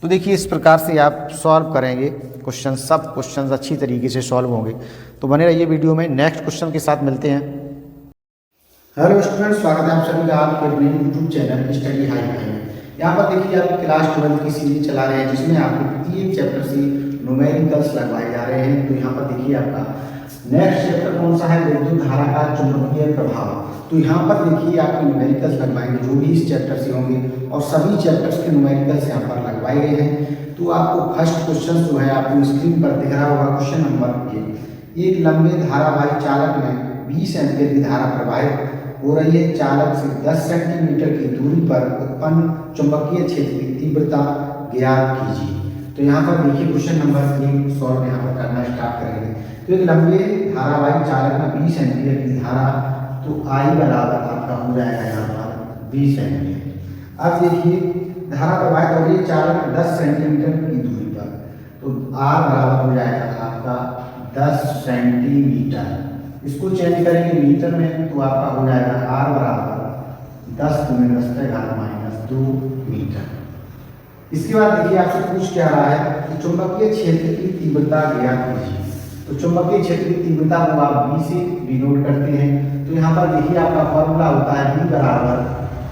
तो देखिए इस प्रकार से आप सॉल्व करेंगे क्वेश्चन, सब क्वेश्चन अच्छी तरीके से सॉल्व होंगे। तो बने रहिए वीडियो में, नेक्स्ट क्वेश्चन के साथ मिलते हैं। हेलो स्टूडेंट, स्वागत है आप सभी का आपके अपने YouTube channel study hi fi में। यहाँ पर देखिए आप क्लास 12 की सीरीज चला रहे हैं जिसमें आपके प्रत्येक चैप्टर से न्यूमेरिकल्स लगवाए जा रहे हैं। तो यहाँ पर देखिए आपका नेक्स्ट चैप्टर कौन सा है, विद्युत धारा का चुंबकीय प्रभाव। तो यहाँ पर देखिए आपके न्यूमेरिकल्स लगवाएंगे जो भी इस चैप्टर से होंगे, और सभी चैप्टर्स के न्यूमेरिकल्स यहाँ पर लगवाए गए हैं। तो आपको फर्स्ट क्वेश्चन जो है आपको स्क्रीन पर दिख रहा होगा, क्वेश्चन नंबर 1। एक लंबे धारावाही चालक में 20 एम्पीयर की धारा प्रवाहित हो रही है। चालक से 10 सेंटीमीटर की दूरी पर उत्पन्न चुंबकीय क्षेत्र की तीव्रता ज्ञात कीजिए। तो यहाँ पर देखिए क्वेश्चन नंबर 1 सॉल्व यहाँ पर करना स्टार्ट करेंगे। तो एक लंबे धारावाही चालक में 20 एम्पीयर की धारा, तो I बराबर आपका हो जाएगा यहाँ पर 20 एम्पीयर। अब देखिए धारा प्रवाहित हो रही है चालक 10 सेंटीमीटर की दूरी पर, तो R बराबर हो जाएगा आपका 10 सेंटीमीटर। इसको चेंज करेंगे मीटर में तो आपका हो जाएगा R बराबर 10 × 10⁻² मीटर। इसके बाद देखिए आपसे पूछ क्या रहा है कि चुंबकीय क्षेत्र की तीव्रता ज्ञात कीजिए। तो चुंबकीय क्षेत्र की तीव्रता को आप B से डिनोट करते हैं। तो यहाँ पर देखिए आपका फॉर्मूला होता है B बराबर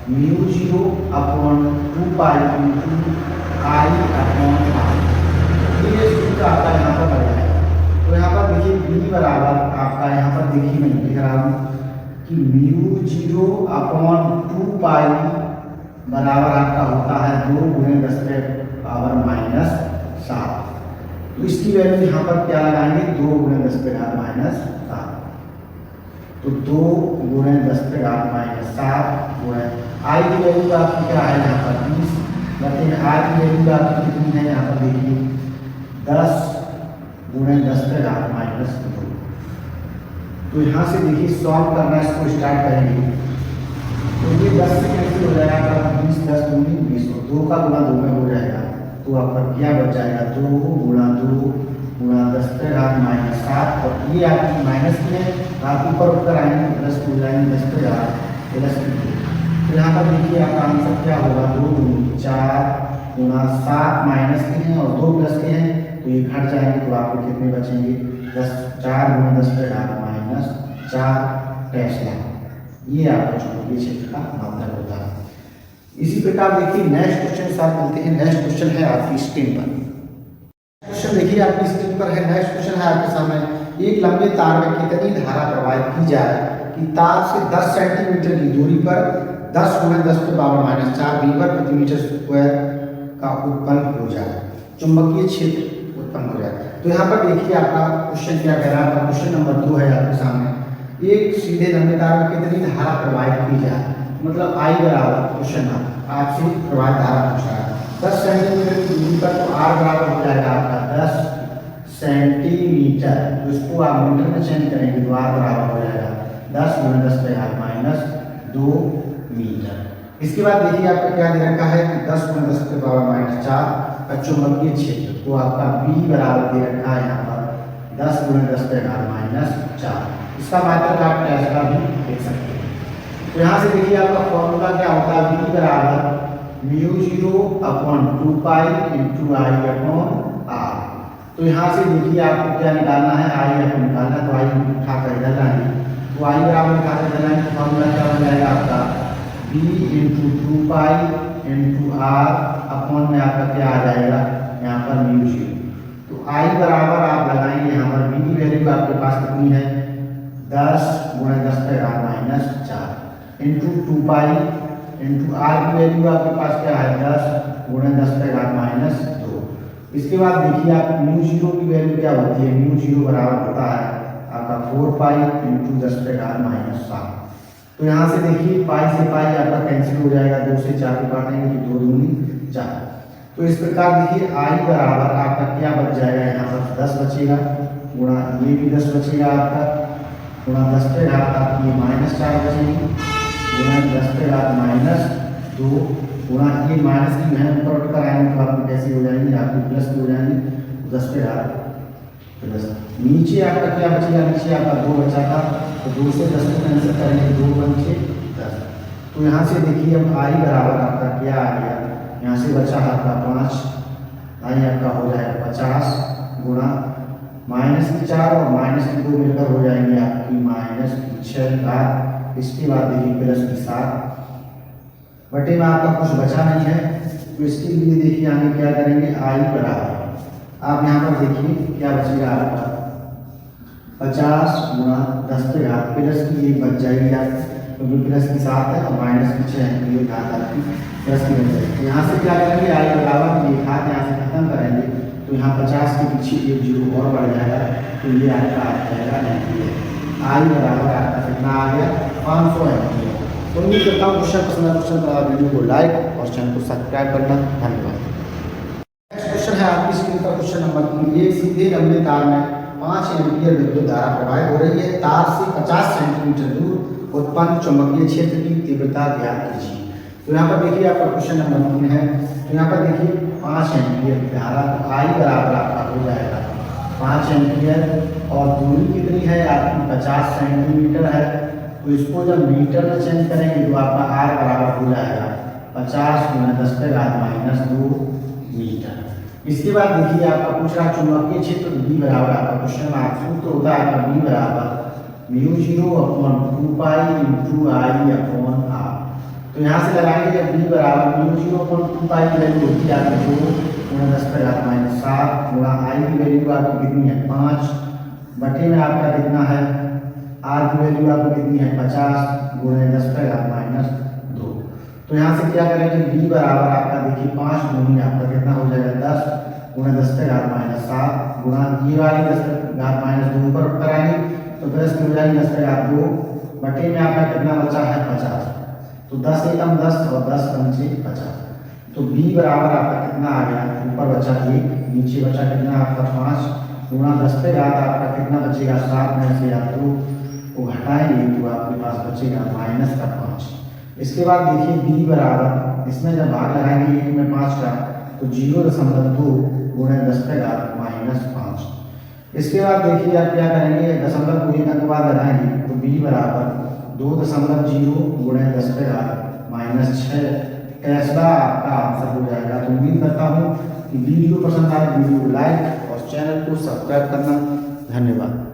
μ0/2π × I/R। ये सूत्र आपका यहाँ पर बढ़ जाएगा। तो यहाँ पर देखिए B बराबर आपका यहाँ पर देखिए मैं लिख रहा हूँ कि μ0/2π बराबर आपका होता है 2 × 10⁻⁷। तो इसकी वैल्यू यहाँ पर क्या लगाएंगे 2 × 10⁻⁷। तो 2 × 10⁻⁷ I की वैल्यू आपकी क्या है यहाँ पर 20, लेकिन R की वैल्यू आपकी कितनी है यहाँ पर देखिए 10 × 10⁻²। तो यहाँ से देखिए सॉल्व करना इसको स्टार्ट करेंगे। तो ये 10 से कैंसिल हो जाएगा 20, 10 दूनी 20, 2 का गुणा 2 में हो जाएगा। तो आपका क्या बच जाएगा 2 × 2 × 10⁻⁷। और ये आपकी माइनस की है, आप ऊपर उठकर आएंगे प्लस हो जाएंगे 10⁻²। तो यहाँ पर देखिए आपका आंसर क्या होगा 2 × 4 × 7 माइनस के हैं और 2 प्लस के हैं, तो ये घट जाएंगे तो आपको कितने बचेंगे 4 × 10⁻⁴ टेस्ला। ये आपका चुंबकीय क्षेत्र का मात्रक होता है। इसी प्रकार देखिए नेक्स्ट क्वेश्चन के साथ मिलते हैं। नेक्स्ट क्वेश्चन है आपकी स्क्रीन पर। क्वेश्चन देखिए आपकी स्क्रीन पर है। नेक्स्ट क्वेश्चन है आपके सामने। एक लंबे तार में कितनी धारा प्रवाहित की जाए कि तार से 10 सेंटीमीटर की दूरी पर 10 × 10⁻⁴ वीबर प्रति मीटर स्क्वायर का उत्पन्न हो जाए, चुंबकीय क्षेत्र उत्पन्न हो जाए। तो यहाँ पर देखिए आपका क्वेश्चन क्या कह रहा है। क्वेश्चन नंबर 2 है आपके सामने। एक सीधे लंबे तार में कितनी धारा प्रवाहित की जाए, मतलब I बराबर क्वेश्चन आपसे प्रवाहित धारा पूछा है 10 सेंटीमीटर की दूरी पर, तो R बराबर हो जाएगा आपका 10 सेंटीमीटर। तो इसको आप मीटर में चेंज करेंगे तो R बराबर हो जाएगा 10 × 10⁻² मीटर। इसके बाद देखिए आपका क्या दे रखा है कि 10 × 10⁻⁴ का चुंबकीय क्षेत्र, तो आपका B बराबर दे रखा है यहाँ पर 10 × 10⁻⁴। इसका मात्रक आप टेस्ला भी देख सकते हैं। तो यहाँ से देखिए आपका फॉर्मूला क्या होता है B बराबर μ0/2π × I/R। तो यहाँ से देखिए आपको क्या निकालना है I आपको निकालना है, तो I उठाकर इधर लाएंगे, तो I बराबर उठाकर इधर लाएंगे तो फॉर्मूला क्या हो जाएगा आपका B × 2π × R में आपका क्या आ जाएगा यहाँ पर μ0। तो I बराबर आप लगाएंगे यहाँ पर B की वैल्यू आपके पास कितनी है 10 गुणा 10 पे घात minus 4 into 2 pi into R की वैल्यू आपके पास क्या है 10 गुणा 10 पे घात माइनस 2। इसके बाद देखिए आप म्यू जीरो की वैल्यू क्या होती है, म्यू जीरो बराबर होता है आपका 4 पाई इंटू 10 पे घात माइनस 7। तो यहाँ से देखिए पाई से पाई आपका कैंसिल हो जाएगा, 2 से 4 को काटेंगे तो 2 दूनी 4। तो इस प्रकार देखिए आई बराबर आपका क्या बच जाएगा, यहाँ पर 10 बचेगा गुणा ये भी 10 बचेगा आपका गुणा 10 पे घात आपकी माइनस 4 बचेगी गुणा 10 पे घात माइनस 2 गुणा ये माइनस की वैल्यू ऊपर उठकर आएंगे तो आपकी कैसी हो जाएंगी, आपकी प्लस हो जाएंगी 10 पे घात प्लस। नीचे आपका क्या बचेगा, नीचे आपका 2 बचा था तो 2 से 10 को कैंसिल करेंगे 2 पंचे 10। तो यहाँ से देखिए अब आई बराबर आपका क्या आ गया, यहाँ से बचा आपका 5 आई आपका हो जाएगा 50 गुणा माइनस की 4 और माइनस की 2 मिलकर हो जाएंगे आपकी माइनस की 6 घात। इसके बाद देखिए प्लस की 7 बटे में आपका कुछ बचा नहीं है तो इसके लिए देखिए आगे क्या करेंगे, आई बराबर आप यहाँ पर देखिए क्या बचेगा आपका 50 गुणा 10 पे घात प्लस की 1 बच जाएगी आपकी क्योंकि प्लस की 7 है और माइनस की 6 है तो ये घात आपकी प्लस की बच जाएगी। यहाँ से क्या करेंगे, आई बराबर ये घात यहाँ से खत्म करेंगे तो यहाँ 50 के पीछे 1 जीरो और बढ़ जाएगा तो ये आपका आ जाएगा एम्पियर। आई बराबर आपका कितना आ गया 500 एम्पियर। तो उम्मीद करता हूँ क्वेश्चन पसंद है, क्वेश्चन पर आप वीडियो को लाइक और चैनल को सब्सक्राइब करना। धन्यवाद। नेक्स्ट क्वेश्चन है आपकी स्क्रीन पर क्वेश्चन नंबर 3। ये सीधे लंबे तार में 5 एम्पियर विद्युत धारा प्रवाहित हो रही है, तार से 50 सेंटीमीटर दूर उत्पन्न चुंबकीय क्षेत्र की तीव्रता ज्ञात कीजिए। तो यहाँ पर देखिए आपका क्वेश्चन नंबर 3 है। तो यहाँ पर देखिए 5 एम्पियर की धारा तो आई बराबर आपका हो जाएगा 5 एम्पियर और दूरी कितनी है आपकी 50 सेंटीमीटर है तो इसको जब मीटर में चेंज करेंगे तो आपका आर बराबर हो जाएगा 50 गुणा 10 पे घात माइनस 2 मीटर। इसके बाद देखिए आपका पूछ रहा चुंबकीय क्षेत्र बी बराबर आपका क्वेश्चन में सूत्र होता है आपका बी बराबर mu zero upon 2 pi into I upon R. तो यहाँ से लगाएंगे जब बी बराबर म्यू जीरो अपॉन 2 पाई की वैल्यू होती है आपकी 2 गुणा 10 पे घात माइनस 7 गुणा आई की वैल्यू आपकी कितनी है 5 बटे में आपका कितना है आर की वैल्यू आपकी कितनी है 50 गुणा 10 पे घात माइनस 2। तो यहाँ से क्या करेंगे बी बराबर आपका देखिए 5 गुणी आपका कितना हो जाएगा 10 गुणा 10 पे घात माइनस 7 गुणा ये वाली 10 पे घात माइनस 2 ऊपर कराएंगे तो प्लस की हो जाएगी 10 पे घात 2 बटे में आपका कितना बचा है 50। तो 10 एकम 10 और 10 पंचे 50। तो b बराबर आपका कितना आ गया, ऊपर बचा 1 नीचे बचा कितना आपका 5 गुणा 10 पे घात आपका कितना बचेगा 7 में से आप 2 को घटाएंगे तो आपके पास बचेगा माइनस का 5। इसके बाद देखिए b बराबर इसमें जब भाग लगाएंगे 1 में 5 का तो 0.2 गुणा 10 पे घात माइनस 5। इसके बाद देखिए आप क्या करेंगे दशमलव को 1 के बाद लगाएंगे तो b बराबर 2.0 गुणा 10 पे घात माइनस 6 टेस्ला आपका आंसर हो जाएगा। तो उम्मीद करता हूँ कि वीडियो पसंद आए वीडियो को लाइक और चैनल को सब्सक्राइब करना। धन्यवाद।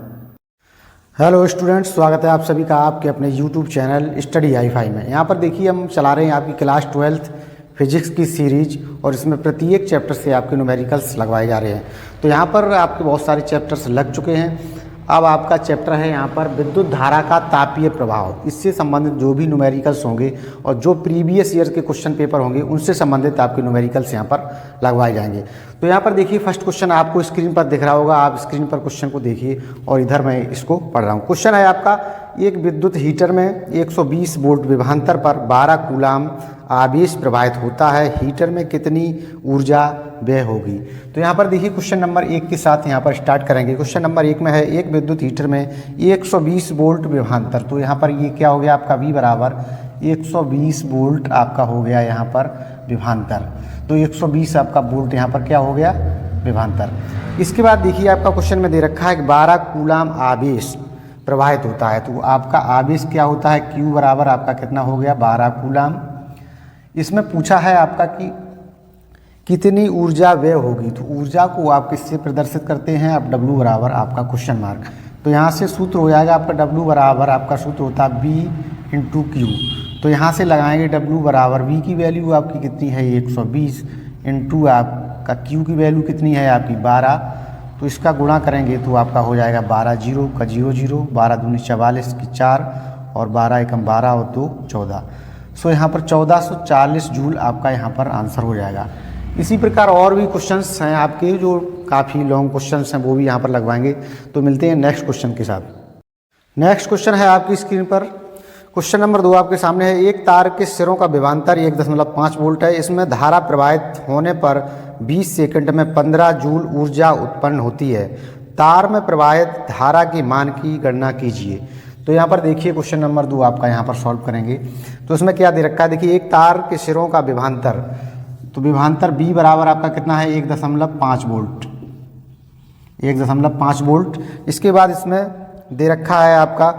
हेलो स्टूडेंट्स, स्वागत है आप सभी का आपके अपने यूट्यूब चैनल स्टडी हाई-फाई में। यहाँ पर देखिए हम चला रहे हैं आपकी क्लास 12th फिजिक्स की सीरीज और इसमें प्रत्येक चैप्टर से आपके न्यूमेरिकल्स लगवाए जा रहे हैं। तो यहाँ पर आपके बहुत सारे चैप्टर्स लग चुके हैं। अब आपका चैप्टर है यहाँ पर विद्युत धारा का तापीय प्रभाव। इससे संबंधित जो भी न्यूमेरिकल्स होंगे और जो प्रीवियस ईयर के क्वेश्चन पेपर होंगे उनसे संबंधित आपके न्यूमेरिकल्स यहाँ पर लगवाए जाएंगे। तो यहाँ पर देखिए फर्स्ट क्वेश्चन आपको स्क्रीन पर दिख रहा होगा, आप स्क्रीन पर क्वेश्चन को देखिए और इधर मैं इसको पढ़ रहा हूँ। क्वेश्चन है आपका, एक विद्युत हीटर में 120 वोल्ट विभवांतर पर 12 कूलाम आवेश प्रवाहित होता है, हीटर में कितनी ऊर्जा व्यय होगी। तो यहाँ पर देखिए क्वेश्चन नंबर 1 के साथ यहाँ पर स्टार्ट करेंगे। क्वेश्चन नंबर 1 में है एक विद्युत हीटर में 120 वोल्ट विभवांतर। तो यहाँ पर ये क्या हो गया आपका V बराबर 120 वोल्ट आपका हो गया यहाँ पर विभवांतर। तो 120 आपका वोल्ट यहाँ पर क्या हो गया विभवांतर। इसके बाद देखिए आपका क्वेश्चन में दे रखा है कि 12 कूलाम आवेश प्रवाहित होता है। तो आपका आवेश क्या होता है, Q बराबर आपका कितना हो गया 12 कूलाम। इसमें पूछा है आपका कि कितनी ऊर्जा व्यय होगी। तो ऊर्जा को आप किससे प्रदर्शित करते हैं, आप W बराबर आपका क्वेश्चन मार्क। तो यहाँ से सूत्र हो जाएगा आपका W बराबर आपका सूत्र होता है B इंटू Q। तो यहाँ से लगाएंगे W बराबर V की वैल्यू आपकी कितनी है 120 इंटू आपका Q की वैल्यू कितनी है आपकी 12 तो इसका गुणा करेंगे तो आपका हो जाएगा 12 जीरो का 0 0, 12 दूनी 44 की 4 और 12 एकम 12 और 2 14। सो यहाँ पर 1440 जूल आपका यहाँ पर आंसर हो जाएगा। इसी प्रकार और भी क्वेश्चंस हैं आपके जो काफ़ी लॉन्ग क्वेश्चंस हैं, वो भी यहाँ पर लगवाएंगे। तो मिलते हैं नेक्स्ट क्वेश्चन के साथ। नेक्स्ट क्वेश्चन है आपकी स्क्रीन पर, क्वेश्चन नंबर 2 आपके सामने है। एक तार के सिरों का विभवांतर 1.5 वोल्ट है। इसमें धारा प्रवाहित होने पर 20 सेकंड में 15 जूल ऊर्जा उत्पन्न होती है। तार में प्रवाहित धारा के मान की गणना कीजिए। तो यहाँ पर देखिए क्वेश्चन नंबर 2 आपका यहाँ पर सॉल्व करेंगे। तो इसमें क्या दे रखा है, देखिए एक तार के सिरों का विभवांतर, तो विभवांतर B बराबर आपका कितना है 1.5 वोल्ट, 1.5 वोल्ट। इसके बाद इसमें दे रखा है आपका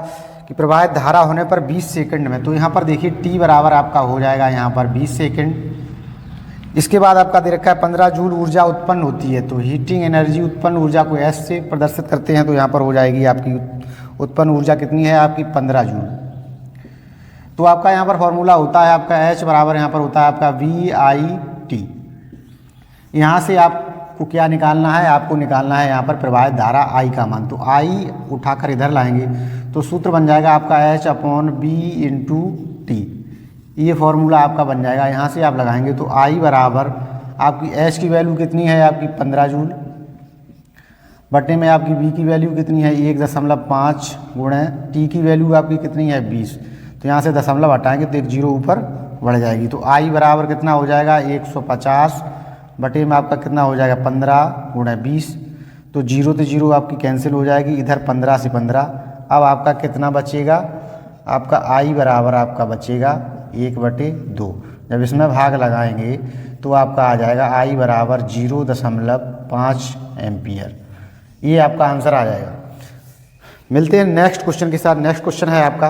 कि प्रवाहित धारा होने पर 20 सेकंड में, तो यहाँ पर देखिए T बराबर आपका हो जाएगा यहाँ पर 20 सेकंड। इसके बाद आपका दे रखा है 15 जूल ऊर्जा उत्पन्न होती है। तो हीटिंग एनर्जी उत्पन्न ऊर्जा को S से प्रदर्शित करते हैं, तो यहाँ पर हो जाएगी आपकी उत्पन्न ऊर्जा कितनी है आपकी 15 जूल। तो आपका यहाँ पर फॉर्मूला होता है आपका H बराबर यहाँ पर होता है आपका VIT। यहाँ से आपको क्या निकालना है, आपको निकालना है यहाँ पर प्रवाहित धारा I का मान। तो I उठाकर इधर लाएंगे तो सूत्र बन जाएगा आपका H/B × T। ये फॉर्मूला आपका बन जाएगा। यहाँ से आप लगाएंगे तो I बराबर आपकी H की वैल्यू कितनी है आपकी 15 जूल, बटे में आपकी B की वैल्यू कितनी है 1.5 गुणे T की वैल्यू आपकी कितनी है 20। तो यहाँ से दशमलव हटाएंगे तो एक जीरो ऊपर बढ़ जाएगी। तो I बराबर कितना हो जाएगा 150 बटे में आपका कितना हो जाएगा 15 गुणे 20। तो जीरो तो जीरो आपकी कैंसिल हो जाएगी, इधर 15 से 15। अब आपका कितना बचेगा, आपका I बराबर आपका बचेगा 1/2। जब इसमें भाग लगाएंगे तो आपका आ जाएगा I बराबर 0.5 एम्पियर। ये आपका आंसर आ जाएगा। मिलते हैं नेक्स्ट क्वेश्चन के साथ। नेक्स्ट क्वेश्चन है आपका,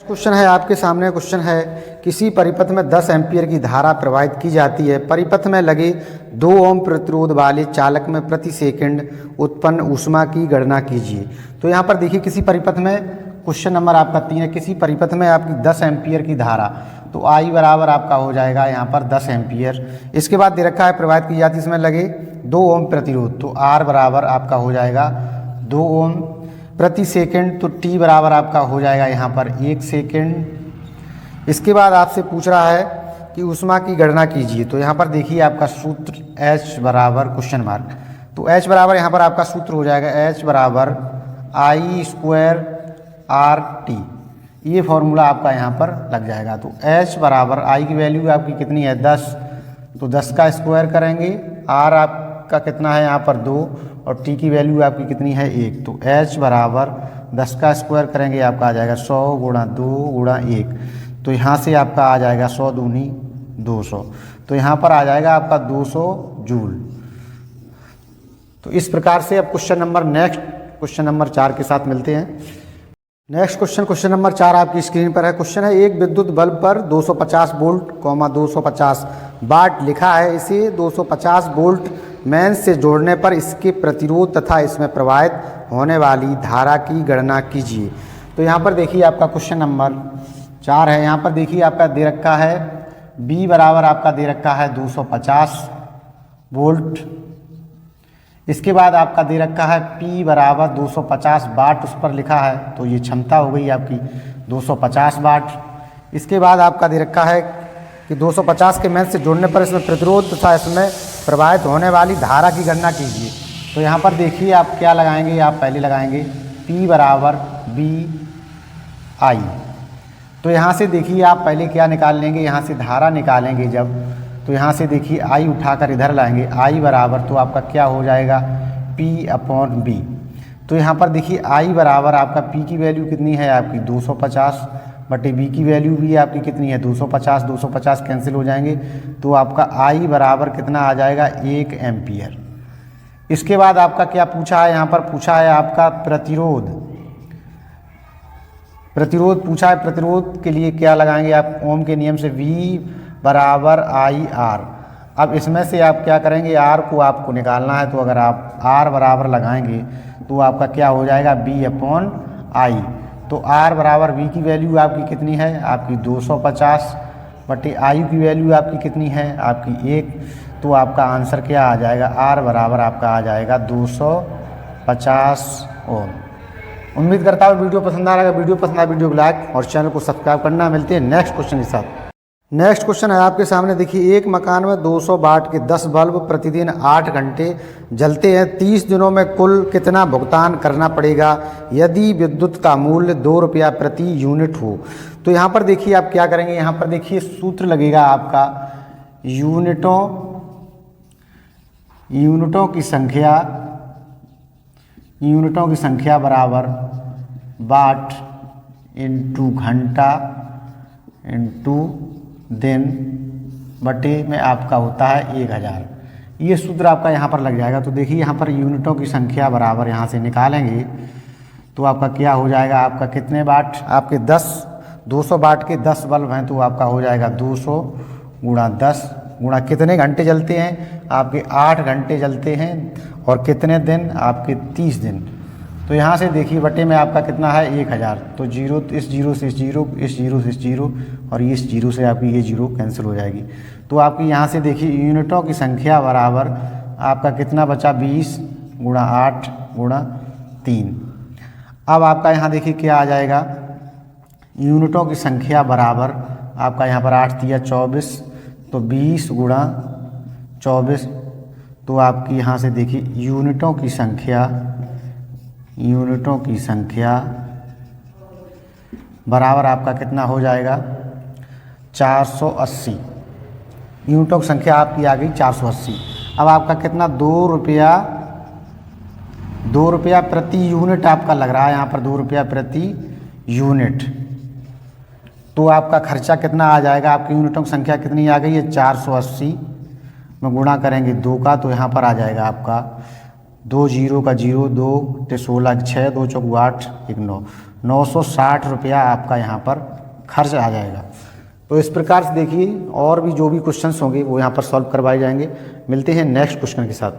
क्वेश्चन है आपके सामने, क्वेश्चन है किसी परिपथ में 10 एम्पियर की धारा प्रवाहित की जाती है। परिपथ में लगे 2 ओम प्रतिरोध वाले चालक में प्रति सेकंड उत्पन्न ऊष्मा की गणना कीजिए। तो यहाँ पर देखिए किसी परिपथ में, क्वेश्चन नंबर आपका 3 है, किसी परिपथ में आपकी 10 एम्पियर की धारा, तो I बराबर आपका हो जाएगा यहाँ पर 10 एम्पियर। इसके बाद दे रखा है प्रवाहित की जाती है, इसमें लगे 2 ओम प्रतिरोध, तो R बराबर आपका हो जाएगा 2 ओम प्रति सेकंड। तो T बराबर आपका हो जाएगा यहाँ पर 1 सेकंड। इसके बाद आपसे पूछ रहा है कि ऊष्मा की गणना कीजिए। तो यहाँ पर देखिए आपका सूत्र H बराबर क्वेश्चन मार्क, तो H बराबर यहाँ पर आपका सूत्र हो जाएगा H बराबर I² RT। ये फॉर्मूला आपका यहाँ पर लग जाएगा। तो H बराबर I की वैल्यू आपकी कितनी है 10, तो 10 का स्क्वायर करेंगे, R आपका कितना है यहाँ पर 2 और T की वैल्यू आपकी कितनी है 1। तो H बराबर 10 का स्क्वायर करेंगे आपका आ जाएगा 100 गुणा 2 गुणा 1। तो यहाँ से आपका आ जाएगा 100 दूनी 200, तो यहाँ पर आ जाएगा आपका 200 जूल। तो इस प्रकार से अब नेक्स्ट क्वेश्चन नंबर 4 के साथ मिलते हैं। नेक्स्ट क्वेश्चन नंबर 4 आपकी स्क्रीन पर है। क्वेश्चन है एक विद्युत बल्ब पर 250 वोल्ट 250 वाट लिखा है। इसे 250 वोल्ट मेंस से जोड़ने पर इसके प्रतिरोध तथा इसमें प्रवाहित होने वाली धारा की गणना कीजिए। तो यहाँ पर देखिए आपका क्वेश्चन नंबर 4 है। यहाँ पर देखिए आपका दे रखा है B बराबर आपका दे रखा है 250 वोल्ट। इसके बाद आपका दे रखा है P बराबर 250 वाट उस पर लिखा है, तो ये क्षमता हो गई आपकी 250 वाट। इसके बाद आपका दे रखा है कि 250 के मेंस से जोड़ने पर इसमें प्रतिरोध तथा इसमें प्रवाहित होने वाली धारा की गणना कीजिए। तो यहाँ पर देखिए आप क्या लगाएंगे, आप पहले लगाएंगे P बराबर BI। तो यहाँ से देखिए आप पहले क्या निकाल लेंगे, यहाँ से धारा निकालेंगे जब, तो यहाँ से देखिए I उठाकर इधर लाएंगे, I बराबर तो आपका क्या हो जाएगा P/B। तो यहाँ पर देखिए I बराबर आपका P की वैल्यू कितनी है आपकी 250 बटे B की वैल्यू भी आपकी कितनी है 250, 250 कैंसिल हो जाएंगे, तो आपका I बराबर कितना आ जाएगा 1 एम्पियर। इसके बाद आपका क्या पूछा है, यहाँ पर पूछा है आपका प्रतिरोध पूछा है। प्रतिरोध के लिए क्या लगाएंगे आप, ओम के नियम से V बराबर IR। अब इसमें से आप क्या करेंगे, R को आपको निकालना है, तो अगर आप R बराबर लगाएंगे तो आपका क्या हो जाएगा B/I। तो R बराबर V की वैल्यू आपकी कितनी है आपकी 250 बटे I की वैल्यू आपकी कितनी है आपकी 1। तो आपका आंसर क्या आ जाएगा, आर बराबर आपका आ जाएगा 250 ओम। उम्मीद करता हूँ वीडियो पसंद आ रहा है। वीडियो पसंद आए वीडियो को लाइक और चैनल को सब्सक्राइब करना। मिलते हैं नेक्स्ट क्वेश्चन के साथ। नेक्स्ट क्वेश्चन है आपके सामने, देखिए एक मकान में 200 वाट के 10 बल्ब प्रतिदिन 8 घंटे जलते हैं। 30 दिनों में कुल कितना भुगतान करना पड़ेगा यदि विद्युत का मूल्य 2 रुपया प्रति यूनिट हो। तो यहाँ पर देखिए आप क्या करेंगे, यहाँ पर देखिए सूत्र लगेगा आपका यूनिटों की संख्या बराबर वाट इंटू घंटा इंटू दिन बटे में आपका होता है 1000। ये सूत्र आपका यहाँ पर लग जाएगा। तो देखिए यहाँ पर यूनिटों की संख्या बराबर यहाँ से निकालेंगे तो आपका क्या हो जाएगा, आपका कितने वाट, आपके 200 वाट के 10 बल्ब हैं तो आपका हो जाएगा 200 गुणा 10 गुणा कितने घंटे जलते हैं, आपके 8 घंटे जलते हैं और कितने दिन, आपके 30 दिन। तो यहाँ से देखिए बटे में आपका कितना है 1000। तो जीरो इस जीरो से इस जीरो, इस जीरो से इस जीरो और इस जीरो से आपकी ये जीरो कैंसिल हो जाएगी। तो आपकी यहाँ से देखिए यूनिटों की संख्या बराबर आपका कितना बचा 20 गुणा 8 गुणा 3। अब आपका यहाँ देखिए क्या आ जाएगा, यूनिटों की संख्या बराबर आपका यहाँ पर 8 दिया 24 तो 20 गुणा 24। तो आपकी यहाँ से देखिए यूनिटों की संख्या बराबर आपका कितना हो जाएगा 480। यूनिटों की संख्या आपकी आ गई 480। अब आपका कितना 2 रुपया प्रति यूनिट आपका लग रहा है, यहाँ पर 2 रुपया प्रति यूनिट। तो आपका खर्चा कितना आ जाएगा, आपकी यूनिटों की संख्या कितनी आ गई है 480 में गुणा करेंगे 2 का तो यहाँ पर आ जाएगा आपका 2 जीरो का 0 2 16 6 2 चौक 8 1 9 960 रुपया आपका यहाँ पर खर्च आ जाएगा। तो इस प्रकार से देखिए और भी जो भी क्वेश्चंस होंगे वो यहाँ पर सॉल्व करवाए जाएंगे। मिलते हैं नेक्स्ट क्वेश्चन के साथ।